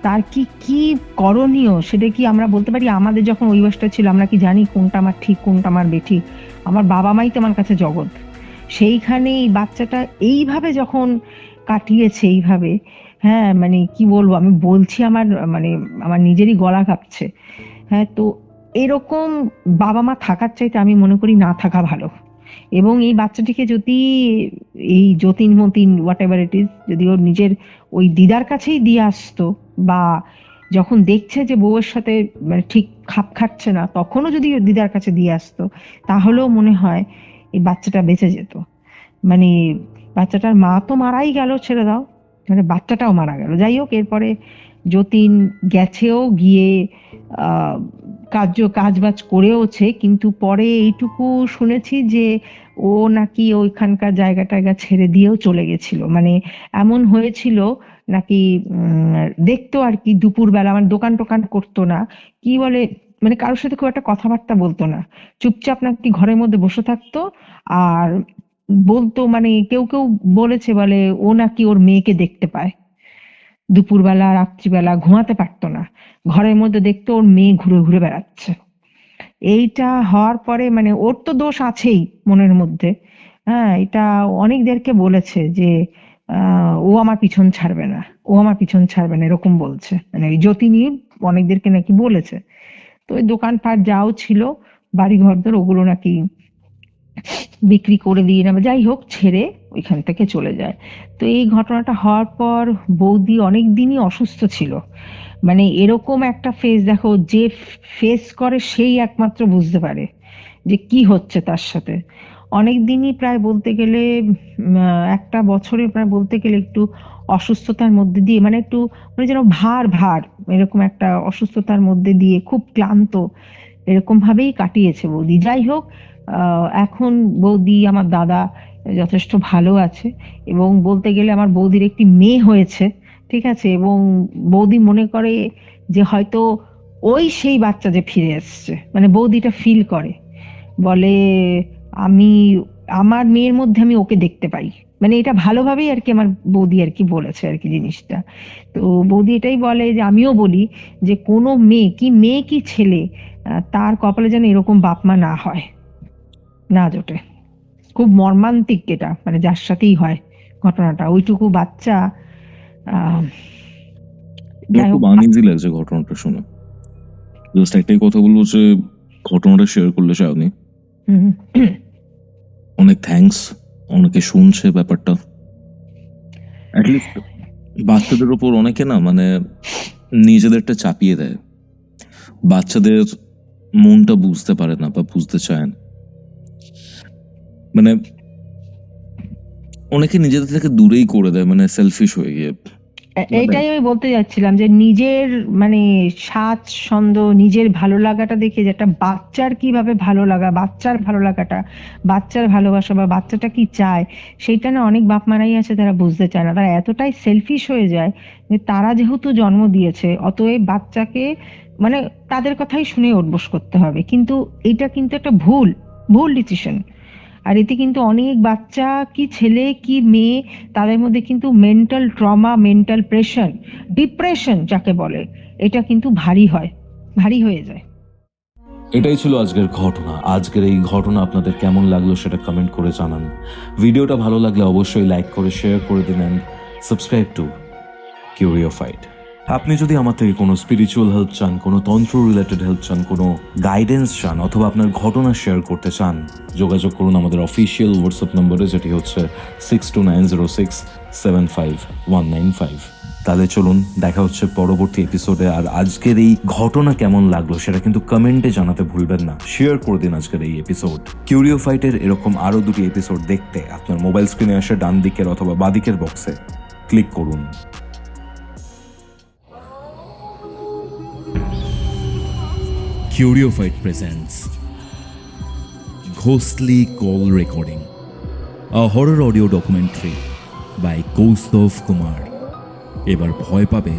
তার কি কি করণীয় সেটা কি আমরা বলতে পারি? আমাদের যখন ওই বয়সটা ছিল আমরা কি জানি কোনটা আমার ঠিক কোনটা আমার বেঠিক? আমার বাবা মাই তো আমার কাছে জগৎ। সেইখানে এই বাচ্চাটা এইভাবে যখন কাটিয়েছে এইভাবে, হ্যাঁ মানে কি বলবো, আমি বলছি আমার মানে আমার নিজেরই গলা কাঁপছে। হ্যাঁ, তো এরকম বাবা মা থাকার চাইতে আমি মনে করি না থাকা ভালো। এবং এই বাচ্চাটিকে যদি এই Jatin Motin whatever it is, যদি ওর নিজের ওই দিদার কাছেই দিয়ে আসতো, বা যখন দেখছে যে বউয়ের সাথে মানে ঠিক খাপ খাচ্ছে না, তখনও যদি ওর দিদার কাছে দিয়ে আসতো, তাহলেও মনে হয় এই বাচ্চাটা বেঁচে যেত। মানে বাচ্চাটার মা তো মারাই গেল, ছেড়ে দাও, মানে বাচ্চাটাও মারা গেল। যাই হোক, এরপরে যতীন গেছেও, গিয়ে আহ কাজবাজ করেওছে, কিন্তু পরে এইটুকু শুনেছি যে ও নাকি ওইখানকার জায়গা ছেড়ে দিয়েও চলে গেছিল। মানে এমন হয়েছিল নাকি দেখতো আর কি, দুপুরবেলা মানে দোকান টোকান করতো না, কি বলে মানে কারোর সাথে খুব একটা কথাবার্তা বলতো না, চুপচাপ নাকি ঘরের মধ্যে বসে থাকতো। আর বলতো মানে কেউ বলেছে, বলে ও নাকি ওর মেয়েকে দেখতে পায় দুপুরবেলা রাত্রিবেলা, ঘুমাতে পারতো না, ঘরের মধ্যে দেখতো ওর মেয়ে ঘুরে ঘুরে বেড়াচ্ছে। এইটা হওয়ার পরে মানে ওর তো দোষ আছেই মনের মধ্যে। হ্যাঁ, এটা অনেকদেরকে বলেছে যে ও আমার পিছন ছাড়বে না, ও আমার পিছন ছাড়বে না, এরকম বলছে। মানে এই যতীনি অনেকদেরকে নাকি বলেছে। তো ওই দোকানপাট যাও ছিল, বাড়ি ঘরদোর, ওগুলো নাকি বিক্রি করে দিয়ে না, যাই হোক ছেড়ে ওইখান থেকে চলে যায়। তো এই ঘটনাটা হওয়ার পর বৌদি অনেক দিনই অসুস্থ ছিল। মানে এরকম একটা ফেস, দেখো যে ফেস করে সেই একমাত্র বুঝতে পারে যে কি হচ্ছে তার সাথে। অনেক দিনই প্রায় বলতে গেলে একটা বছরে প্রায় বলতে গেলে একটু অসুস্থতার মধ্যে দিয়ে, মানে একটু মানে যেন ভার এরকম একটা অসুস্থতার মধ্যে দিয়ে, খুব ক্লান্ত, এরকম ভাবেই কাটিয়েছে বৌদি। যাই হোক, এখন বৌদি, আমার দাদা যথেষ্ট ভালো আছে, এবং বলতে গেলে আমার বৌদির একটি মেয়ে হয়েছে, ঠিক আছে, এবং বৌদি মনে করে যে হয়তো ওই সেই বাচ্চা যে ফিরে এসছে, মানে বৌদিটা ফিল করে, বলে আমি আমার মেয়ের মধ্যে আমি ওকে দেখতে পাই। মানে এটা ভালোভাবেই আর কি আমার বৌদি আর কি বলেছে আর কি জিনিসটা। তো বৌদি এটাই বলে যে, আমিও বলি যে কোনো মেয়ে কি ছেলে, তার কপালে যেন এরকম বাপ মা না হয়, না জোটে। খুব মর্মান্তিক এটা, মানে যার সাথেই হয় ঘটনাটা, ওইটুকু বাচ্চা। আহ আমার যাই খুব হোক। আনইজি লাগছে ঘটনাটা শুনে। জাস্ট একটাই কথা বলবো যে ঘটনাটা শেয়ার করলে শাওনি, হুম, অনেক থ্যাঙ্কস। অনেকে শুনছে ব্যাপারটা, অ্যাটলিস্ট বাচ্চাদের উপর অনেকে না মানে নিজেদেরটা চাপিয়ে দেয়, বাচ্চাদের মনটা বুঝতে পারে না বা বুঝতে চায় না। মানে অনেকে নিজেদের থেকে দূরেই করে দেয়, মানে সেলফিশ হয়ে গিয়ে। এইটাই আমি বলতে যাচ্ছিলাম যে নিজের মানে স্বাচ্ছন্দ্য, নিজের ভালো লাগাটা দেখে, যে একটা বাচ্চার কিভাবে ভালো লাগা, বাচ্চার ভালো লাগাটা, বাচ্চার ভালোবাসা বা বাচ্চাটা কি চায়, সেইটা না অনেক বাপ মারাই আছে তারা বুঝতে চায় না। তারা এতটাই সেলফিশ হয়ে যায় যে তারা যেহেতু জন্ম দিয়েছে, অতএব বাচ্চাকে মানে তাদের কথাই শুনে উঠবোস করতে হবে। কিন্তু এটা কিন্তু একটা ভুল ডিসিশন। আর এতে কিন্তু অনেক বাচ্চা, কি ছেলে কি মেয়ে, তাদের মধ্যে কিন্তু mental trauma, mental pressure, depression যাকে বলে, এটা কিন্তু ভারী হয়ে যায়। এটাই ছিল আজকের ঘটনা। আজকের এই ঘটনা আপনাদের কেমন লাগলো সেটা কমেন্ট করে জানান। ভিডিওটা ভালো লাগলে অবশ্যই লাইক করে শেয়ার করে দিন অ্যান্ড সাবস্ক্রাইব টু কিউরিওফাইড। আপনি যদি আমার থেকে কোনো স্পিরিচুয়াল হেল্প চান, কোনো তন্ত্র রিলেটেড হেল্প চান, কোনো গাইডেন্স চান, অথবা আপনার ঘটনা শেয়ার করতে চান, যোগাযোগ করুন আমাদের অফিসিয়াল হোয়াটসঅ্যাপ নম্বরে, যেটি হচ্ছে 6290675195। তাহলে চলুন, দেখা হচ্ছে পরবর্তী এপিসোডে। আর আজকের এই ঘটনা কেমন লাগলো সেটা কিন্তু কমেন্টে জানাতে ভুলবেন না। শেয়ার করে দিন আজকের এই এপিসোড। কিউরিওফাইটের এরকম আরও 2টি এপিসোড দেখতে আপনার মোবাইল স্ক্রিনে আসে ডান দিকের অথবা বাদিকের বক্সে ক্লিক করুন। Curiofied presents Ghostly Call Recording, a horror audio documentary by Kaustav Kumar. এবার ভয় পাবে